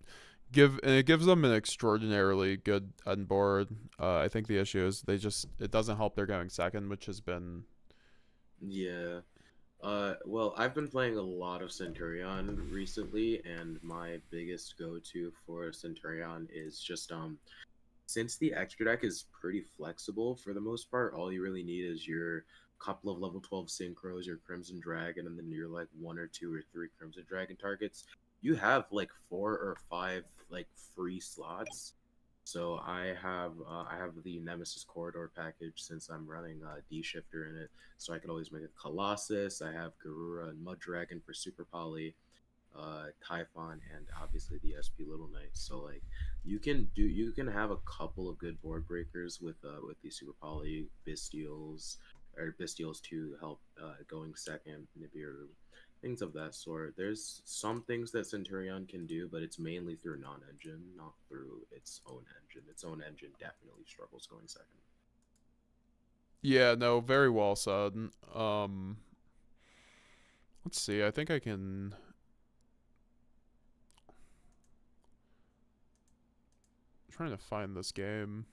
it gives them an extraordinarily good end board. I think the issue is it doesn't help they're going second, which has been Yeah. Well, I've been playing a lot of Centurion recently, and my biggest go-to for Centurion is just since the extra deck is pretty flexible for the most part, all you really need is your couple of level 12 synchros, your Crimson Dragon, and then your like 1 or 2 or 3 Crimson Dragon targets. You have like 4 or 5 like free slots. So I have the Nemesis Corridor package since I'm running D Shifter in it, so I can always make a Colossus. I have Garura and Mud Dragon for Super Poly, Typhon, and obviously the SP Little Knight. So like you can have a couple of good board breakers with the Super Poly Bestials or Bestials to help going second, Nibiru, things of that sort. There's some things that Centurion can do, but it's mainly through non-engine, not through its own engine. Its own engine definitely struggles going second. Yeah, no, very well said. Let's see. I think I can. I'm trying to find this game.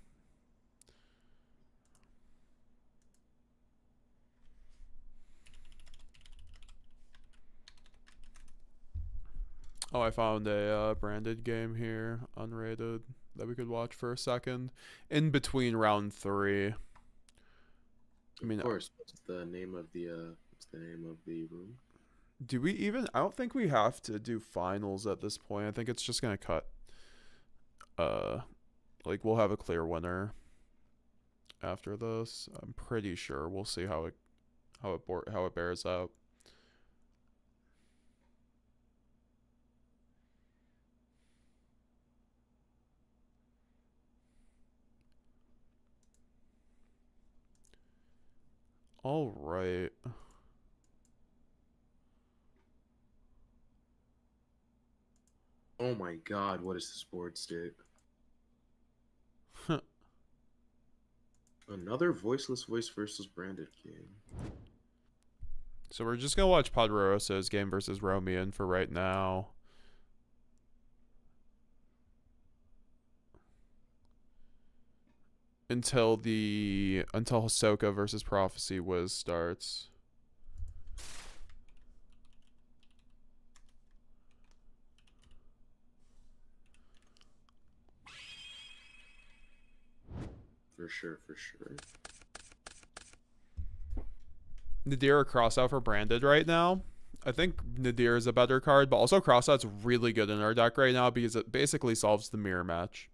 Oh, I found a branded game here, unrated, that we could watch for a second, in between round 3. I mean, of course. What's the name of the room? Do we even? I don't think we have to do finals at this point. I think it's just gonna cut. Like we'll have a clear winner after this. I'm pretty sure. We'll see how it bears out. All right. Oh my god, what is this board state? Another voiceless voice versus branded king. So we're just gonna watch Podrosa's game versus Romian for right now. Until Hisoka versus Prophecy Wiz starts. For sure, for sure. Nadir or Crossout for branded right now. I think Nadir is a better card, but also Crossout's really good in our deck right now because it basically solves the mirror match.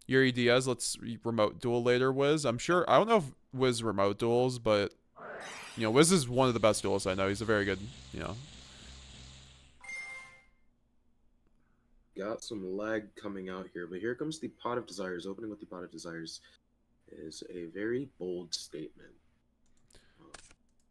Yuri Diaz, let's remote duel later, Wiz. I don't know if Wiz remote duels, but Wiz is one of the best duelists I know. He's a very good, Got some lag coming out here, but here comes the Pot of Desires. Opening with the Pot of Desires is a very bold statement.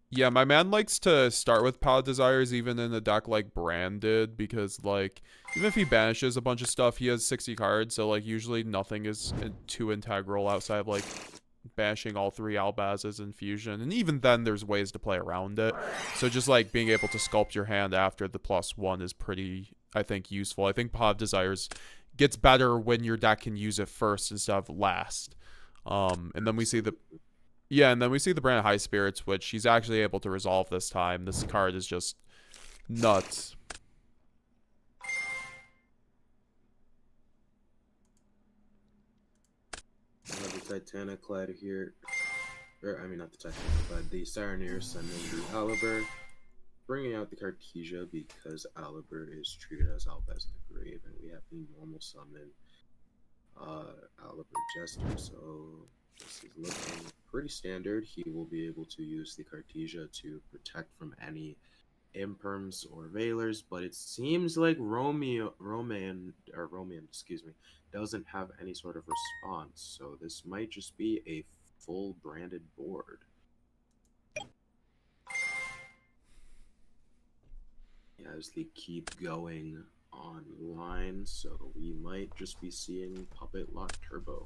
Yeah, my man likes to start with Pot of Desires even in a deck like Branded because, even if he banishes a bunch of stuff, he has 60 cards, so, usually nothing is too integral outside of, banishing all 3 Albazes and Fusion. And even then, there's ways to play around it. So just, being able to sculpt your hand after the +1 is pretty, I think, useful. I think Pot of Desires gets better when your deck can use it first instead of last. And then we see the brand High Spirits, which he's actually able to resolve this time. This card is just nuts. The Titanic Clad here. Not the Titanic Clad, the Saronir sending the Aliber. Bringing out the Cartesia because Aliber is treated as Albaz in the Grave, and we have the normal summon Aliber Jester, so this is looking pretty standard. He will be able to use the Cartesia to protect from any imperms or veilers, but it seems like Romian doesn't have any sort of response, so this might just be a full branded board. As they keep going online, so we might just be seeing Puppet Lock Turbo.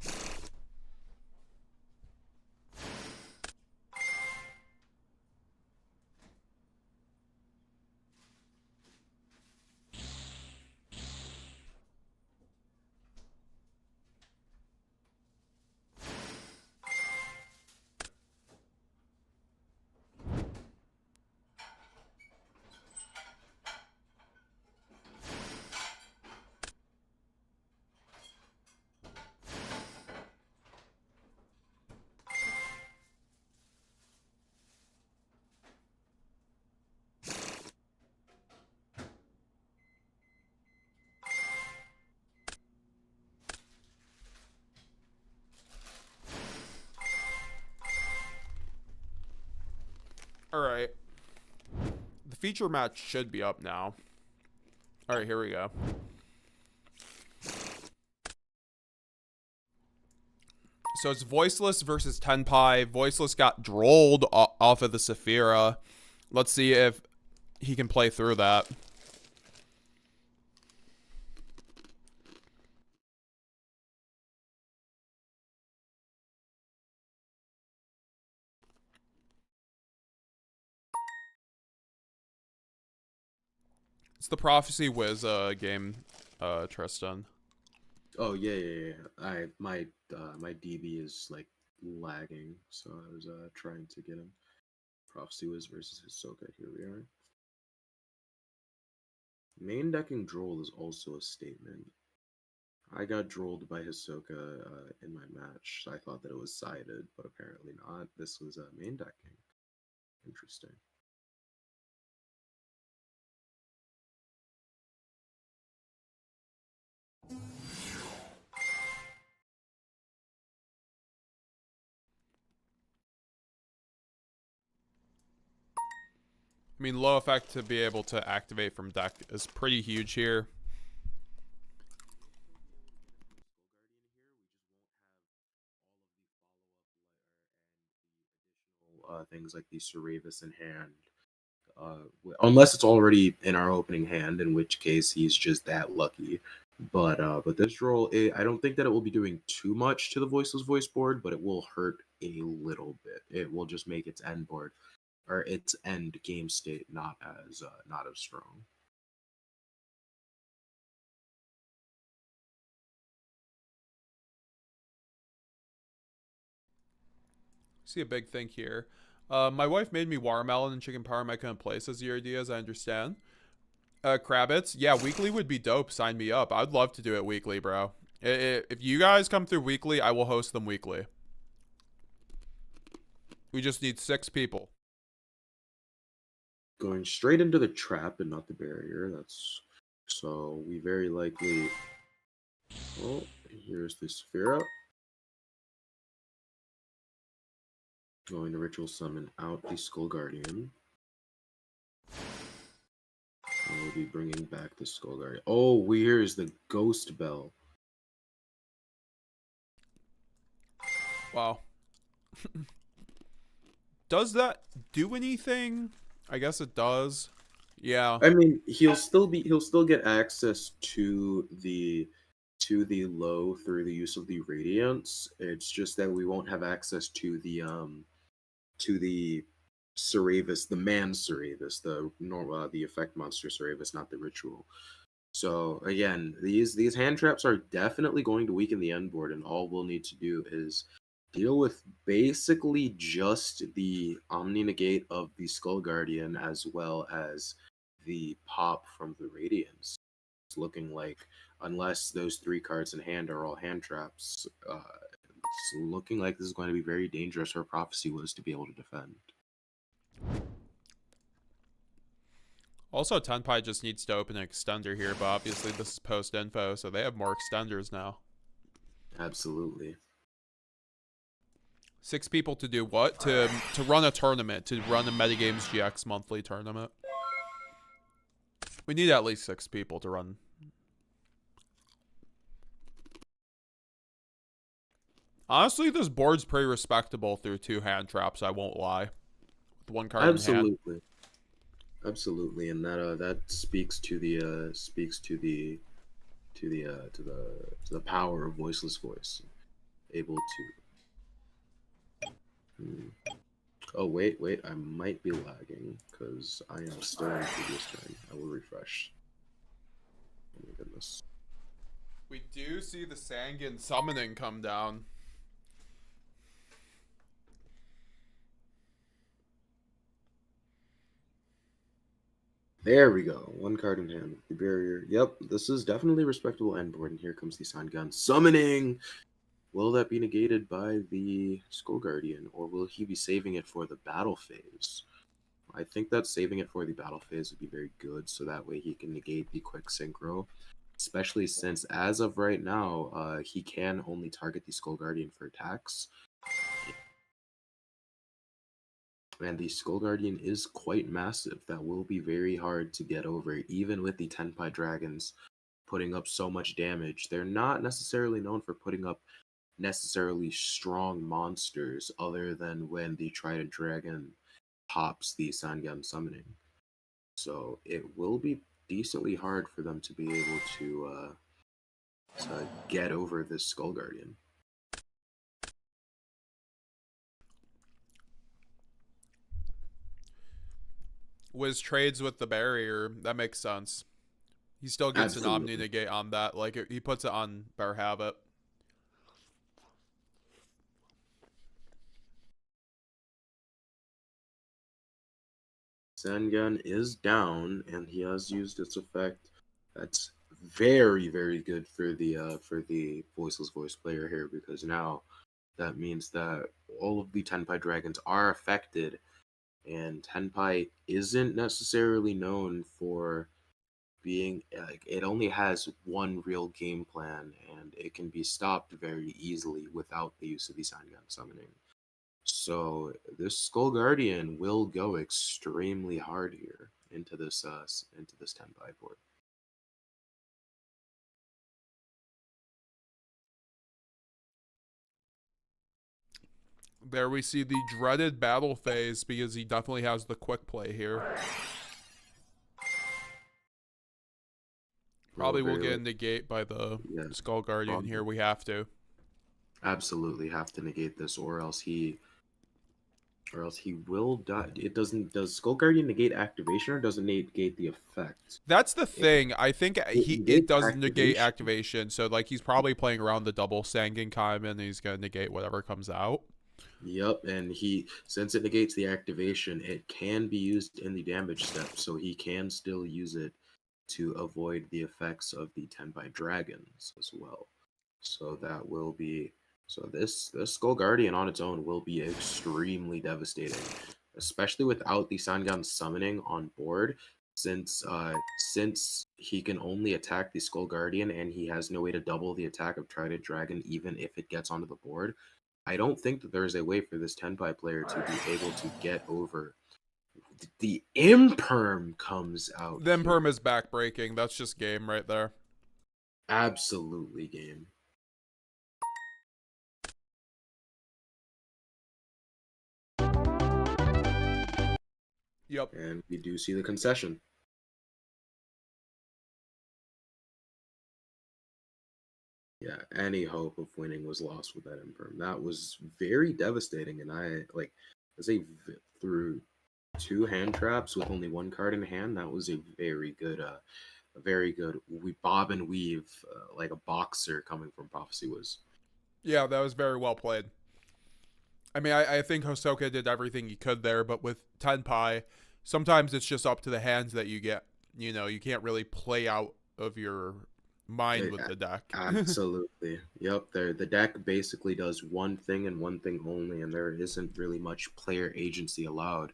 Alright. The feature match should be up now. Alright, here we go. So it's Voiceless versus Tenpai. Voiceless got drolled off of the Saphira. Let's see if he can play through that. It's the Prophecy Wiz game, Tristan. Oh yeah. My DB is lagging, so I was trying to get him. Prophecy Wiz versus Hisoka. Here we are. Main decking Droll is also a statement. I got drolled by Hisoka in my match. I thought that it was sided, but apparently not. This was main decking. Interesting. I mean, low effect to be able to activate from deck is pretty huge here. Things like the Cerevis in hand. Unless it's already in our opening hand, in which case he's just that lucky But this roll, I don't think that it will be doing too much to the voiceless voice board, but it will hurt a little bit. It will just make its end board or its end game state not as strong. See a big thing here. My wife made me watermelon and chicken parm. I couldn't place as your ideas. I understand. Krabbits, yeah, weekly would be dope. Sign me up. I'd love to do it weekly, bro. If you guys come through weekly, I will host them weekly. We just need 6 people. Going straight into the trap and not the barrier. That's so we very likely. Oh, here's the Sphera. Going to ritual summon out the Skull Guardian. And we'll be bringing back the Skull Guardian. Oh, here's the Ghost Bell. Wow. Does that do anything? I guess it does. Yeah. I mean, he'll still get access to the low through the use of the Radiance. It's just that we won't have access to the Ceravis, the man Ceravis, the effect monster Ceravis, not the ritual. So again, these hand traps are definitely going to weaken the end board, and all we'll need to do is deal with basically just the Omni Negate of the Skull Guardian as well as the pop from the Radiance. It's looking like, unless those 3 cards in hand are all hand traps, it's looking like this is going to be very dangerous. Her prophecy was to be able to defend. Also, Tenpai just needs to open an extender here, but obviously this is post-info, so they have more extenders now. Absolutely. 6 people to do what? To run a tournament, to run a MetaGamesGX monthly tournament. We need at least 6 people to run. Honestly, this board's pretty respectable through 2 hand traps, I won't lie. With 1 card in hand. Absolutely, and that speaks to the power of voiceless voice, able to. Oh wait, I might be lagging because I am still in previous turn. I will refresh. Oh my goodness. We do see the Sangan summoning come down. There we go. 1 card in hand. The barrier. Yep, this is definitely respectable end board. And here comes the Sangan summoning. Will that be negated by the Skull Guardian, or will he be saving it for the battle phase? I think that saving it for the battle phase would be very good, so that way he can negate the quick synchro. Especially since, as of right now, he can only target the Skull Guardian for attacks. And the Skull Guardian is quite massive. That will be very hard to get over, even with the Tenpai Dragons putting up so much damage. They're not necessarily known for putting up necessarily strong monsters, other than when the Trident Dragon pops the Sangan summoning. So it will be decently hard for them to be able to get over this Skull Guardian. Wiz trades with the barrier. That makes sense. He still gets an Omni Negate on that. Like, he puts it on Bear Habit. Sangan is down, and he has used its effect. That's very, very good for the voiceless voice player here, because now that means that all of the Tenpai Dragons are affected, and Tenpai isn't necessarily known for being like, it only has one real game plan, and it can be stopped very easily without the use of the Sangan summoning. So this Skull Guardian will go extremely hard here into this Tenpai board. There we see the dreaded battle phase, because he definitely has the quick play here. Probably will very get a like- negate by the Yeah, Skull Guardian probably. here. We have to. Absolutely have to negate this, or else he will die. It doesn't. Does Skull Guardian negate activation, or does it negate the effect? That's the thing. I think it negates does negate activation. activation. So like he's probably playing around the double Sangenkaim and he's gonna negate whatever comes out. Yep, and since it negates the activation, it can be used in the damage step, so he can still use it to avoid the effects of the Tenpai dragons as well. So that will be this Skull Guardian on its own will be extremely devastating, especially without the Sangan summoning on board, since he can only attack the Skull Guardian and he has no way to double the attack of Trident Dragon even if it gets onto the board. I don't think that there is a way for this Tenpai player to be able to get over. The Imperm comes out. Then here. Perm is backbreaking. That's just game right there. Absolutely game. Yep. And we do see the concession. Yeah, any hope of winning was lost with that Imperm. That was very devastating, and through 2 hand traps with only 1 card in hand, that was a very good we bob and weave like a boxer coming from Prophecy was. Yeah, that was very well played. I mean, I think Hosoka did everything he could there, but with Tenpai, sometimes it's just up to the hands that you get. You know, you can't really play out of your mind with the deck. Absolutely. Yep. The deck basically does one thing and one thing only, and there isn't really much player agency allowed.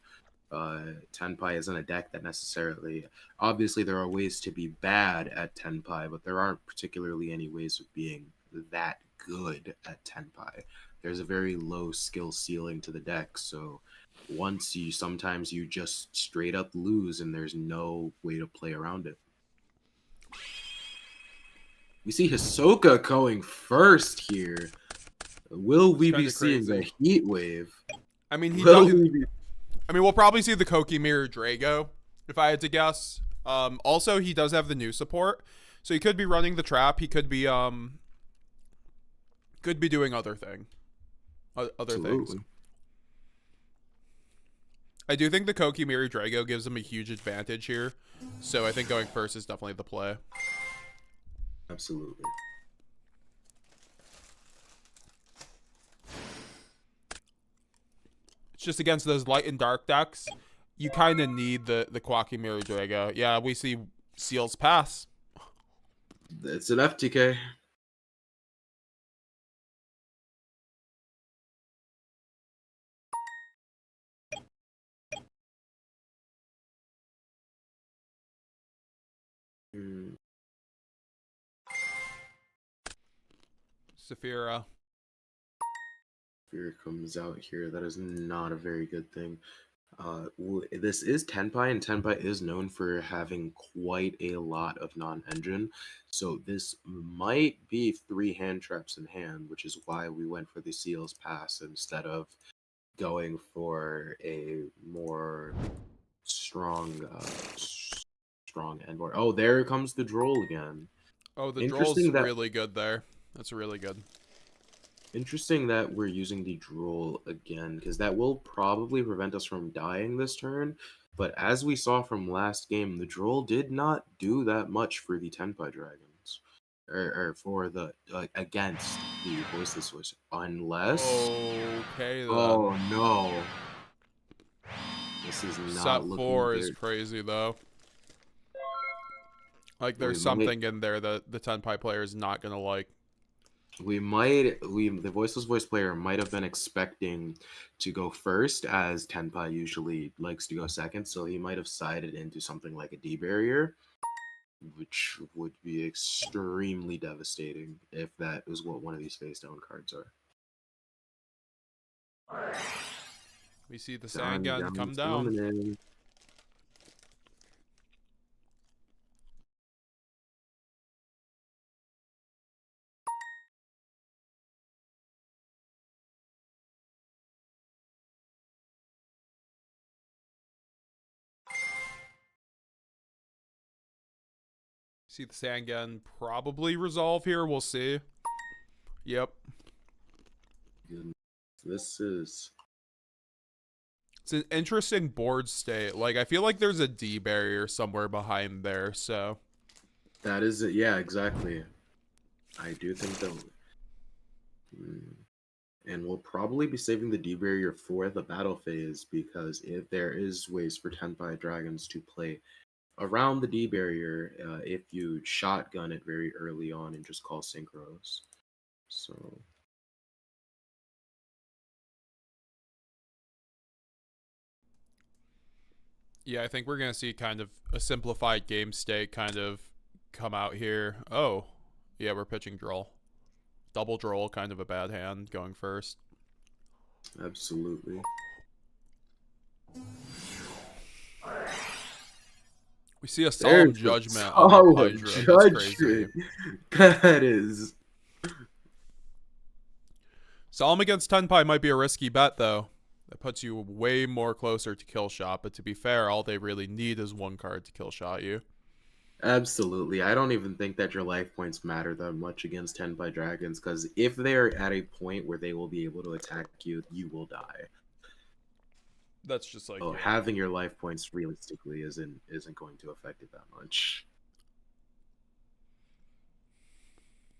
Tenpai isn't a deck that necessarily. Obviously, there are ways to be bad at Tenpai, but there aren't particularly any ways of being that good at Tenpai. There's a very low skill ceiling to the deck, so sometimes you just straight up lose, and there's no way to play around it. We see Hisoka going first here. Will we be seeing the heat wave? I mean, we'll probably see the Koki Mirror Drago, if I had to guess. Also, he does have the new support, so he could be running the trap. He could be doing other things. I do think the Koki Mirror Drago gives him a huge advantage here, so I think going first is definitely the play. Absolutely. It's just against those light and dark decks, you kind of need the Koki Mirror Drago. Yeah, we see Seals pass. It's an FTK. Saphira. Fear comes out here. That is not a very good thing. This is Tenpai, and Tenpai is known for having quite a lot of non-engine. So this might be 3 hand traps in hand, which is why we went for the Seals pass instead of going for a more strong end board. Oh, there comes the Droll again. Oh, the Droll's really good there. That's really good. Interesting that we're using the Droll again, because that will probably prevent us from dying this turn. But as we saw from last game, the Droll did not do that much for the Tenpai Dragons. Or for the against the Voiceless Voice. Unless... Okay, then. Oh, no. This is not Set looking 4 good. is crazy, though. Like, there's something in there that the Tenpai player is not going to like. The Voiceless Voice player might have been expecting to go first, as Tenpai usually likes to go second, so he might have sided into something like a D barrier, which would be extremely devastating if that is what one of these face down cards are. We see the Sangan come down. See the Sangan probably resolve here. We'll see. Yep. This is... It's an interesting board state. Like, I feel like there's a D barrier somewhere behind there, so... That is it. Yeah, exactly. I do think that... And we'll probably be saving the D barrier for the battle phase, because if there is ways for Tenpai Dragons to play around the D barrier, if you shotgun it very early on and just call synchros. So... Yeah, I think we're going to see kind of a simplified game state kind of come out here. Oh, yeah, we're pitching Droll. Double Droll, kind of a bad hand going first. Absolutely. We see a solemn judgment on the Hydra. That's crazy. That is... Solemn against Tenpai might be a risky bet, though. That puts you way more closer to kill shot, but to be fair, all they really need is one card to kill shot you. Absolutely. I don't even think that your life points matter that much against Tenpai Dragons, because if they're at a point where they will be able to attack you, you will die. That's just like... So yeah. having your life points realistically isn't going to affect it that much.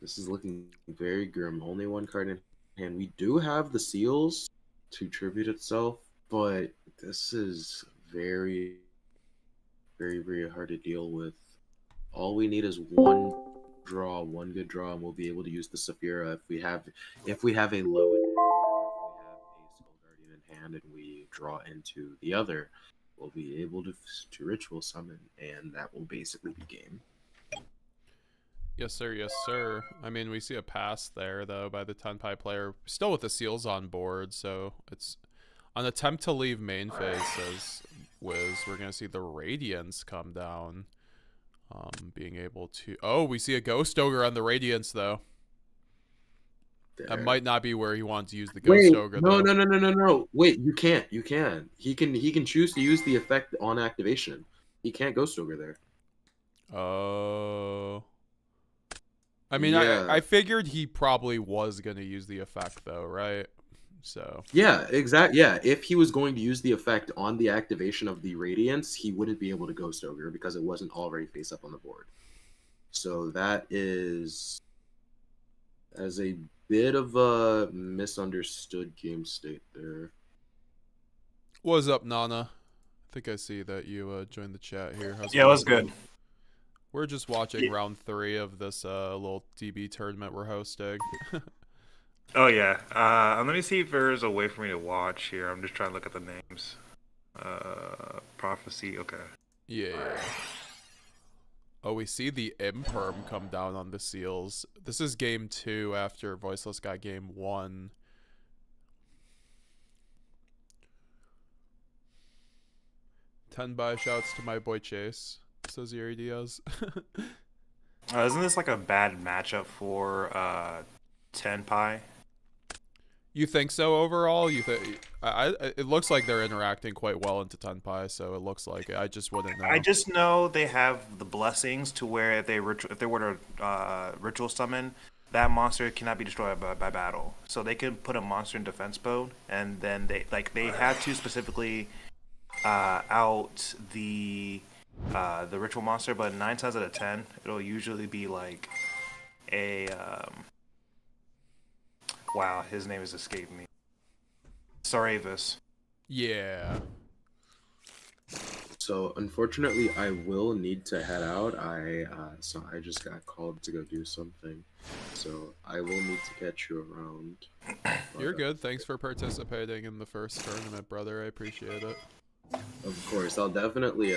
This is looking very grim. Only one card in hand. We do have the seals to tribute itself, but this is very, very, very hard to deal with. All we need is one draw, one good draw, and we'll be able to use the Saphira if we have a low in hand, or if we have a Skull Guardian in hand and we draw into the other, we'll be able to ritual summon, and that will basically be game. Yes, sir. Yes, sir. I mean, we see a pass there, though, by the Tenpai player. Still with the seals on board, so it's an attempt to leave main phase, says Wiz. We're going to see the Radiance come down. Being able to... Oh, we see a Ghost Ogre on the Radiance, though. There. That might not be where he wants to use the Ghost Ogre, though. No. Wait, you can't. You can. He can choose to use the effect on activation. He can't Ghost Ogre there. Oh... I mean, yeah. I figured he probably was going to use the effect, though, right? So... Yeah, exactly. Yeah, if he was going to use the effect on the activation of the Radiance, he wouldn't be able to Ghost Ogre because it wasn't already face up on the board. So that is as a bit of a misunderstood game state there. What's up, Nana? I think I see that you joined the chat here. How's Yeah, it was good. We're just watching round 3 of this little DB tournament we're hosting. Oh, yeah. Let me see if there's a way for me to watch here. I'm just trying to look at the names. Prophecy, okay. Yeah. Oh, we see the Imperm come down on the seals. This is game 2 after Voiceless got game 1. Tenbai shouts to my boy Chase. Says Yuri Diaz. Isn't this like a bad matchup for Tenpai? You think so overall? You think it looks like they're interacting quite well into Tenpai, so it looks like it. I just wouldn't know. I just know they have the blessings to where if they were to ritual summon, that monster cannot be destroyed by battle. So they can put a monster in defense mode, and then they have to specifically out the ritual monster, but 9 times out of 10, it'll usually be like a wow, his name has escaped me. Saravis. Yeah. So unfortunately, I will need to head out. So I just got called to go do something. So I will need to catch you around. You're good. Thanks for participating in the first tournament, brother. I appreciate it. Of course, I'll definitely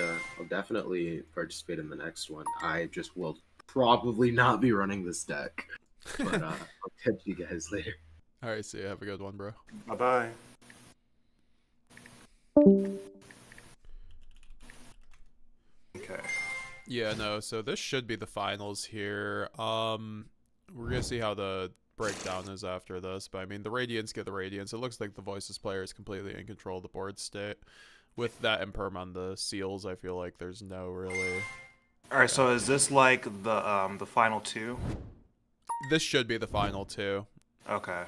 participate in the next one. I just will probably not be running this deck, but I'll catch you guys later. All right, see you. Have a good one, bro. Bye bye. Okay. Yeah, no. So this should be the finals here. We're gonna see how the breakdown is after this, but I mean, the Radiance get the Radiance. It looks like the Voices player is completely in control of the board state. With that Imperm on the seals, I feel like there's no really All right, so is this like the final two? This should be the final two. Okay.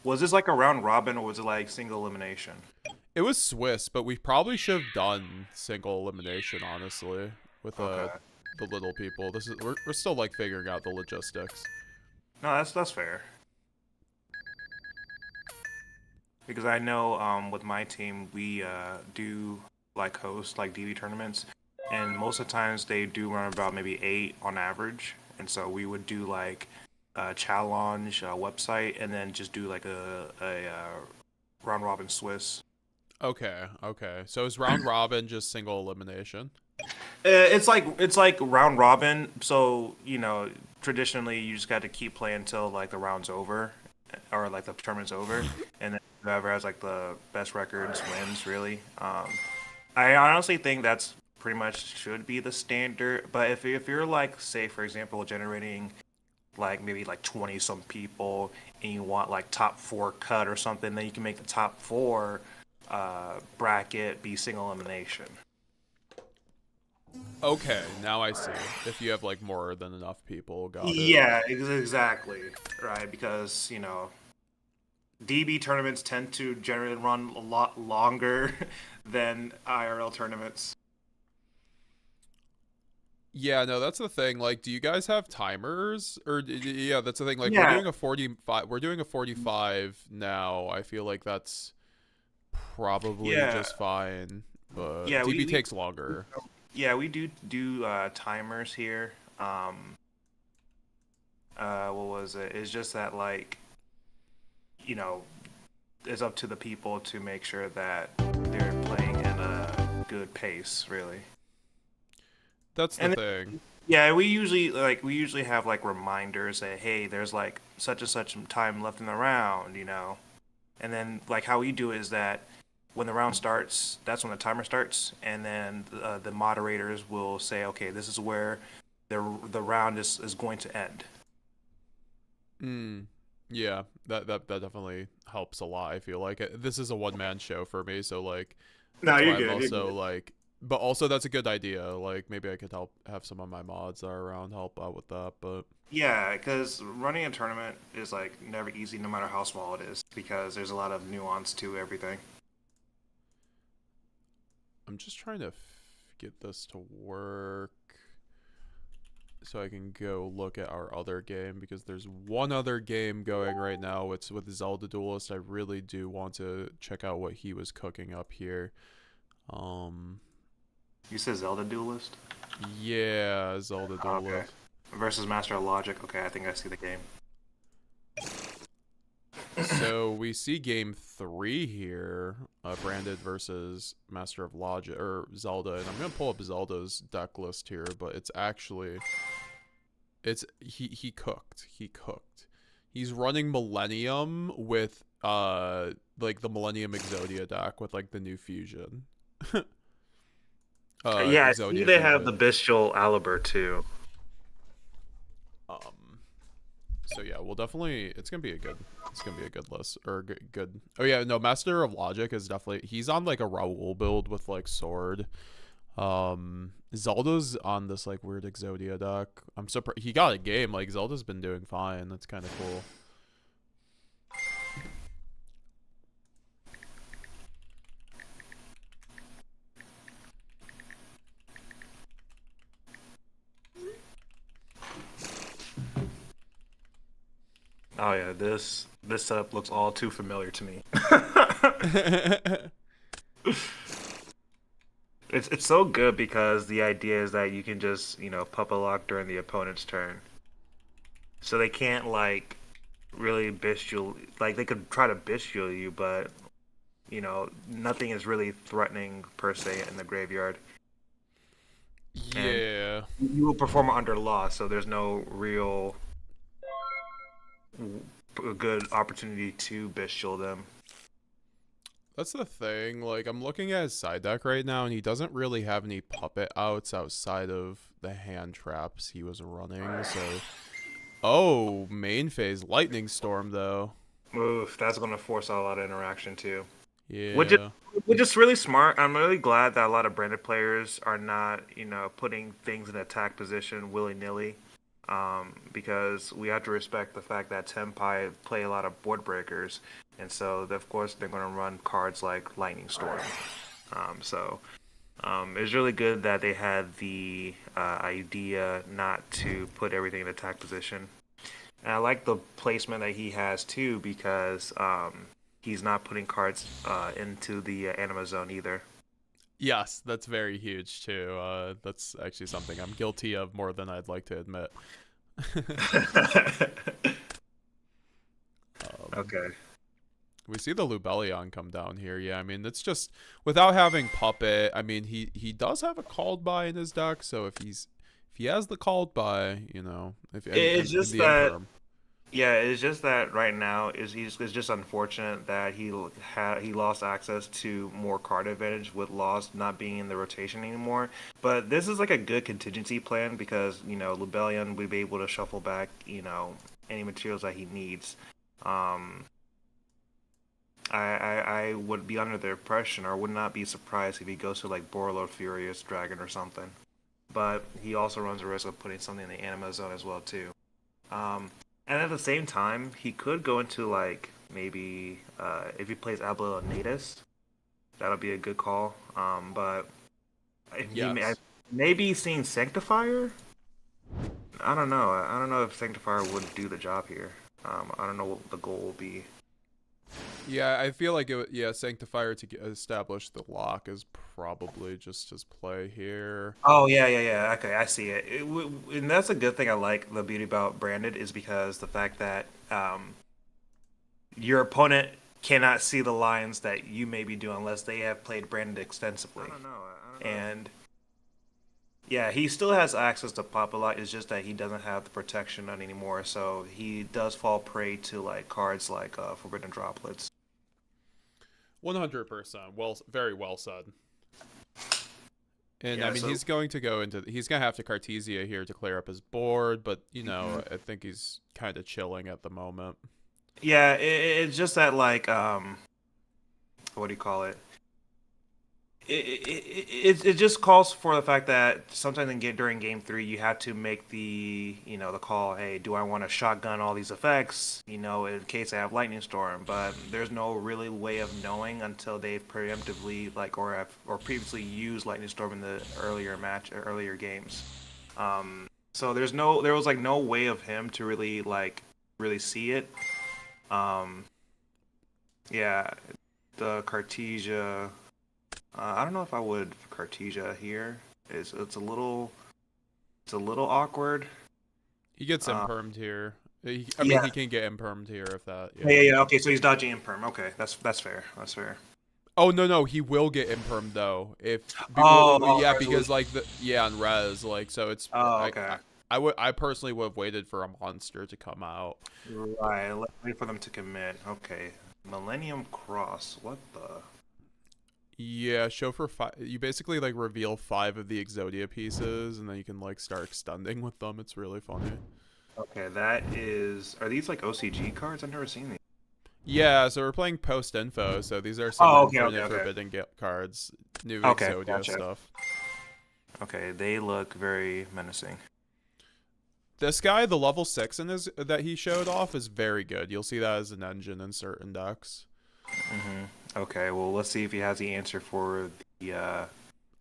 Was this like a round robin or was it like single elimination? It was Swiss, but we probably should have done single elimination, honestly, with Okay. the little people. This is we're still like figuring out the logistics. No, that's fair. Because I know with my team we do like host like DV tournaments, and most of the times they do run about maybe 8 on average, and so we would do like a challenge website and then just do like a round robin Swiss. Okay. So is round robin just single elimination? It's like round robin. So traditionally you just got to keep playing until like the round's over, or like the tournament's over, and then whoever has like the best records wins. Really, I honestly think that's pretty much should be the standard. But if you're like, say for example, generating like maybe like 20 some people and you want like top 4 cut or something, then you can make the top 4 bracket be single elimination. Okay, now I see. If you have like more than enough people, got it. Yeah, exactly. Right, because DB tournaments tend to generally run a lot longer than IRL tournaments. Yeah, no, that's the thing. Like, do you guys have timers? Or yeah, that's the thing. Like, Yeah. we're doing a 45. We're doing a 45 now. I feel like that's probably Yeah. just fine. But Yeah, DB we takes longer. Yeah, we do timers here. What was it? It's just that like, it's up to the people to make sure that they're playing in a good pace, really. That's the And thing. Yeah, we usually have like reminders that hey, there's like such and such time left in the round, and then like how we do it is that when the round starts, that's when the timer starts, and then the moderators will say, okay, this is where the round is going to end. Yeah, that definitely helps a lot. I feel like this is a one-man show for me, so like No, that's you're why good. I'm You're also good. like, but also that's a good idea. Like maybe I could have some of my mods that are around help out with that. But Yeah, because running a tournament is like never easy, no matter how small it is, because there's a lot of nuance to everything. I'm just trying to get this to work so I can go look at our other game, because there's one other game going right now. It's with Zelda Duelist. I really do want to check out what he was cooking up here. You said Zelda Duelist? Yeah, Zelda Okay. Duelist. Versus Master of Logic. Okay, I think I see the game. So we see game 3 here, Branded versus Master of Logic, or Zelda, and I'm gonna pull up Zelda's deck list here, but it's actually, he cooked. He's running Millennium with like the Millennium Exodia deck with like the new fusion. Yeah, I see Exodia they have the fusion. Bestial Aliber too. So yeah, we'll definitely, it's gonna be a good list, or good. Oh yeah, no, Master of Logic is definitely, he's on like a Raoul build with like sword. Zelda's on this like weird Exodia deck. I'm surprised he got a game. Like Zelda's been doing fine. That's kind of cool. Oh yeah, this setup looks all too familiar to me. It's so good because the idea is that you can just puppet lock during the opponent's turn, so they can't like really bestial. Like they could try to bestial you, but nothing is really threatening per se in the graveyard. Yeah. You will perform under loss, so there's no real good opportunity to bestial them. That's the thing. Like, I'm looking at his side deck right now, and he doesn't really have any puppet outs outside of the hand traps he was running. So, oh, main phase Lightning Storm though. Oof, that's gonna force a lot of interaction too. Yeah. Which is really smart. I'm really glad that a lot of branded players are not, putting things in attack position willy nilly. Because we have to respect the fact that Tenpai play a lot of board breakers, and so of course they're going to run cards like Lightning Storm. It's really good that they had the idea not to put everything in attack position. And I like the placement that he has too, because he's not putting cards into the anima zone either. Yes, that's very huge too. That's actually something I'm guilty of more than I'd like to admit. Okay. We see the Lubellion come down here. Yeah, I mean, it's just without having Puppet. I mean, he does have a called by in his deck, so if he has the called by, if It's just the that. Imperm. Yeah, it's just that right now it's just unfortunate that he lost access to more card advantage with Lost not being in the rotation anymore. But this is like a good contingency plan because Lubellion would be able to shuffle back any materials that he needs. I would be under the impression, or would not be surprised if he goes to like Borreload Furious Dragon or something. But he also runs the risk of putting something in the anima zone as well too. And at the same time, he could go into like maybe if he plays Abuela Natus, that'll be a good call. But if maybe seeing Sanctifier. I don't know. I don't know if Sanctifier would do the job here. I don't know what the goal will be. Yeah, I feel like Sanctifier to establish the lock is probably just his play here. Oh yeah. Okay, I see it. And that's a good thing. I like the beauty about Branded is because the fact that your opponent cannot see the lines that you may be doing unless they have played Branded extensively. I don't know. And yeah, he still has access to pop a lot. It's just that he doesn't have the protection on anymore, so he does fall prey to like cards like Forbidden Droplets. 100%. Well, very well said. And Yeah, I mean, he's going to have to Cartesia here to clear up his board, but I think he's kind of chilling at the moment. Yeah, it's just that like what do you call it? It just calls for the fact that sometimes during game 3 you have to make the the call. Hey, do I want to shotgun all these effects? In case I have Lightning Storm, but there's no really way of knowing until they've preemptively or previously used Lightning Storm in the earlier games. So there was no way of him to really see it. Yeah, the Cartesia. I don't know if I would Cartesia here. It's a little awkward. He gets impermed here. I mean, he can get impermed here if that. Yeah. Okay, so he's dodging imperm. Okay, that's fair. That's fair. Oh no, he will get impermed though if. Because like on res so it's. Oh, okay. I personally would have waited for a monster to come out. Right, let's wait for them to commit. Okay, Millennium Cross. What the? Yeah, show for 5. You basically reveal 5 of the Exodia pieces, and then you can start extending with them. It's really funny. Okay, are these OCG cards? I've never seen these. Yeah, so we're playing post info. So these are some forbidden cards, new Exodia gotcha. stuff. Okay, they look very menacing. This guy, the level 6 that he showed off, is very good. You'll see that as an engine in certain decks. Okay, well, let's see if he has the answer for the.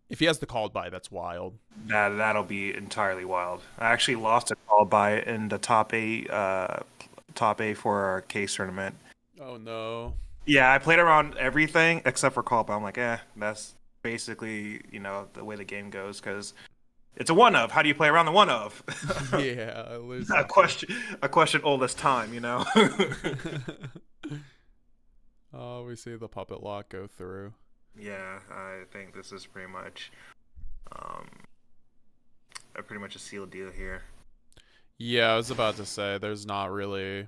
If he has the called by, that's wild. That'll be entirely wild. I actually lost a called by in the top 8 for our case tournament. Oh no. Yeah, I played around everything except for called by. I'm like, that's basically the way the game goes because it's a one of. How do you play around the one of? Yeah, I lose. a question all this time, Oh, we see the puppet lock go through. Yeah, I think this is pretty much a sealed deal here. Yeah, I was about to say there's not really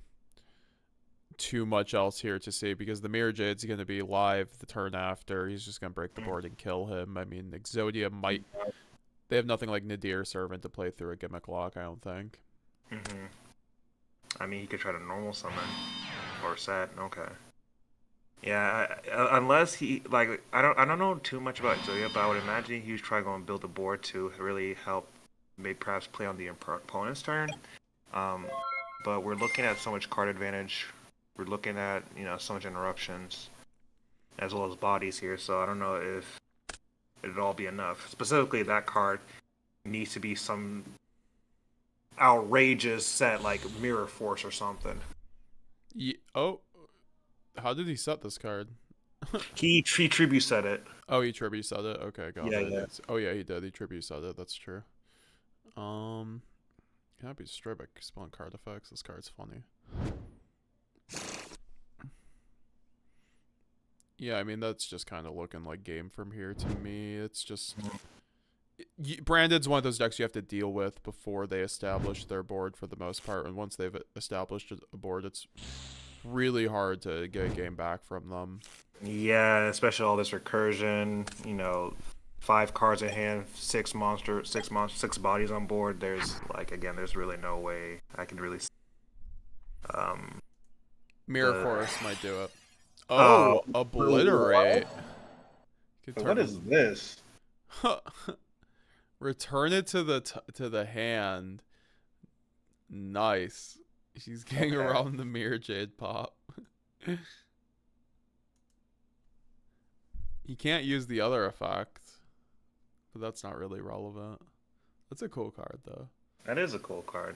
too much else here to see because the Mirror Jade's going to be live the turn after. He's just going to break the board and kill him. I mean, Exodia might. They have nothing like Nadir Servant to play through a gimmick lock, I don't think. I mean, he could try to normal summon or set. Okay. Yeah, unless he like I don't know too much about Zoya, but I would imagine he was trying to go and build a board to really help maybe perhaps play on the opponent's turn. Um, but we're looking at so much card advantage. We're looking at so much interruptions as well as bodies here. So I don't know if it'd all be enough. Specifically, that card needs to be some outrageous set like Mirror Force or something. Oh, how did he set this card? He tribute set it. Oh, he tribute set it. Okay, got it. Yeah. Oh yeah, he did. He tribute set it. That's true. Can't be destroyed by spawn card effects. This card's funny. Yeah, I mean that's just kind of looking like game from here to me. It's just Branded's one of those decks you have to deal with before they establish their board for the most part, and once they've established a board, it's really hard to get a game back from them. Yeah, especially all this recursion. 5 cards in hand, 6 bodies on board. There's there's really no way I can really. Mirror Force might do it. Oh, obliterate. What is this? Return it to the hand. Nice. She's getting around the Mirror Jade pop. You can't use the other effect, but that's not really relevant. That's a cool card, though. That is a cool card.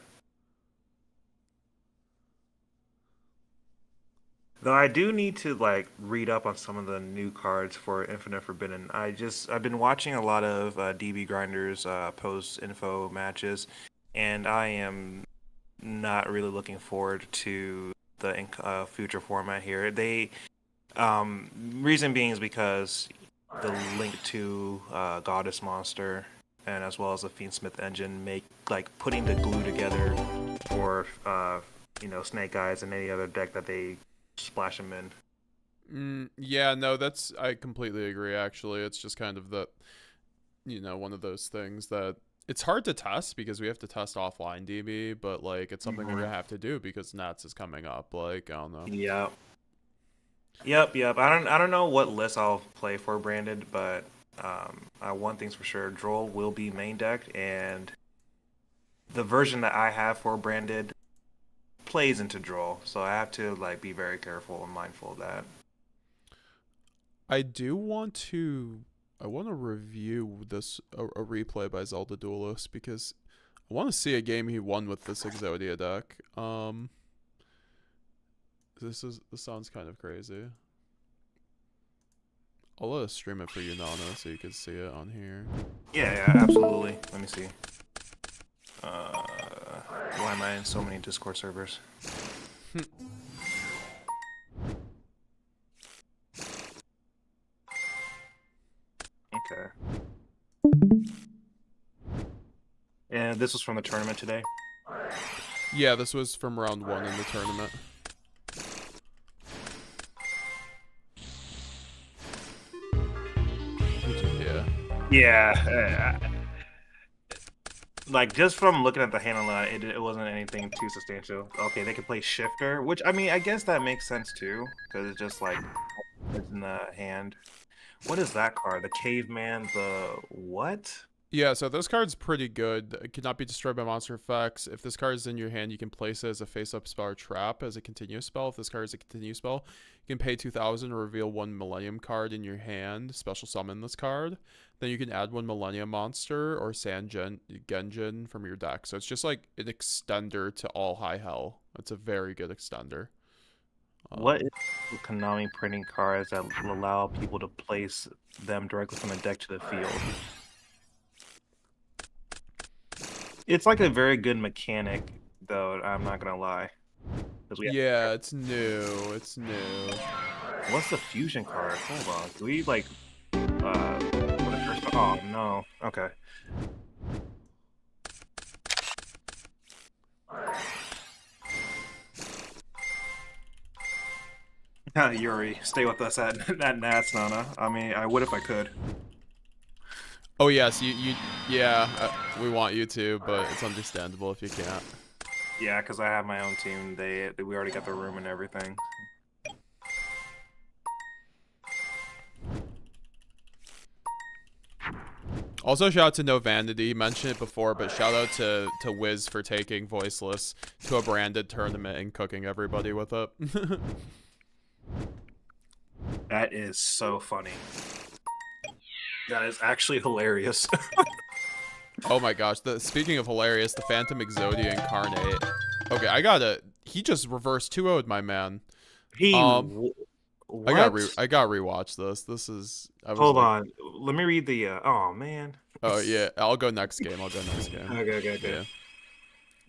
Though I do need to read up on some of the new cards for Infinite Forbidden. I've been watching a lot of DB Grinders post info matches, and I am not really looking forward to the future format here. They reason being is because the link to Goddess Monster and as well as the Fiendsmith engine make putting the glue together for Snake Eyes and any other deck that they splash them in. Yeah, no, I completely agree. Actually, it's just kind of one of those things that it's hard to test because we have to test offline DB, but it's something we're gonna have to do because Nats is coming up. I don't know. Yep. I don't know what list I'll play for Branded, but one thing's for sure: Droll will be main decked, and the version that I have for Branded plays into Droll, so I have to be very careful and mindful of that. I want to review this a replay by Zelda Duelist because I want to see a game he won with this Exodia deck. This sounds kind of crazy. I'll let us stream it for you, Nana, so you can see it on here. Yeah, absolutely. Let me see. Why am I in so many Discord servers? Okay. And this was from the tournament today? Yeah, this was from round 1 in the tournament. Yeah. Just from looking at the hand line, it wasn't anything too substantial. Okay, they could play Shifter, which, I mean, I guess that makes sense too, because it's just it's in the hand. What is that card? The Caveman, the what? Yeah, so this card's pretty good. It cannot be destroyed by monster effects. If this card is in your hand, you can place it as a face-up spell or trap as a continuous spell. If this card is a continuous spell, you can pay 2,000 to reveal 1 Millennium card in your hand, special summon this card. Then you can add 1 Millennium monster or Sand Genjin from your deck. So it's just an extender to all high hell. It's a very good extender. What is Konami printing cards that will allow people to place them directly from the deck to the field? It's a very good mechanic, though, I'm not gonna lie. Yeah, it's new. It's new. What's the fusion card? Hold on. Do we oh no. Okay. Yuri, stay with us at Nats, Nana. I mean, I would if I could. Oh yes, yeah, we want you to, but it's understandable if you can't. Yeah, because I have my own team. We already got the room and everything. Also, shout out to No Vanity. You mentioned it before, but shout out to Wiz for taking Voiceless to a branded tournament and cooking everybody with it. That is so funny. That is actually hilarious. Oh my gosh! Speaking of hilarious, the Phantom Exodia Incarnate. Okay, he just reverse 2-0'd my man. What? I got rewatch this. This is. Hold on. Let me read the. Oh man. Oh yeah, I'll go next game. Okay. Yeah.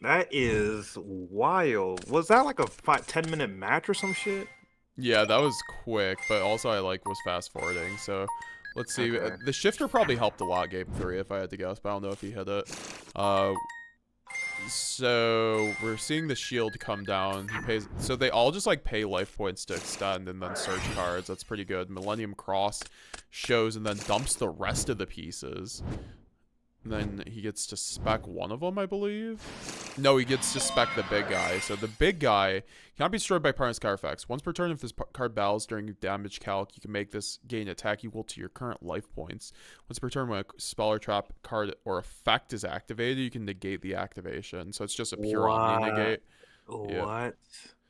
That is wild. Was that like a 10-minute match or some shit? Yeah, that was quick, but also I was fast forwarding. So let's see. Okay. The shifter probably helped a lot game 3 if I had to guess, but I don't know if he hit it. So we're seeing the shield come down. He pays. So they all just pay life points to extend and then search cards. That's pretty good. Millennium Cross shows and then dumps the rest of the pieces. And then he gets to spec one of them, I believe. No, he gets to spec the big guy. So the big guy cannot be destroyed by partner's card effects. Once per turn, if this card battles during damage calc, you can make this gain attack equal to your current life points. Once per turn, when a spell or trap card or effect is activated, you can negate the activation. So it's just a pure omni negate. What? Yeah.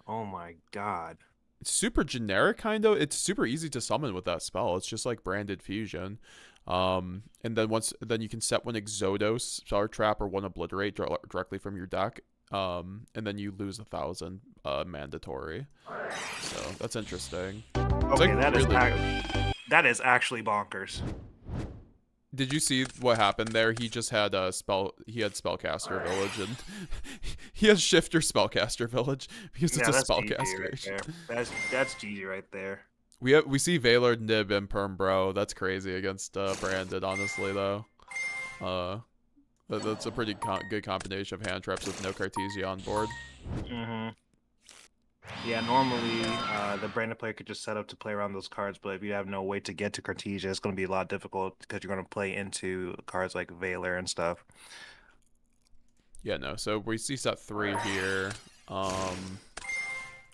Oh my god. It's super generic, kind of. It's super easy to summon with that spell. It's just like branded fusion. And then you can set one Exodos, Spell Trap, or one Obliterate directly from your deck. And then you lose 1,000 mandatory. So that's interesting. Okay, that is actually bonkers. Did you see what happened there? He just had he had Spellcaster Village, and he has Shifter Spellcaster Village because it's a spellcaster. Right that's GG right there. We see Valor, Nib, and Perm, bro. That's crazy against Branded, honestly, though. That's a pretty good combination of hand traps with no Cartesia on board. Mm-hmm. Yeah, normally the Branded player could just set up to play around those cards, but if you have no way to get to Cartesia, it's going to be a lot difficult because you're going to play into cards like Valor and stuff. Yeah, no. So we see set 3 here.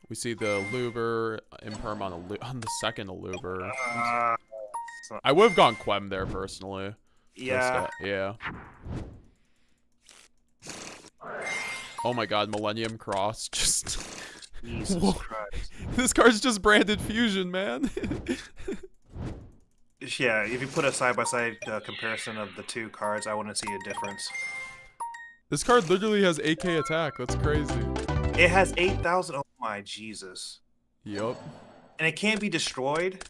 We see the Luber Imperm on the second Luber. I would have gone Quem there personally. Yeah. Yeah. Oh my god, Millennium Cross. Just. Jesus Christ. This card's just branded fusion, man. Yeah, if you put a side-by-side comparison of the two cards, I wouldn't see a difference. This card literally has 8k attack. That's crazy. It has 8,000. Oh my Jesus. Yup. And it can't be destroyed.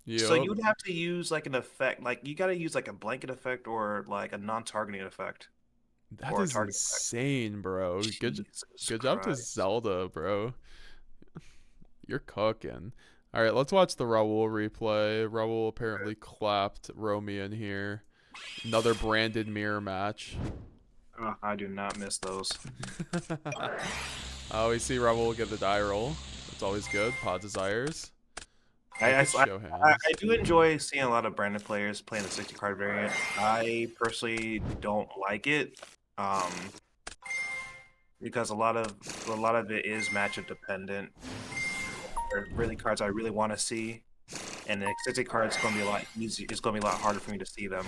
Yep. So you would have to use like an effect, like you gotta use like a blanket effect or like a non-targeting effect. That is insane, bro. Good job to Zelda, bro. You're cooking. All right, let's watch the Raul replay. Raul apparently clapped Romian here. Another branded mirror match. Oh, I do not miss those. Oh, we see Raul get the die roll. That's always good. Pod Desires. I do enjoy seeing a lot of branded players playing the 60 card variant. I personally don't like it. Because a lot of it is matchup dependent. There are really cards I really want to see, and the 60 cards is going to be a lot easier. It's going to be a lot harder for me to see them.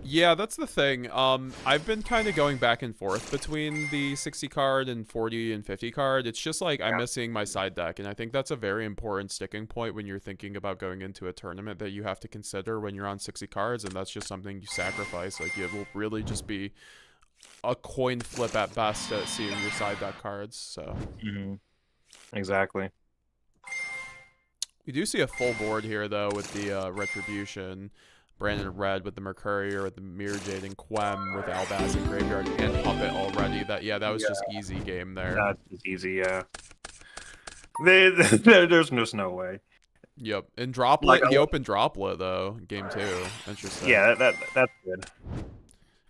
Yeah, that's the thing. I've been kind of going back and forth between the 60 card and 40 and 50 card. It's just like I'm missing my side deck, and I think that's a very important sticking point when you're thinking about going into a tournament that you have to consider when you're on 60 cards, and that's just something you sacrifice. Like, it will really just be a coin flip at best at seeing your side deck cards. So Exactly. We do see a full board here, though, with the Retribution, Brandon Red with the Mercurier, with the Mirror Jade, and Quem with Albaz and Graveyard, and Puppet already. That was just easy game there. That's just easy, yeah. There's just no way. Yep, and Droplet, he opened Droplet, though, game 2. Interesting. Yeah, that's good.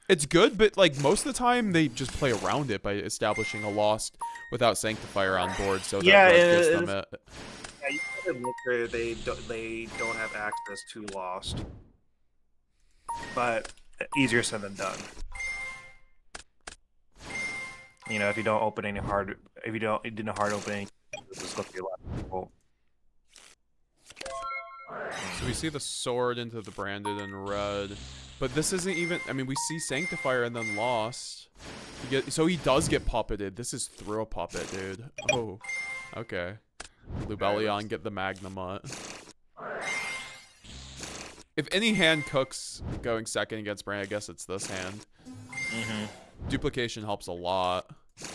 It's good, but like most of the time they just play around it by establishing a Lost without Sanctifier on board, so that gives them it. Yeah, you can look where they don't have access to Lost, but easier said than done. You know, if you don't open any hard, you didn't hard opening, it's going to be a lot difficult. So we see the sword into the branded and red. But this isn't even... I mean, we see Sanctifier and then Lost. So he does get puppeted. This is through a puppet, dude. Oh, okay. Lubellion get the Magnamut. If any hand cooks going second against Brand, I guess it's this hand. Duplication helps a lot.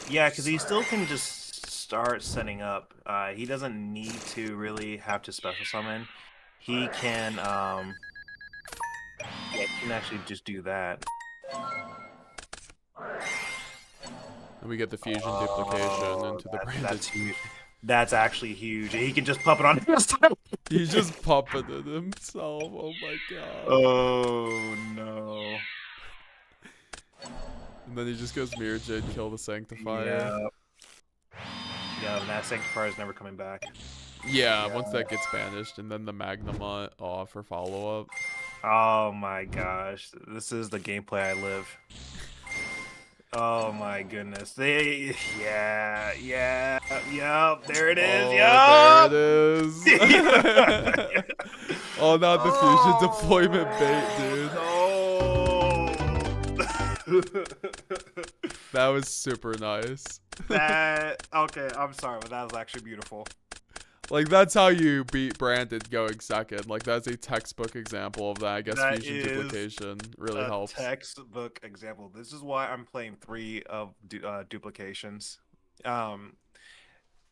Yeah, because he still can just start setting up. He doesn't need to really have to special summon. He can, yeah, he can actually just do that. And we get the fusion duplication into the branded. That's huge. That's actually huge. He can just puppet on his time. He just puppeted himself. Oh my god. Oh no. And then he just goes Mirror Jade, kill the Sanctifier. Yeah. Yeah, and that Sanctifier is never coming back. Yeah, once that gets banished, and then the Magnamut off for follow-up. Oh my gosh. This is the gameplay I live. Oh my goodness. Yeah, there it is. Oh, there it is. Oh, not the fusion deployment bait, dude. That was super nice. Okay, I'm sorry, but that was actually beautiful. Like, that's how you beat Branded going second. Like, that's a textbook example of that. I guess That fusion is duplication really helps. Textbook example. This is why I'm playing 3 of duplications.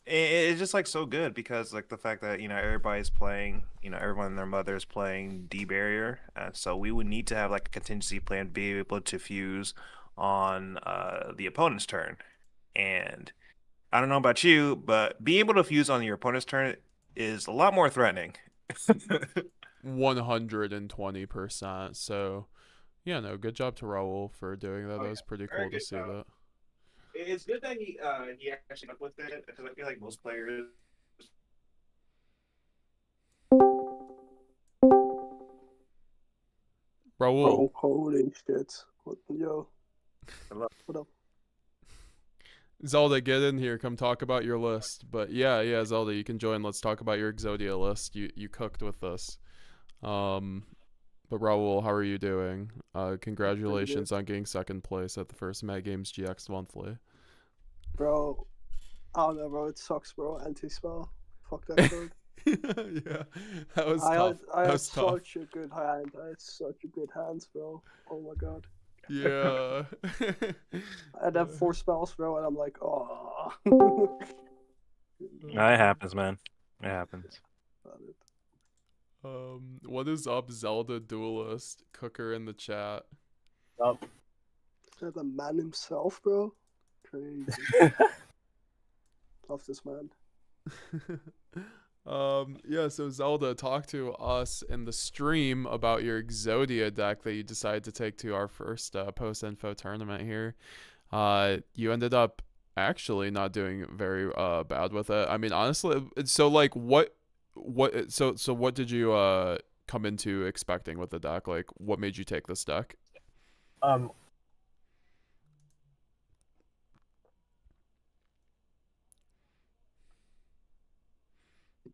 It's just like so good because like the fact that everybody's playing, everyone and their mother is playing D barrier, so we would need to have like a contingency plan to be able to fuse on the opponent's turn. And I don't know about you, but being able to fuse on your opponent's turn is a lot more threatening. 120%. So, yeah, no, good job to Raul for doing that. That was pretty cool to see that. It's good that he actually stuck with it because I feel like most players. Raul. Oh, holy shit. Yo. What up? Zelda, get in here. Come talk about your list. But yeah, Zelda, you can join. Let's talk about your Exodia list. You cooked with this. But Raul, how are you doing? Congratulations on getting second place at the first MetaGamesGX monthly. Bro, I don't know, bro. It sucks, bro. Anti-spell. Fuck that code. Yeah, that was tough. I That had was tough. such a good hand. I had such a good hands, bro. Oh my god. Yeah. And then 4 spells, bro, and I'm like, oh. It happens, man. It happens. What is up, Zelda Duelist? Cooker in the chat. Is that the man himself, bro? Crazy. Love this man. Yeah, so Zelda, talk to us in the stream about your Exodia deck that you decided to take to our first post-info tournament here. You ended up actually not doing very bad with it. I mean, honestly, so like what did you come into expecting with the deck? Like, what made you take this deck?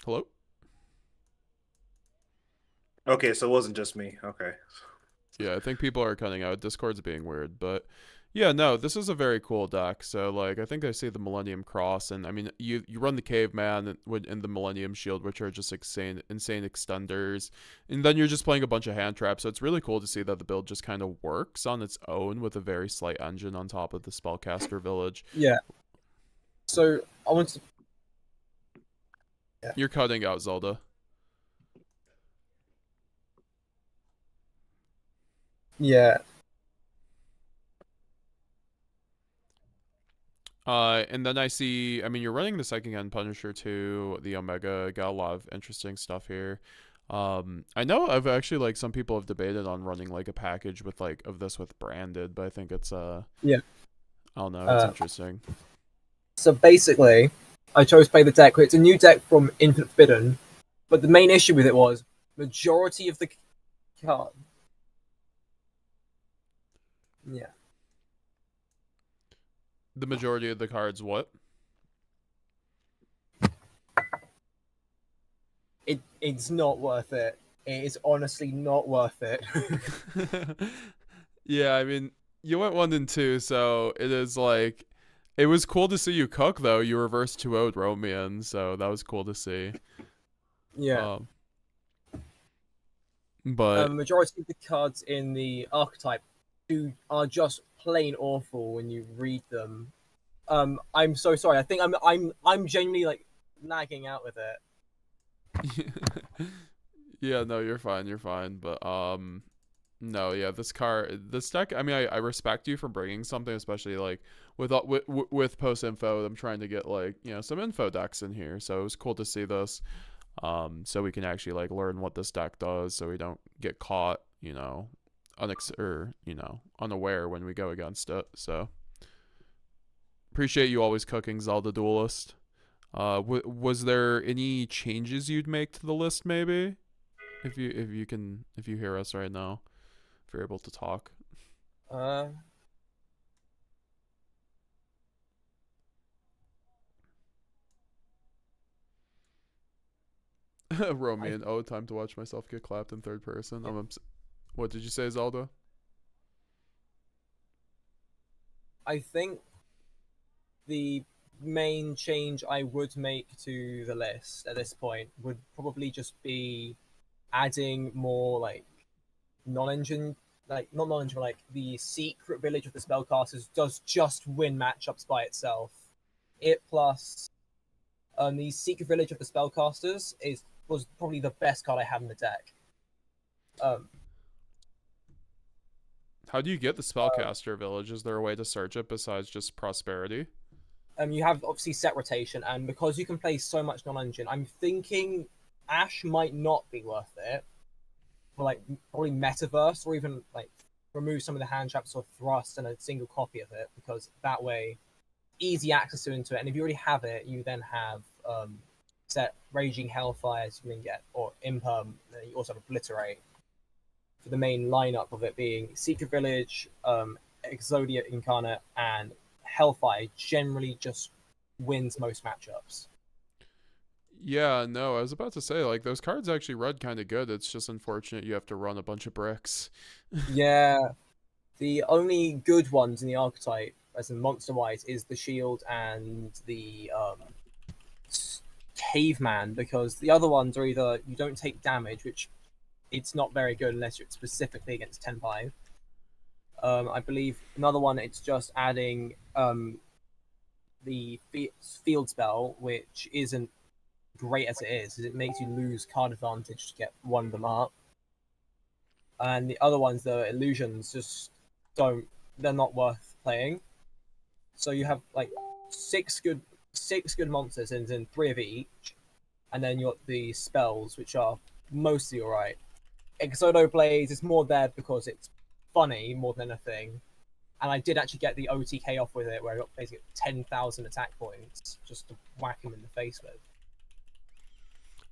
Hello? Okay, so it wasn't just me. Okay. Yeah, I think people are cutting out. Discord's being weird, but yeah, no, this is a very cool deck. So like, I think I see the Millennium Cross, and I mean, you run the Caveman in the Millennium Shield, which are just insane extenders, and then you're just playing a bunch of hand traps. So it's really cool to see that the build just kind of works on its own with a very slight engine on top of the Spellcaster Village. Yeah. So I want to. Yeah. You're cutting out, Zelda. Yeah. And then I see, I mean, you're running the Second Hand Punisher too, the Omega, got a lot of interesting stuff here. I know I've actually, like, some people have debated on running, like, a package with, like, of this with Branded, but I think it's, yeah. I don't know, it's interesting. So basically, I chose to play the deck. It's a new deck from Infinite Forbidden, but the main issue with it was majority of the card. Yeah. The majority of the cards, what? it's not worth it. It is honestly not worth it. Yeah, I mean, you went 1 and 2, so it is like it was cool to see you cook though. You reversed 2-0'd Romian, so that was cool to see. Yeah. But Majority of the cards in the archetype are just plain awful when you read them. I'm so sorry. I think I'm genuinely like nagging out with it. yeah, no, you're fine. You're fine. But no, yeah, this deck. I mean, I respect you for bringing something, especially like with post info. I'm trying to get like some info decks in here, so it was cool to see this. So we can actually like learn what this deck does, so we don't get caught, unaware when we go against it. So appreciate you always cooking Zelda Duelist. Was there any changes you'd make to the list, maybe? If you hear us right now, if you're able to talk. Romian, time to watch myself get clapped in third person. What did you say, Zelda? I think the main change I would make to the list at this point would probably just be adding more like non-engine, like not non-engine, but like the secret village of the spellcasters does just win matchups by itself. It plus the secret village of the spellcasters was probably the best card I have in the deck. How do you get the spellcaster village? Is there a way to search it besides just prosperity? You have obviously set rotation, and because you can play so much non-engine, I'm thinking Ash might not be worth it. For like probably Metaverse, or even like remove some of the hand traps or thrust and a single copy of it, because that way easy access into it. And if you already have it, you then have set Raging Hellfires you can get, or Imperm, and you also have Obliterate. For the main lineup of it being Secret Village, Exodia Incarnate, and Hellfire generally just wins most matchups. Yeah, no, I was about to say, like, those cards actually read kind of good. It's just unfortunate you have to run a bunch of bricks. Yeah. The only good ones in the archetype, as in monster-wise, is the Shield and the Caveman, because the other ones are either you don't take damage, which it's not very good unless you're specifically against 10-5. I believe another one, it's just adding the field spell, which isn't great as it is. It makes you lose card advantage to get one of them up. And the other ones, the illusions, just they're not worth playing. So you have like six good monsters and then 3 of each, and then you got the spells, which are mostly alright. Exodo Blaze is more there because it's funny more than anything. And I did actually get the OTK off with it, where I got basically 10,000 attack points just to whack him in the face with.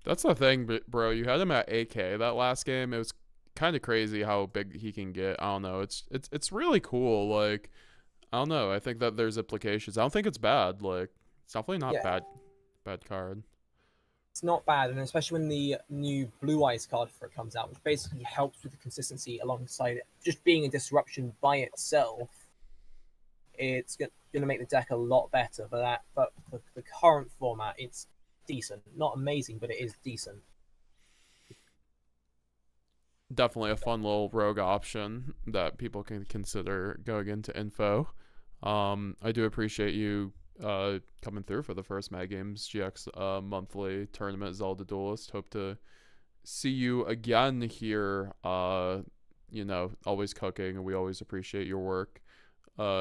That's the thing, bro. You had him at AK that last game. It was kind of crazy how big he can get. I don't know. It's really cool. Like, I don't know. I think that there's implications. I don't think it's bad. Like, it's definitely not bad card. It's not bad, and especially when the new Blue Eyes card for it comes out, which basically helps with the consistency alongside it. Just being a disruption by itself, it's going to make the deck a lot better. But for the current format, it's decent. Not amazing, but it is decent. Definitely a fun little rogue option that people can consider going into info. I do appreciate you coming through for the first MetaGamesGX monthly tournament Zelda Duelist. Hope to see you again here. Always cooking, and we always appreciate your work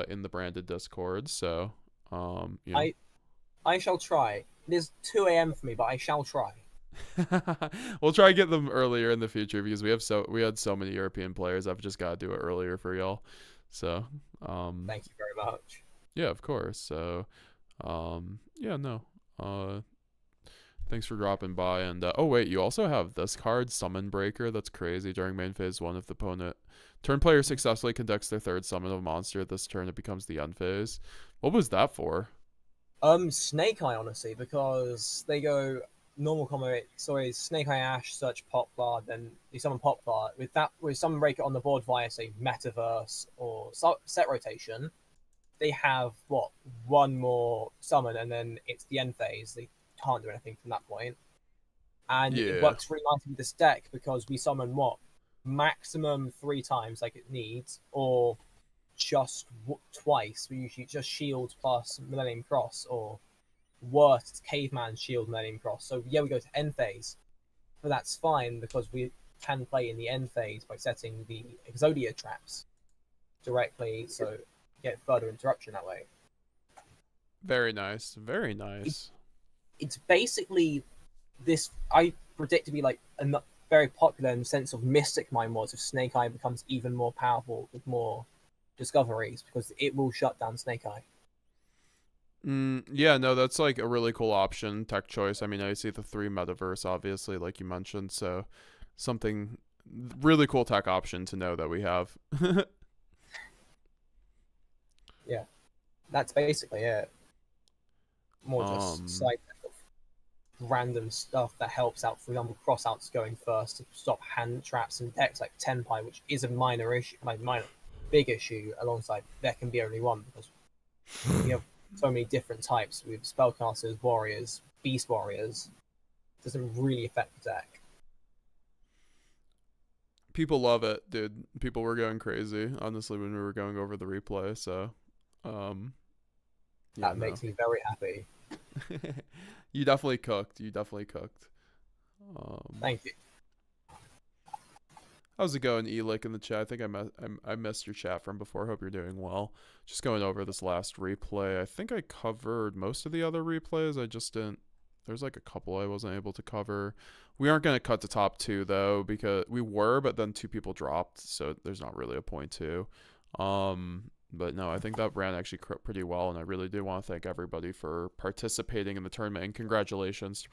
in the branded Discord. So I shall try. It is 2 a.m. for me, but I shall try. We'll try to get them earlier in the future because we had so many European players. I've just got to do it earlier for y'all. So thank you very much. Yeah, of course. So thanks for dropping by. And oh wait, you also have this card, Summon Breaker. That's crazy. During main phase 1, if the opponent turn player successfully conducts their third summon of a monster this turn, it becomes the end phase. What was that for? Snake Eye, honestly, because they go normal combo, sorry, Snake Eye Ash, search Poplar, then you summon Poplar. With summon break it on the board via, say, Metaverse or set rotation, they have, one more summon, and then it's the end phase. They can't do anything from that point. And it works really nicely with this deck because we summon, maximum 3 times like it needs, or just twice. We usually just Shield plus Millennium Cross, or worst Caveman Shield Millennium Cross. So yeah, we go to end phase, but that's fine because we can play in the end phase by setting the Exodia traps directly, so get further interruption that way. Very nice. Very nice. It's basically this. I predict to be like very popular in the sense of Mystic Mine mods if Snake Eye becomes even more powerful with more discoveries, because it will shut down Snake Eye. Yeah, no, that's like a really cool option, tech choice. I mean, I see the 3 metaverse, obviously, like you mentioned, so something really cool tech option to know that we have. Yeah, that's basically it. More just side of random stuff that helps out. For example, crossouts going first to stop hand traps and decks like Tenpai, which is a minor issue, big issue. Alongside there can be only one because we have so many different types. We have spellcasters, warriors, beast warriors. It doesn't really affect the deck. People love it, dude. People were going crazy, honestly, when we were going over the replay. So, that makes me very happy. You definitely cooked. Thank you. How's it going, Elick, in the chat? I think I missed your chat from before. Hope you're doing well. Just going over this last replay. I think I covered most of the other replays. I just didn't. There's like a couple I wasn't able to cover. We aren't going to cut the top 2 though, because we were, but then 2 people dropped, so there's not really a point to. But no, I think that ran actually pretty well, and I really do want to thank everybody for participating in the tournament, and congratulations to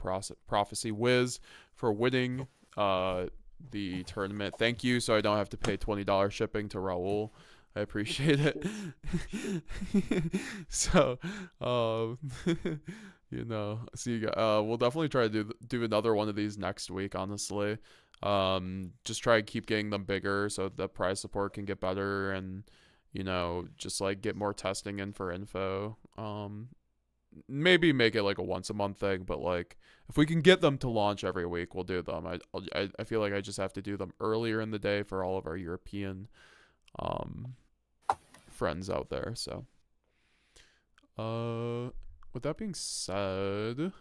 Prophecy Wiz for winning the tournament. Thank you, so I don't have to pay $20 shipping to Raul. I appreciate it. So, you know, see you guys. We'll definitely try to do another one of these next week, honestly. Just try to keep getting them bigger so the prize support can get better, and you know, just like get more testing in for info. Maybe make it like a once a month thing, but like if we can get them to launch every week, we'll do them. I feel like I just have to do them earlier in the day for all of our European friends out there. So with that being said,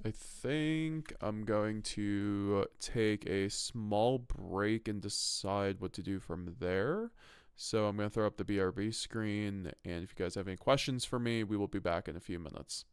I think I'm going to take a small break and decide what to do from there. So I'm going to throw up the BRB screen, and if you guys have any questions for me, we will be back in a few minutes.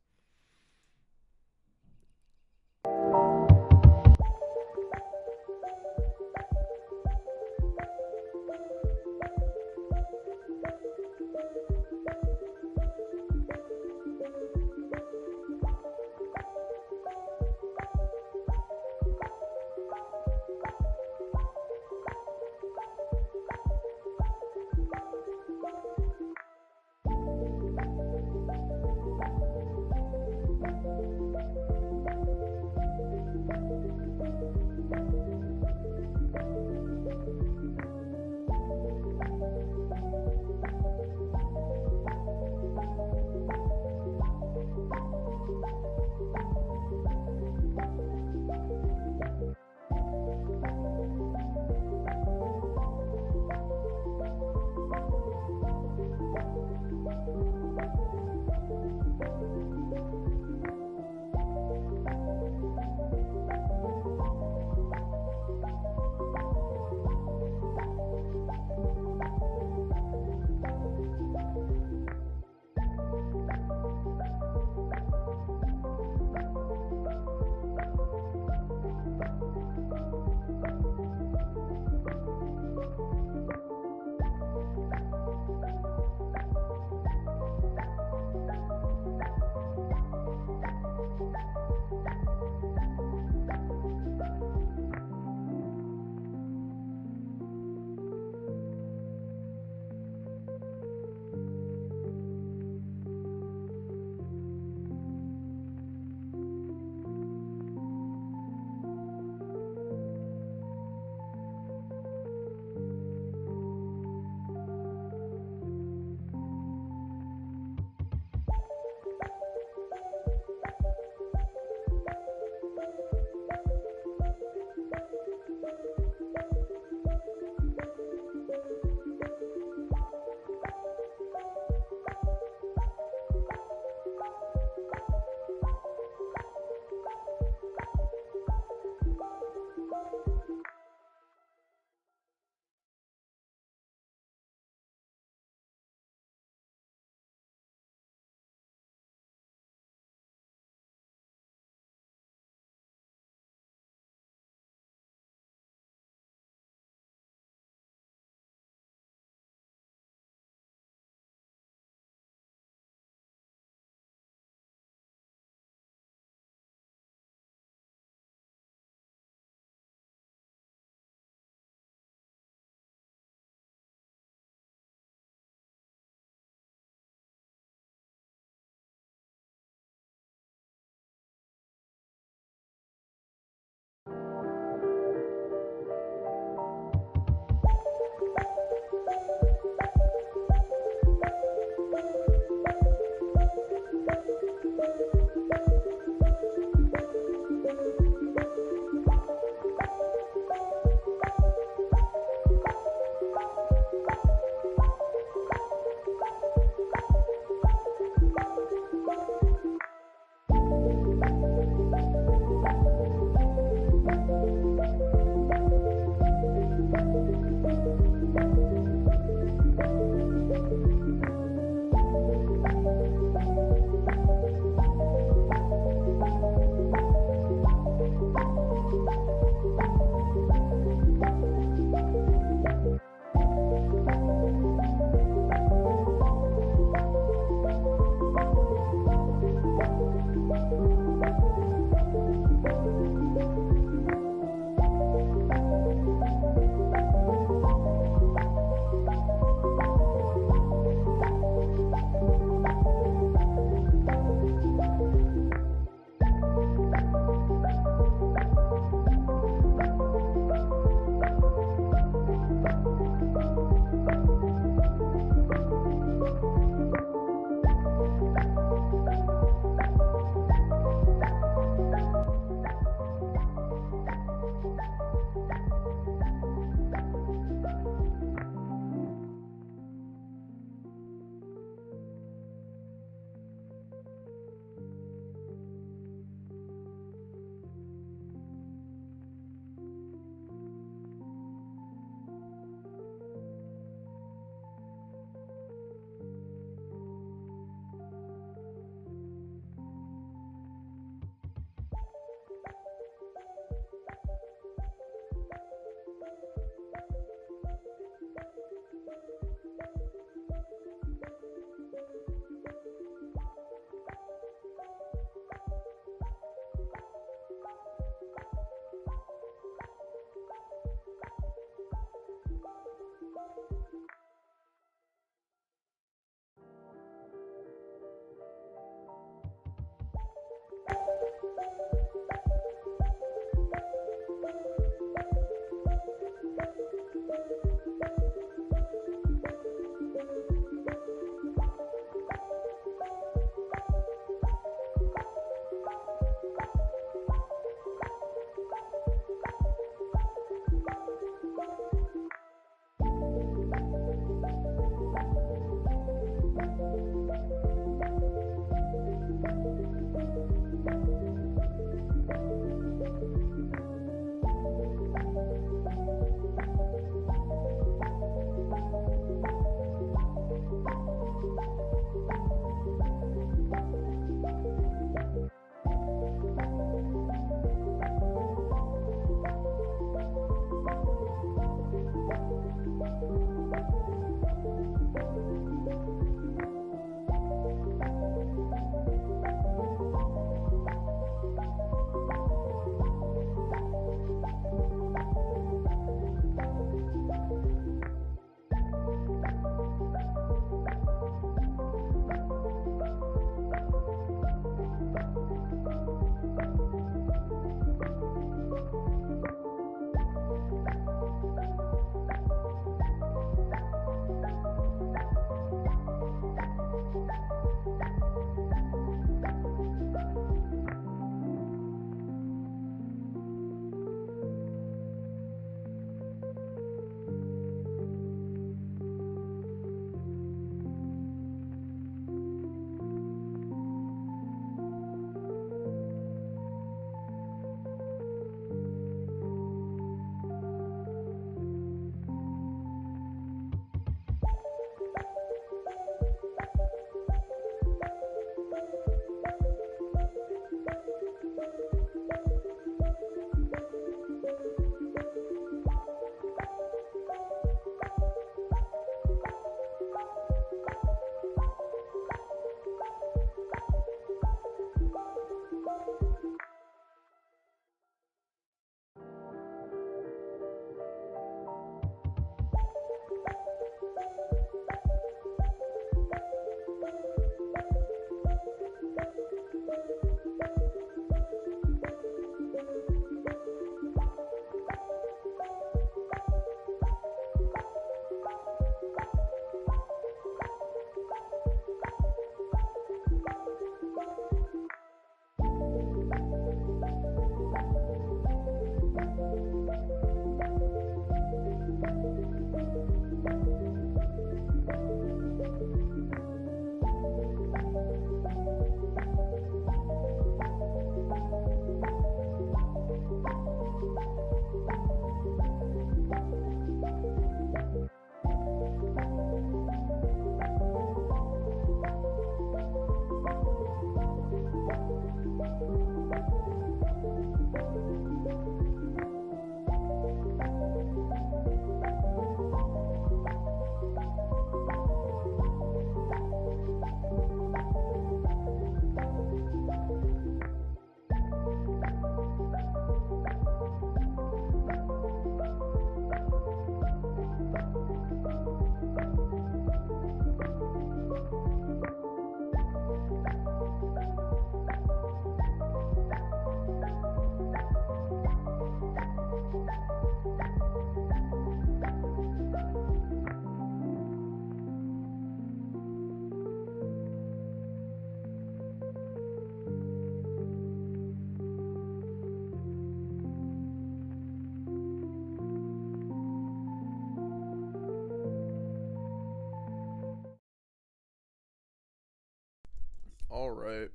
All right.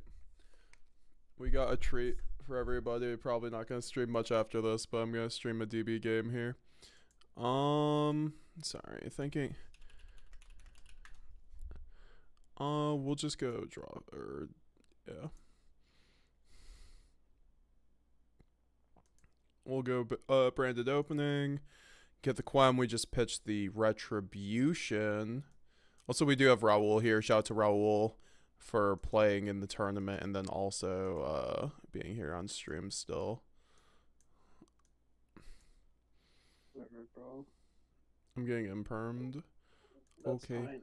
We got a treat for everybody. Probably not going to stream much after this, but I'm going to stream a DB game here. Sorry, thinking. We'll just go draw, or, yeah. We'll go, branded opening. Get the Quem, we just pitched the Retribution. Also, we do have Raul here. Shout out to Raul for playing in the tournament and then also being here on stream still. Whatever, bro. I'm getting impermed. That's Okay. fine.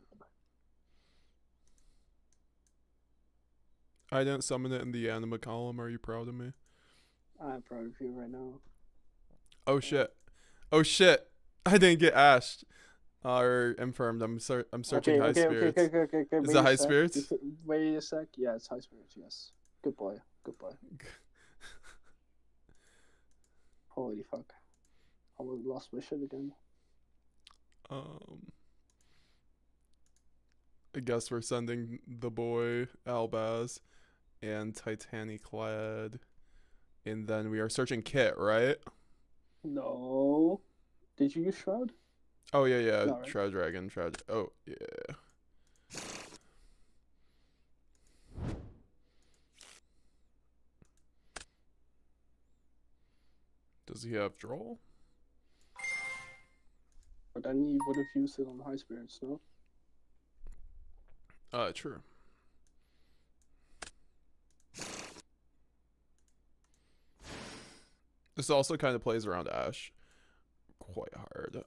I didn't summon it in the anima column. Are you proud of me? I'm proud of you right now. Oh shit. Oh shit. I didn't get ashed. Or infirmed. I'm searching high spirits. Okay. Is Wait that a high sec. spirits? Wait a sec. Yeah, it's high spirits, yes. Good boy. Good boy. Holy fuck. I almost lost my shit again. I guess we're sending the boy Albaz and Titaniclad. And then we are searching kit, right? No. Did you use Shroud? Oh, yeah. No, right? Shroud Dragon, Shroud. Oh, yeah. Does he have Droll? But then he would have used it on High Spirits, no? True. This also kind of plays around Ash quite hard.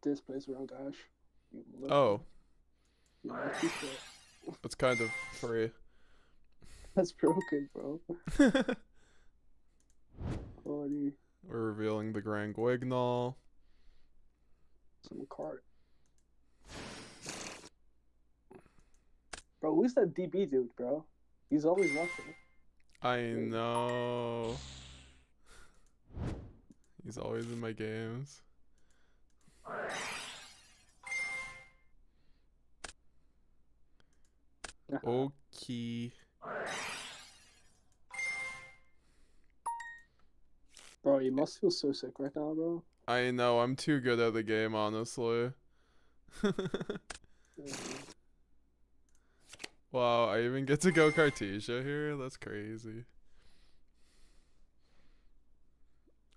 This plays around Ash. You Oh, you lucky shit. that's kind of free. That's broken, bro. Already We're revealing the Grand Guignol. some card. Bro, who's that DB dude, bro? He's always rushing. I know. He's always in my games. Okay. Bro, you must feel so sick right now, bro. I know, I'm too good at the game, honestly. Wow, I even get to go Cartesia here? That's crazy.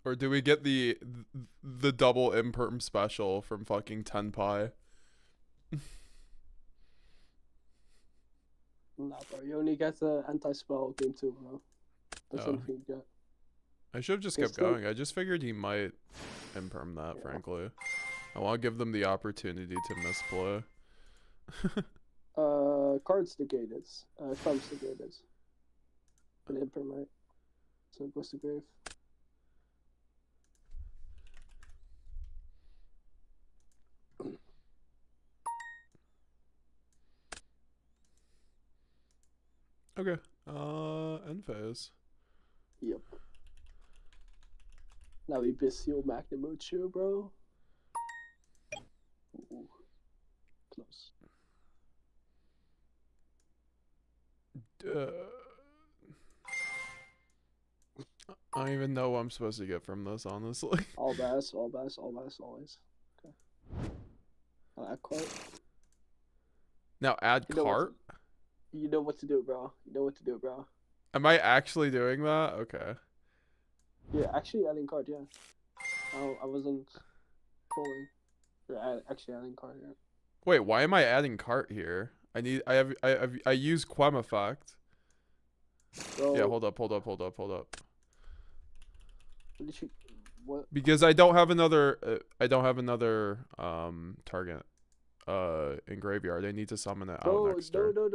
Or do we get the double imperm special from fucking Tenpai? Nah, bro, you only get the anti-spell game 2, bro. That's Oh. anything you get. I should have just It's kept still- going. I just figured he might imperm that, Yeah. frankly. I want to give them the opportunity to misplay. Cards negated. Thumbs negated. An imperm, right? So it goes to grave. Okay. End phase. Yep. Now we Bistio Magnamucho, bro. Ooh. Close. I don't even know what I'm supposed to get from this, honestly. All bass, always. Okay. Add cart. Now add You know what cart? You know what to do, bro. You know what to do, bro. Am I actually doing that? Okay. Yeah, actually adding card, yeah. I wasn't trolling. Yeah, actually adding card, yeah. Wait, why am I adding cart here? I use Quem effect. Bro, Yeah, hold up. what did you... What? Because I don't have another target in graveyard. I need to summon it out Bro, next turn. no,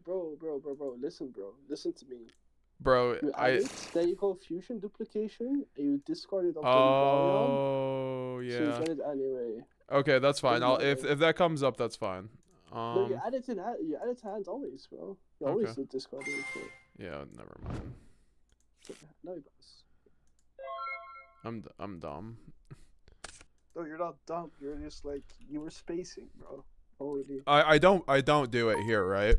bro. Listen, bro. Listen to me. Bro, You add it, then you go fusion duplication, and you discard it off the Oh, Galleon, so you yeah. get it anyway. Okay, that's fine. Doesn't If matter. that comes up, that's fine. No, you add it to hands always, bro. You always Okay. discard it. Shit. Yeah, never mind. No, you guys. I'm dumb. No, you're not dumb. You're just like you were spacing, bro. Already. I don't do it here, right?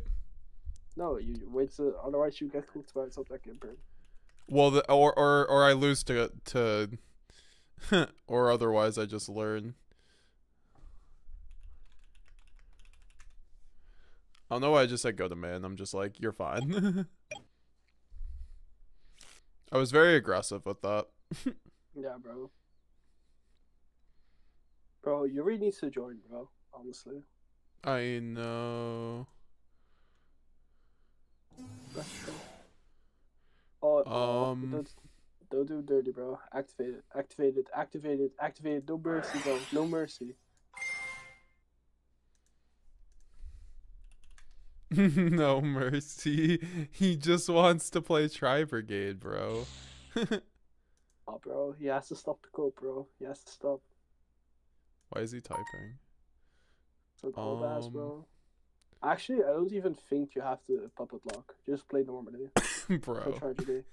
No, you wait to. Otherwise, you get cooked by something like imprint. Well, or I lose to or otherwise I just learn. I don't know why I just said go to man. I'm just like, you're fine. I was very aggressive with that. Yeah, bro. Bro, you really need to join, bro. Honestly. I know. Oh, don't do dirty, bro. Activate it. No mercy, bro. No mercy. No mercy. He just wants to play Tri Brigade, bro. Oh, bro. He has to stop the cope, bro. He has to stop. Why is he typing? So cold ass, bro. Actually, I don't even think you have to puppet lock. Just play normally. Bro. For tragedy.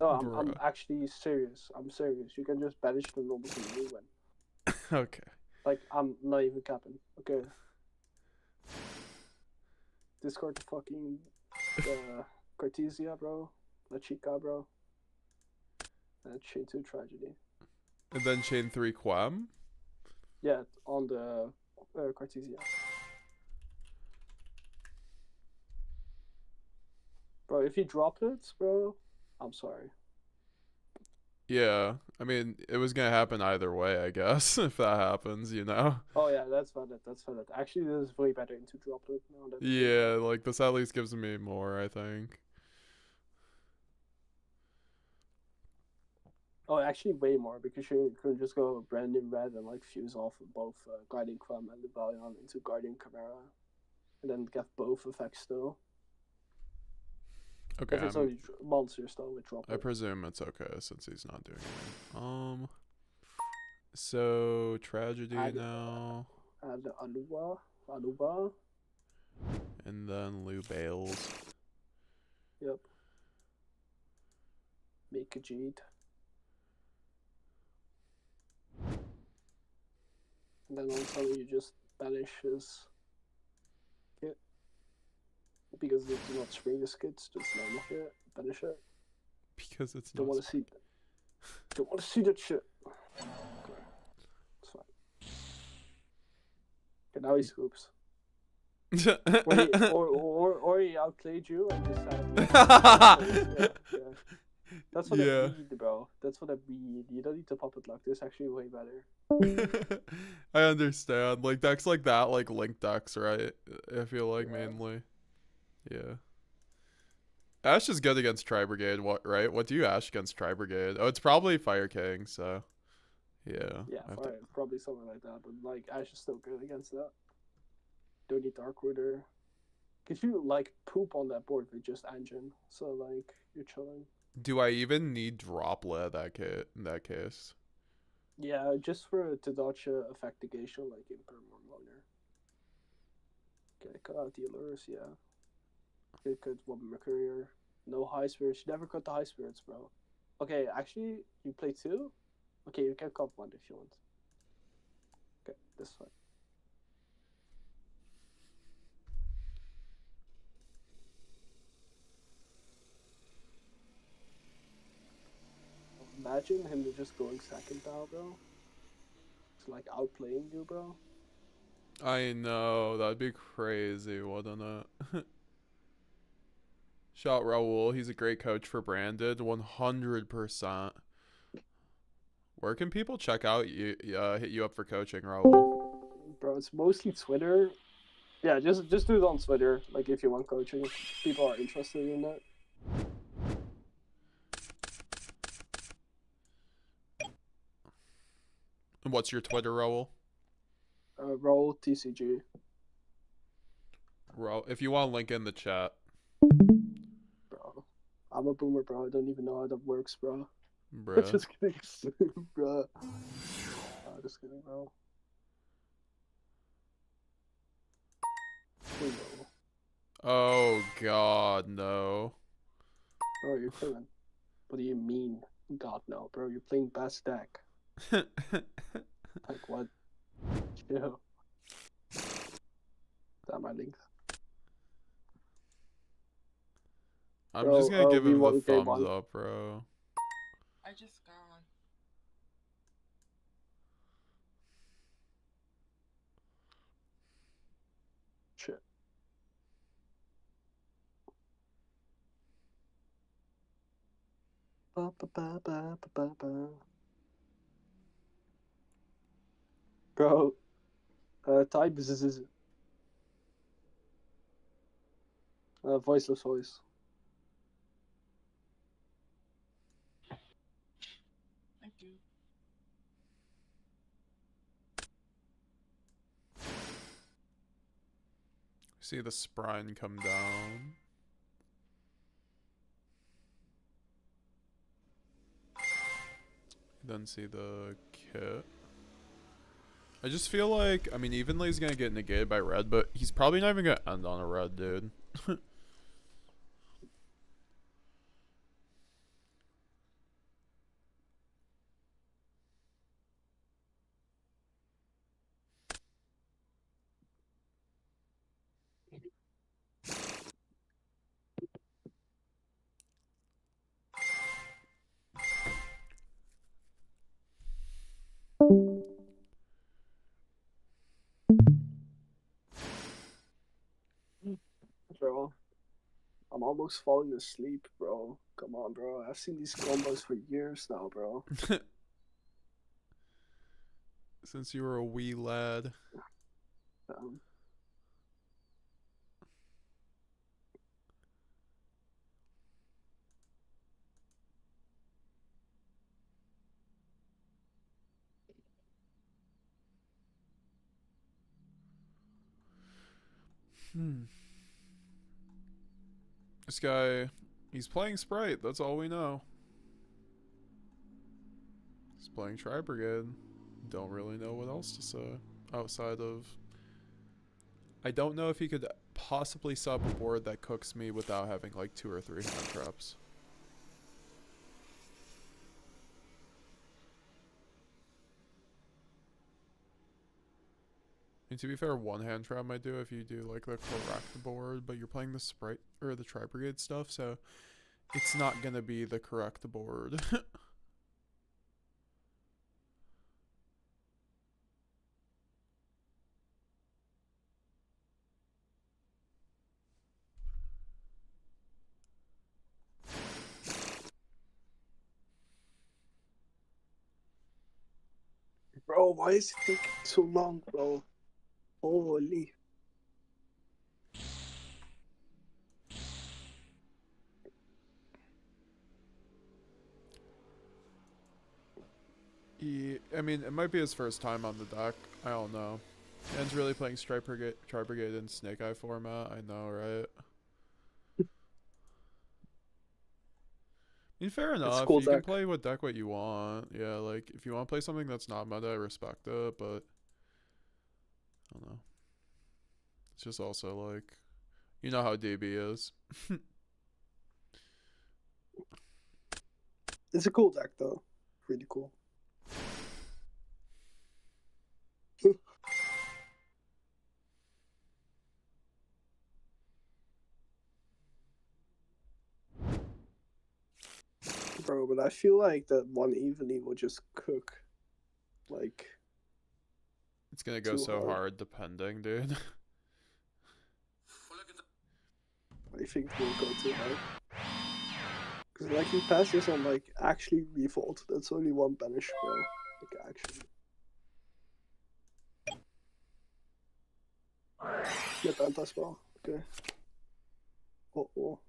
No, I'm Bro. actually serious. I'm serious. You can just banish the normal to you win. Okay. Like, I'm not even capping. Okay. Discard the fucking Cartesia, bro. La Chica, bro. And chain 2 Tragedy. And then chain 3 Quem. Yeah, on the Cartesia. Bro, if he dropped it, bro, I'm sorry. Yeah, I mean, it was gonna happen either way, I guess, if that happens, you know? Oh yeah, that's valid. That's valid. Actually, this is way better into droplet now. That Yeah, like, this at least gives me more, I think. Oh, actually, way more because you could just go Brandon Red and like fuse off of both Guardian Quam and the Valiant into Guardian Chimera, and then get both effects still. Okay, If it's only monster still with I droplet. presume it's okay since he's not doing it. So, Tragedy now. Add Anuba. And then Lou Bales. Yep. Make a Jeet. And then also you just banish his kit. Because they do not spring his kits, just normal kit, banish it. Because it's Don't not. want to see. Don't want to see that shit. Okay. It's fine. Okay, now he scoops. Or he outplayed you and just had. Yeah. That's what I read, bro. That's what I read. You don't need to pop it like this. Actually, way better. I understand. Like, decks like that, like Link decks, right? I feel like mainly. Yeah. Ash is good against Tri Brigade, right? What do you Ash against Tri Brigade? Oh, it's probably Fire King, so. Yeah. Yeah, probably something like that. But, like, Ash is still good against that. Don't need Dark Rooter. Because you, like, poop on that board with just Engine. So, like, you're chilling. Do I even need Droplet in that case? Yeah, just to dodge effect negation, like Imperm or Loner. Okay, cut out the allures, yeah. Good cut Woman Mercurier. No high spirits. You never cut the high spirits, bro. Okay, actually, you play 2? Okay, you can cut 1 if you want. Okay, this one. Imagine him just going second now, bro. It's like outplaying you, bro. I know, that'd be crazy, wouldn't it? Shout Raul, he's a great coach for Branded, 100%. Where can people check out hit you up for coaching, Raul? Bro, it's mostly Twitter. Yeah, just do it on Twitter, like if you want coaching. People are interested in that. And what's your Twitter, Raul? Raul TCG. Raul, if you want to link in the chat. Bro, I'm a boomer, bro. I don't even know how that works, bro. Bruh. Just kidding, bro. Just kidding, bro. Oh god, no. Bro, you're killing. What do you mean? God, no, bro. You're playing best deck. Like what? Chill. That my link. I'm Bro, just gonna give him the game thumbs 1. up, bro. I just got one. Shit. Ba, ba, ba, ba, ba, ba. Bro, type is voiceless voice. Thank you. See the Sprine come down. Then see the kit. I just feel like, I mean, Evenly is gonna get negated by red, but he's probably not even gonna end on a red, dude. almost falling asleep, bro. Come on, bro. I've seen these combos for years now, bro. Since you were a wee lad. This guy, he's playing Sprite. That's all we know. He's playing Tri Brigade. Don't really know what else to say outside of. I don't know if he could possibly sub a board that cooks me without having like 2 or 3 hand traps. And to be fair, 1 hand trap might do if you do like the correct board, but you're playing the Sprite or the Tri Brigade stuff, so it's not gonna be the correct board. Bro, why is it taking so long, bro? Holy. I mean, it might be his first time on the deck. I don't know. En's really playing Tri Brigade in Snake Eye format. I know, right? I mean, fair enough. Cool You can deck. play what deck what you want. Yeah, like, if you want to play something that's not meta, I respect it, but I don't know. It's just also like, you know how DB is. It's a cool deck, though. Really cool. Bro, but I feel like that one evening will just cook. Like, It's gonna go too so hard. hard depending, dude. I think it will go too hard. Because, like, he passes on, like, actually revolt. That's only 1 banish, bro. Like, actually. Get anti spell. Okay. Oh, oh.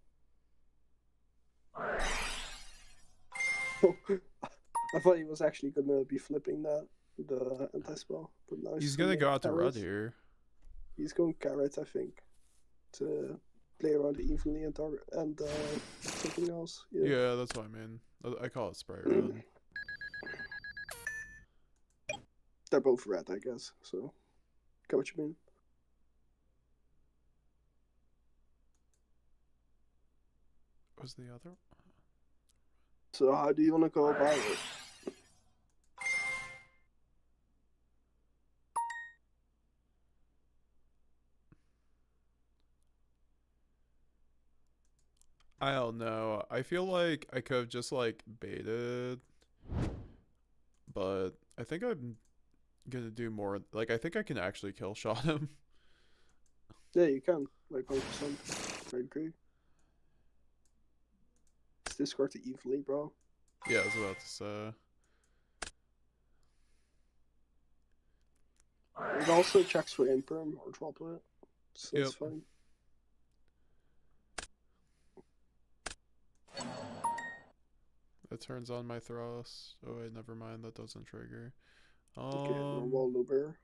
I thought he was actually gonna be flipping that, the anti spell. But now He's gonna go out to red carrot. here. He's going carrot, I think, to play around evenly and something else. Yeah, that's what I mean. I call it Sprite red. They're both red, I guess. So, get what you mean. Was the other? So, how do you want to go about it? I don't know. I feel like I could have just like baited, but I think I'm gonna do more. Like, I think I can actually kill shot him. Yeah, you can. Like 100%. I agree. Let's discard it evenly, bro. Yeah, I was about to say. It also checks for imperm or droplet, so it's Yep. fine. That turns on my thrust. Oh wait, never mind. That doesn't trigger. Okay, normal Luber.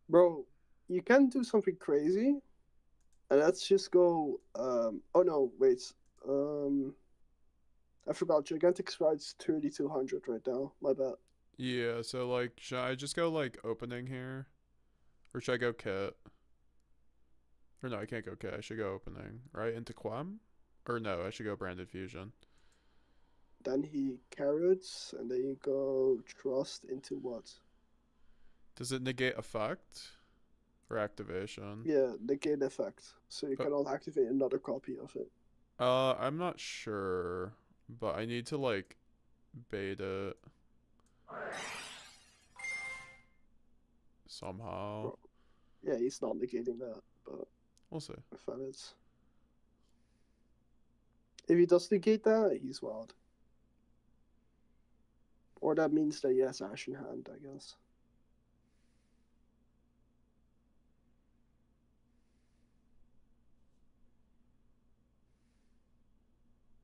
Bro, you can do something crazy, and let's just go. Oh no, wait. I forgot. Gigantic Stride's 3200 right now. My bad. Yeah, so like, should I just go like opening here, or should I go kit? Or no, I can't go kit. I should go opening, right? Into Quam, or no? I should go branded fusion. then he carrots, and then you go trust into what? Does it negate effect or activation? Yeah, negate effect. So you cannot activate another copy of it. I'm not sure, but I need to like bait it somehow. Bro. Yeah, he's not negating that, but We'll see. I found it. If he does negate that, he's wild. Or that means that he has Ash in hand, I guess.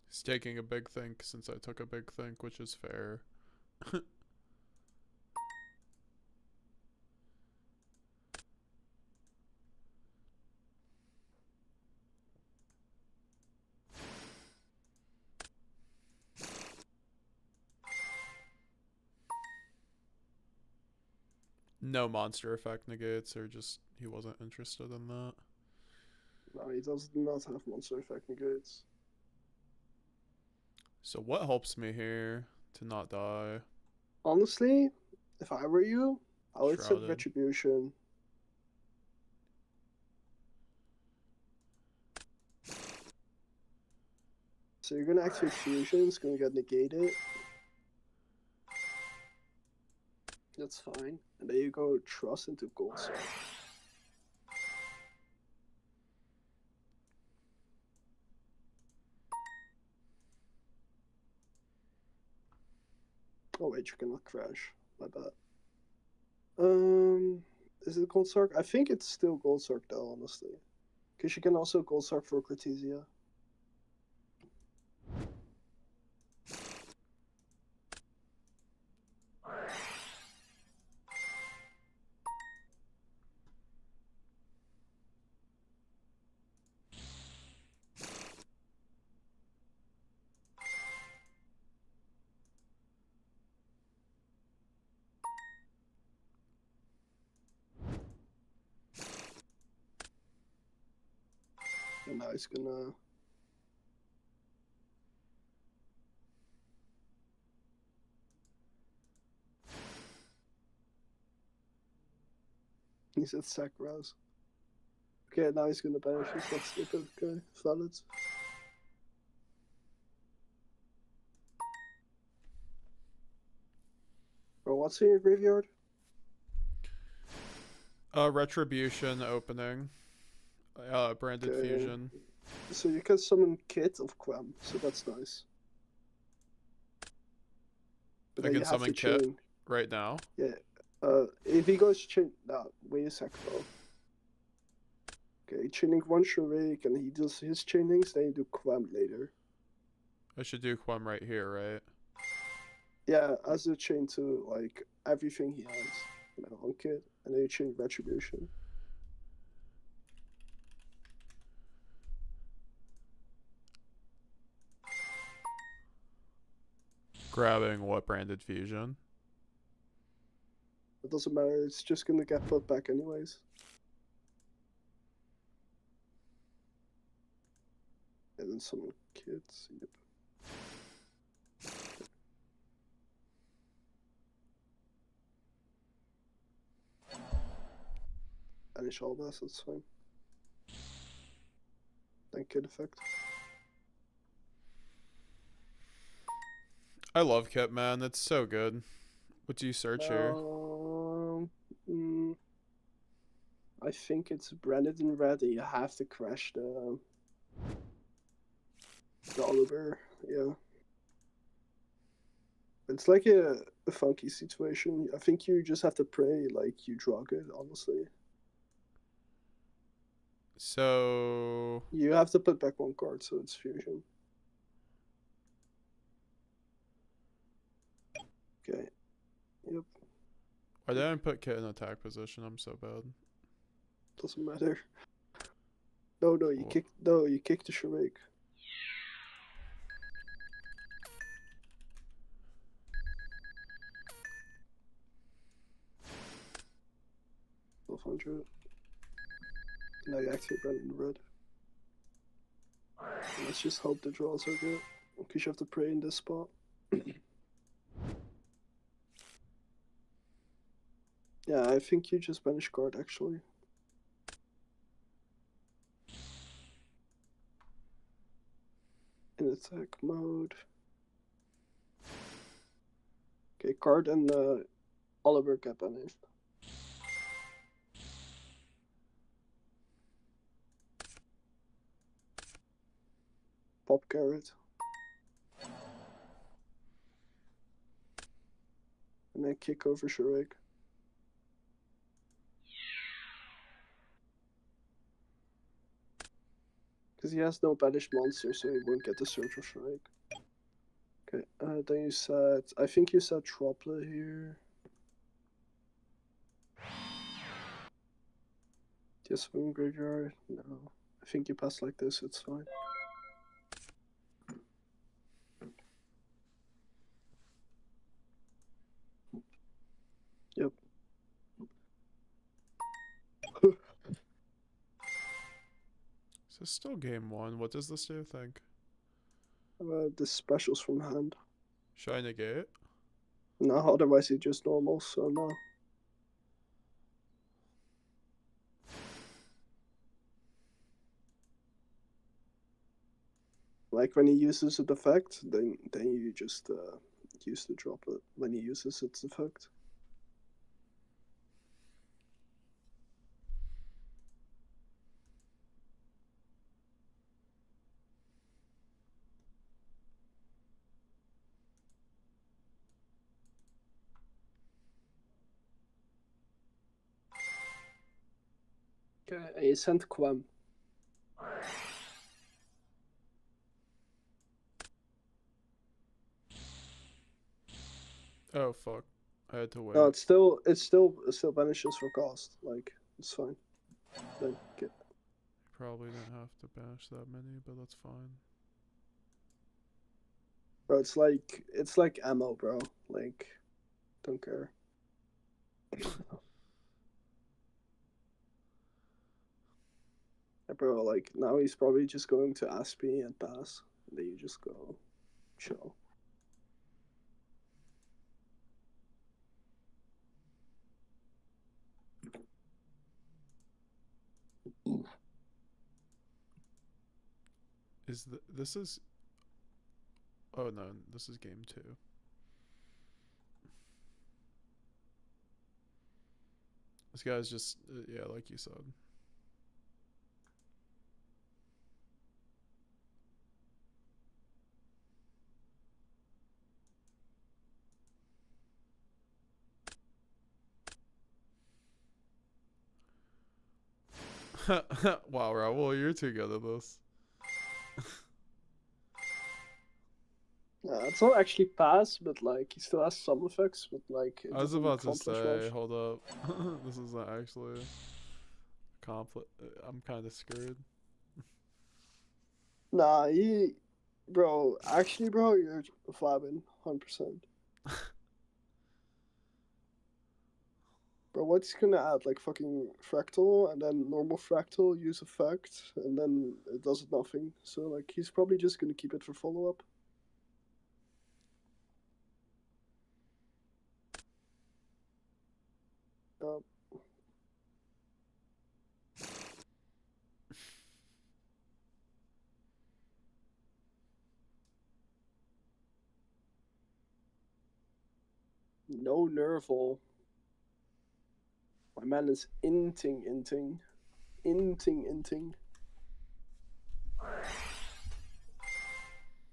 He's taking a big think since I took a big think, which is fair. No monster effect negates, or just he wasn't interested in that. No, he does not have monster effect negates. So what helps me here to not die? Honestly, if I were you, I would set Shrouded. Retribution. So you're gonna activate Fusion, it's gonna get negated. That's fine. And then you go Trust into Gold Sword. Oh wait, you cannot crash. My bad. Is it Gold Sark? I think it's still Gold Sark though, honestly. Because you can also Gold Sark for Cortesia. And now he's gonna... He said sack Rouse. Okay, now he's gonna banish his left stupid. Okay, valid. Bro, what's in your graveyard? Retribution opening. Branded Okay. Fusion. So you can summon Kit of Quam, so that's nice. But I then can you have summon to Kit chain. right now. Yeah. If he goes chain... Nah, wait a sec, bro. Okay, chaining one Sharake, and he does his chainings, then you do Quam later. I should do Quam right here, right? Yeah, as a chain to, like, everything he has. You know, on Kit, and then you chain Retribution. Grabbing what branded fusion? It doesn't matter, it's just gonna get put back anyways. And then some kids, yep. Banish all this, that's fine. Then kid effect. I love Kit, man. It's so good. What do you search here? I think it's branded in red, and you have to crash the Oliver, yeah. It's like a funky situation. I think you just have to pray like you draw good, honestly. So You have to put back one card, so it's fusion. Okay. Yep. why did I put Kit in attack position? I'm so bad. Doesn't matter. No, you kick. No, you kick the Sharake. $1,200. Now you activate Brandon Red. Let's just hope the draws are good. Because you have to pray in this spot. Yeah, I think you just banish card actually. In attack mode. Okay, card and Oliver get banished. Pop carrot. And then kick over Shrek. Because he has no banished monster, so he won't get the Search of Shrek. Okay, then you said... I think you said Tropla here. Just from graveyard? No. I think you pass like this, it's fine. Yep. Is this still game 1? What does this do, think? The specials from hand. Should I negate? No, otherwise it's just normal, so no. Like when he uses its effect, then you just use the droplet when he uses its effect. Okay, he sent Quem. Oh fuck! I had to wait. No, it still banishes for cost. Like it's fine. Like Probably didn't have to banish that many, but that's fine. bro, it's like ammo, bro. Like, don't care. Bro, like now he's probably just going to Aspie and pass. And then you just go chill. This is... Oh no, this is game 2. This guy's just, yeah, like you said. Wow, Raul, you're too good at this. It's not actually pass, but like he still has some effects, but like I was about to accomplish say, much. hold up. This isn't actually I'm kind of screwed. Nah, bro, you're flabbing 100%. Bro, what's he gonna add? Like fucking fractal and then normal fractal, use effect, and then it does nothing. So like he's probably just gonna keep it for follow up. No Nerval. My man is inting.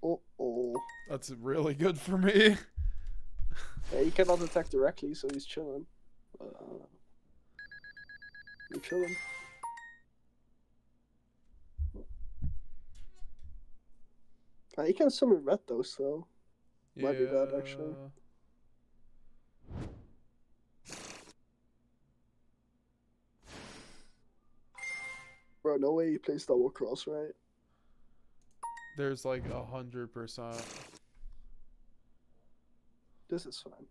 Oh. That's really good for me. Yeah, he cannot attack directly, so he's chilling. You're chilling. He can summon red though, so might be bad actually. Bro, no way he plays double cross, right? There's like 100%. This is fine.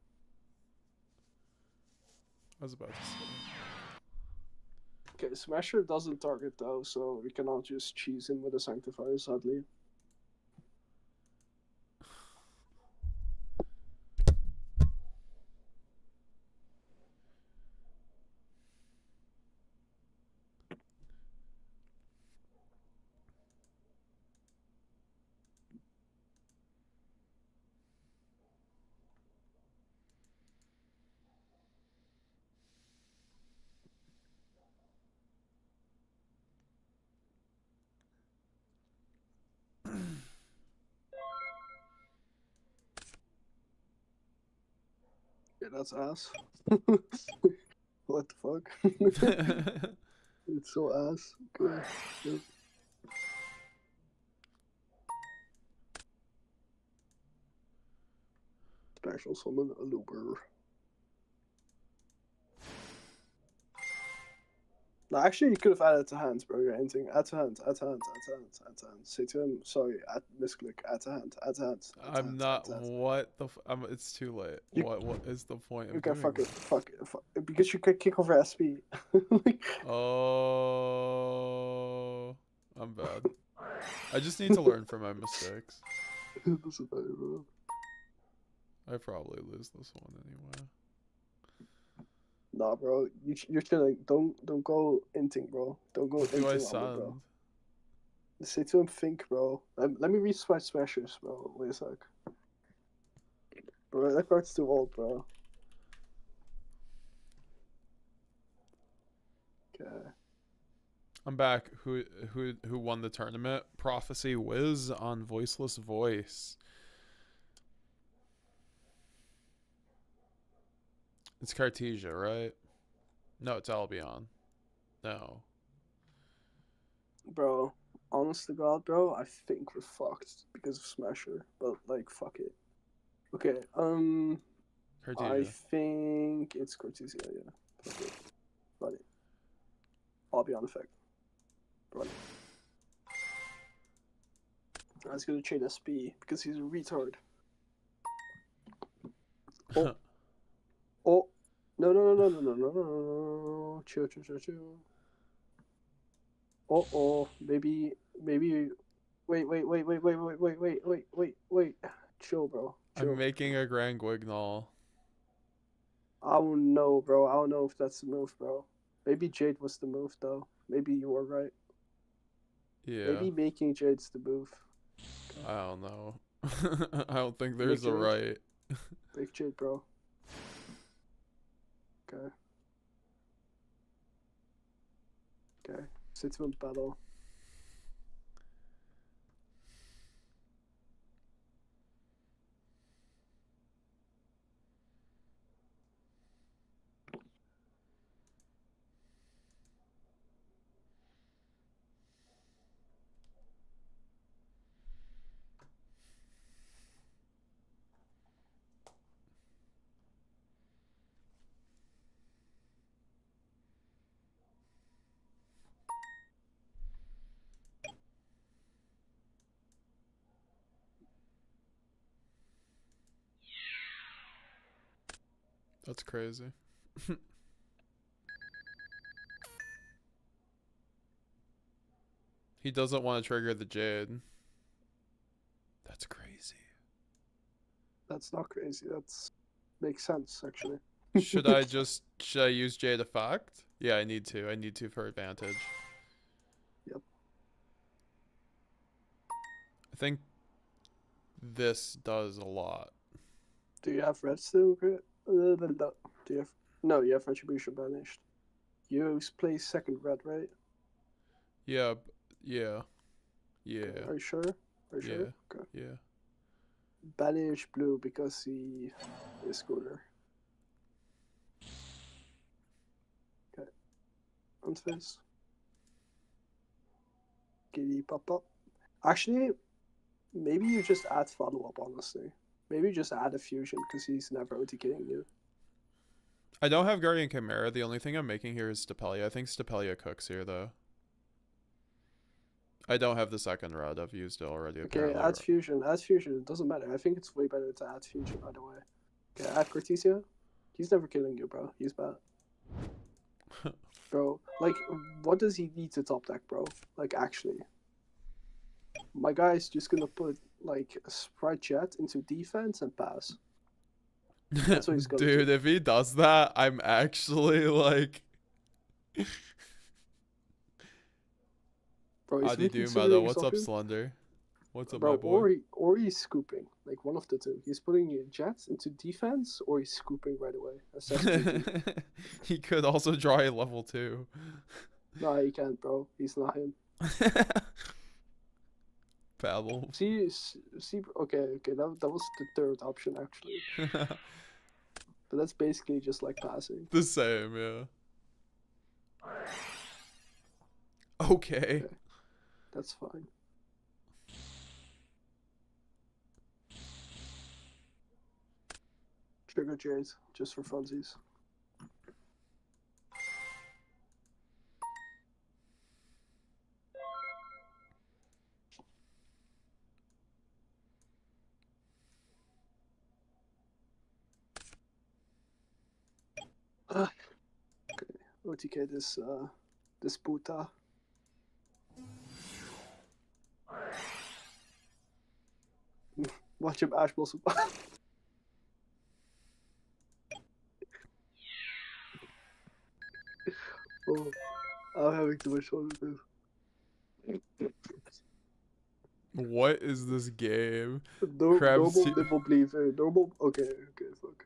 I was about to say. Okay, Smasher doesn't target though, so we cannot just cheese him with a Sanctifier, sadly. that's ass. What the fuck? It's so ass. Good. Good. Special summon a looper. No, actually, you could have added to hands, bro. You're anything. Add to hands. Add to hands. Add to hands. Add to hands. Say to him, sorry. Add misclick. Add to hands. Add to hands. Add to I'm hands, not. add to hands. What the? It's too late. You- What is the point of Okay, doing fuck it. that? Fuck it. Fuck it. Because you could kick over SP. Oh, I'm bad. I just need to learn from my mistakes. Doesn't matter, bro. I probably lose this one anyway. Nah, bro. You're chilling. Don't go inting, bro. Don't go What do I inting on me, bro. send? Say to him, think, bro. Let me read Sweat Smashers, bro. Wait a sec. Bro, that card's too old, bro. Okay. I'm back. Who won the tournament? Prophecy Wiz on Voiceless Voice. It's Cartesia, right? No, it's Albion. No. Bro, honest to God, bro, I think we're fucked because of Smasher. But, like, fuck it. Okay, I Cartesia. think it's Cortesia, yeah. Fuck it. Run it. Albion effect. Run it. I was gonna trade SP because he's a retard. Oh. Oh. No. Chill. Oh. Maybe. Wait. Chill, bro. Chill. I'm making a Grand Guignol. I don't know, bro. I don't know if that's the move, bro. Maybe Jade was the move, though. Maybe you were right. Yeah. Maybe making Jade's the move. I don't know. I don't think there's a Jade. right. Make Jade, bro. Okay. Sit to him battle. That's crazy. He doesn't want to trigger the Jade. That's crazy. That's not crazy. That's makes sense, actually. Should I use Jade effect? Yeah, I need to. I need to for advantage. Yep. I think this does a lot. Do you have red still? Do you have? No, you have retribution banished. You play second red, right? Yeah. Yeah. Are you sure? Are you Yeah. sure? Okay. Yeah. Banish blue because he is cooler. Okay. Unface. Giddy pop up. Actually, maybe you just add follow up, honestly. Maybe you just add a fusion because he's never OTKing you. I don't have Guardian Chimera. The only thing I'm making here is Stapelia. I think Stapelia cooks here, though. I don't have the second red. I've used it already. Okay, apparently. add fusion. Add fusion. It doesn't matter. I think it's way better to add fusion, by the way. Okay, add Cortesia. He's never killing you, bro. He's bad. Bro, like, what does he need to top deck, bro? Like, actually. My guy's just gonna put, like, a Sprite Jet into defense and pass. That's what he's gonna Dude, do. if he does that, I'm actually like... Bro, How do you do, Meta? reconsidering What's up, something. Slender? What's up, Bro, my boy? or he's scooping. Like, one of the two. He's putting Jets into defense, or he's scooping right away. He could also draw a level 2. No, he can't, bro. He's not him. Babble. See, okay, that was the third option, actually. But that's basically just like passing. The same, yeah. Okay. That's fine. Trigger Jays, just for funsies. Okay, OTK this puta. Watch him Ash Blossom. Oh, I'm having too much fun with this. What is this game? Normal nipple believer. Normal. Okay, fuck.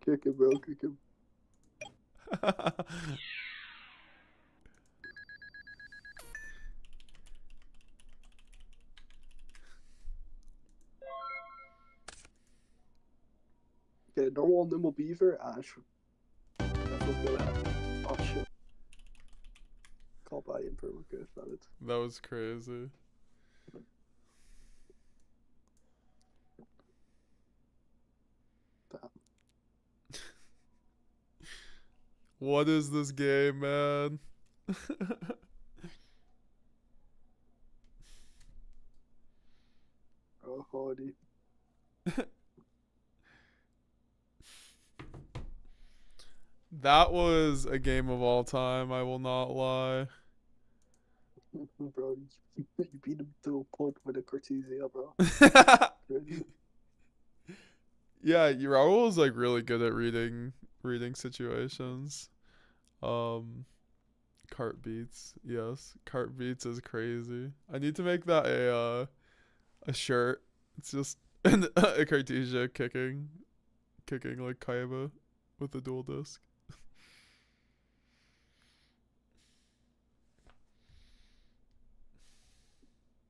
Kick him, bro. Kick him. Okay, normal nimble beaver, Ash. That's what's gonna happen. Oh shit. Call by imperm, okay, found it. That was crazy. Bam. What is this game, man? Oh, hardy. That was a game of all time, I will not lie. Bro, you beat him to a pulp with a Cortesia, bro. Yeah, Raul is like really good at reading situations. Cart beats, yes. Cart beats is crazy. I need to make that a shirt. It's just a Cartesia kicking like Kaiba with the dual disc.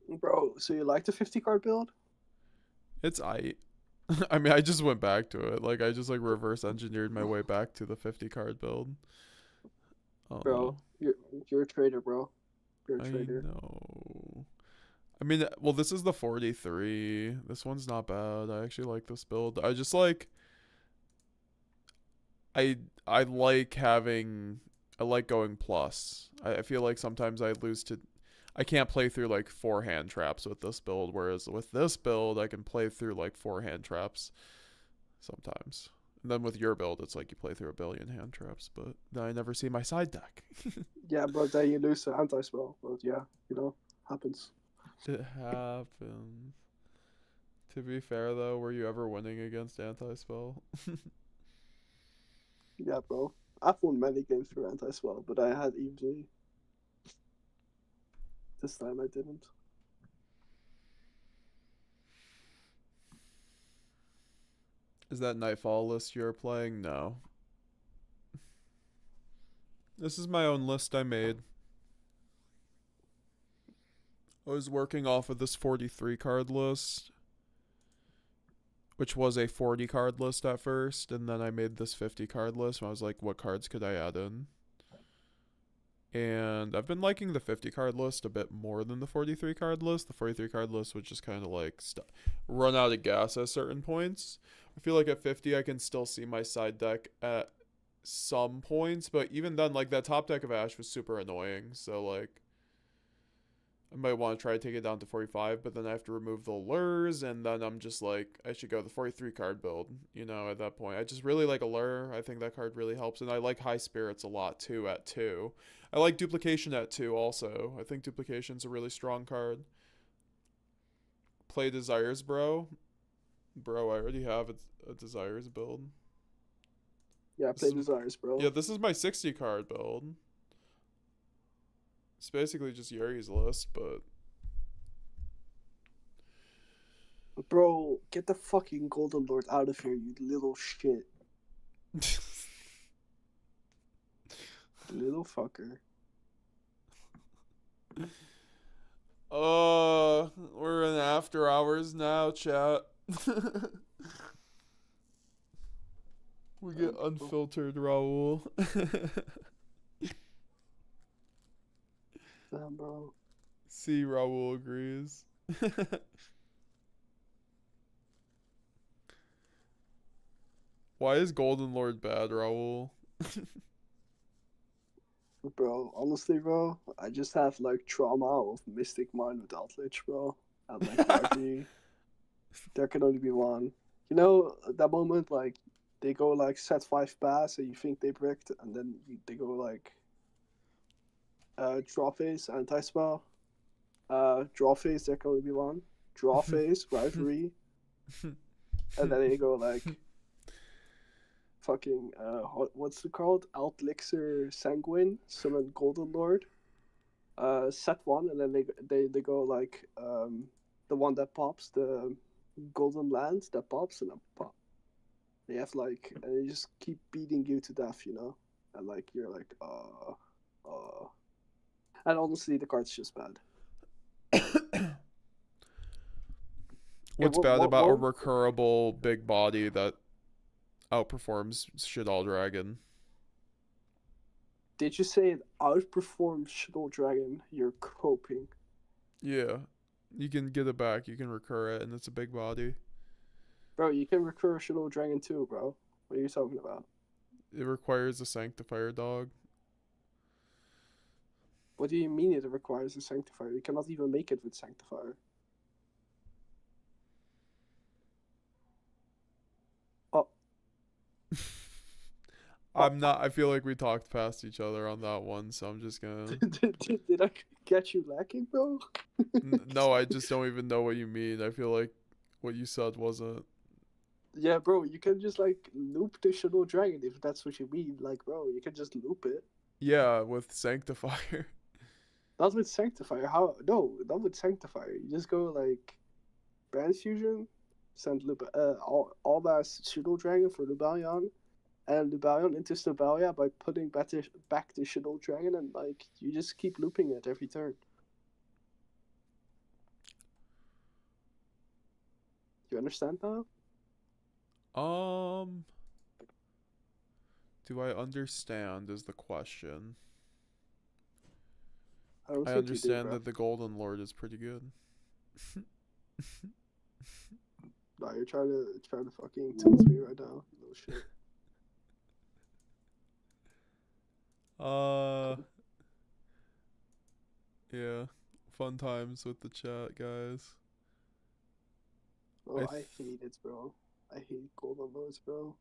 Bro, so you like the 50 card build? It's I mean, I just went back to it. Like I just like reverse engineered my way back to the 50 card build. Bro, you're a trader, bro. You're a I trader. know. I mean, well, this is the 43. This one's not bad. I actually like this build. I just like I like going plus. I feel like sometimes I can't play through like 4 hand traps with this build, whereas with this build I can play through like 4 hand traps sometimes. And then with your build it's like you play through 1 billion hand traps, but then I never see my side deck. Yeah, but then you lose to anti-spell. But yeah, happens. It happens. To be fair though, were you ever winning against anti-spell? Yeah, bro. I've won many games through anti-spell, but I had EMG. This time I didn't. Is that Nightfall list you're playing? No. This is my own list I made. I was working off of this 43 card list, which was a 40 card list at first, and then I made this 50 card list, and I was like, what cards could I add in? And I've been liking the 50 card list a bit more than the 43 card list. The 43 card list would just kind of like run out of gas at certain points. I feel like at 50 I can still see my side deck at some points, but even then, like, that top deck of Ash was super annoying, so like I might want to try to take it down to 45, but then I have to remove the lures, and then I'm just like, I should go the 43 card build, at that point. I just really like Allure. I think that card really helps, and I like High Spirits a lot too at 2. I like Duplication at 2 also. I think Duplication's a really strong card. Play Desires, bro. Bro, I already have a Desires build. Yeah, play Desires, bro. Yeah, this is my 60 card build. It's basically just Yuri's list, but... Bro, get the fucking Golden Lord out of here, you little shit. Little fucker. We're in after hours now, chat. We get unfiltered Raul. Damn, bro. See, Raul agrees. Why is Golden Lord bad, Raul? Bro, honestly, bro, I just have like trauma of Mystic Mine without Lich, bro. And like RG. There can only be one. You know that moment like they go like set 5 pass and you think they bricked and then they go like draw phase, anti spell. Draw phase, there can only be one. Draw phase, rivalry. And then they go like fucking what's it called? Elixir Sanguine, summon Golden Lord. Set 1 and then they go like the one that pops, the Golden Land that pops and then pop. They have like and they just keep beating you to death, you know? And like you're like and honestly the card's just bad. What's what- bad what- about a what- recurable big body that outperforms Shadal Dragon? Did you say it outperforms Shadow Dragon? You're coping. Yeah. You can get it back, you can recur it, and it's a big body. Bro, you can recur Shadow Dragon too, bro. What are you talking about? It requires a Sanctifier dog. What do you mean it requires a Sanctifier? You cannot even make it with Sanctifier. Oh. I feel like we talked past each other on that one, so I'm just gonna... Did I get you lacking, bro? No, I just don't even know what you mean. I feel like what you said wasn't... Yeah, bro, you can just like loop the Shadow Dragon if that's what you mean. Like, bro, you can just loop it. Yeah, with Sanctifier. Not with Sanctifier. How? No, not with Sanctifier. You just go like Brand Fusion, send all that Shadow Dragon for Lubalion, and Lubalion into Stabalia by putting back the Shadow Dragon, and like you just keep looping it every turn. You understand now? Do I understand is the question. I don't I think you do, understand bro. that the Golden Lord is pretty good. No, you're trying to fucking tilt me right now. No shit. Yeah. Fun times with the chat, guys. Oh, I hate it, bro. I hate Golden Lords, bro.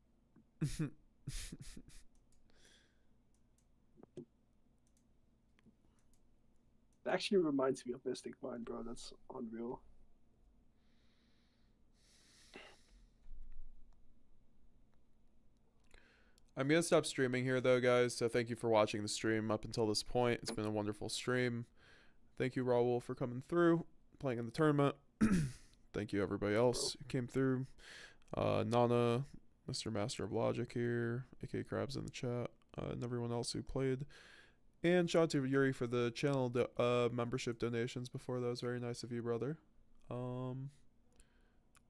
It actually reminds me of Mystic Mine, bro. That's unreal. I'm gonna stop streaming here though, guys, so thank you for watching the stream up until this point. It's been a wonderful stream. Thank you, Raul, for coming through, playing in the tournament. Thank you everybody else who came through. Nana, Mr. Master of Logic here, aka Krabs in the chat, and everyone else who played. And shout out to Yuri for the channel membership donations before. That was very nice of you, brother.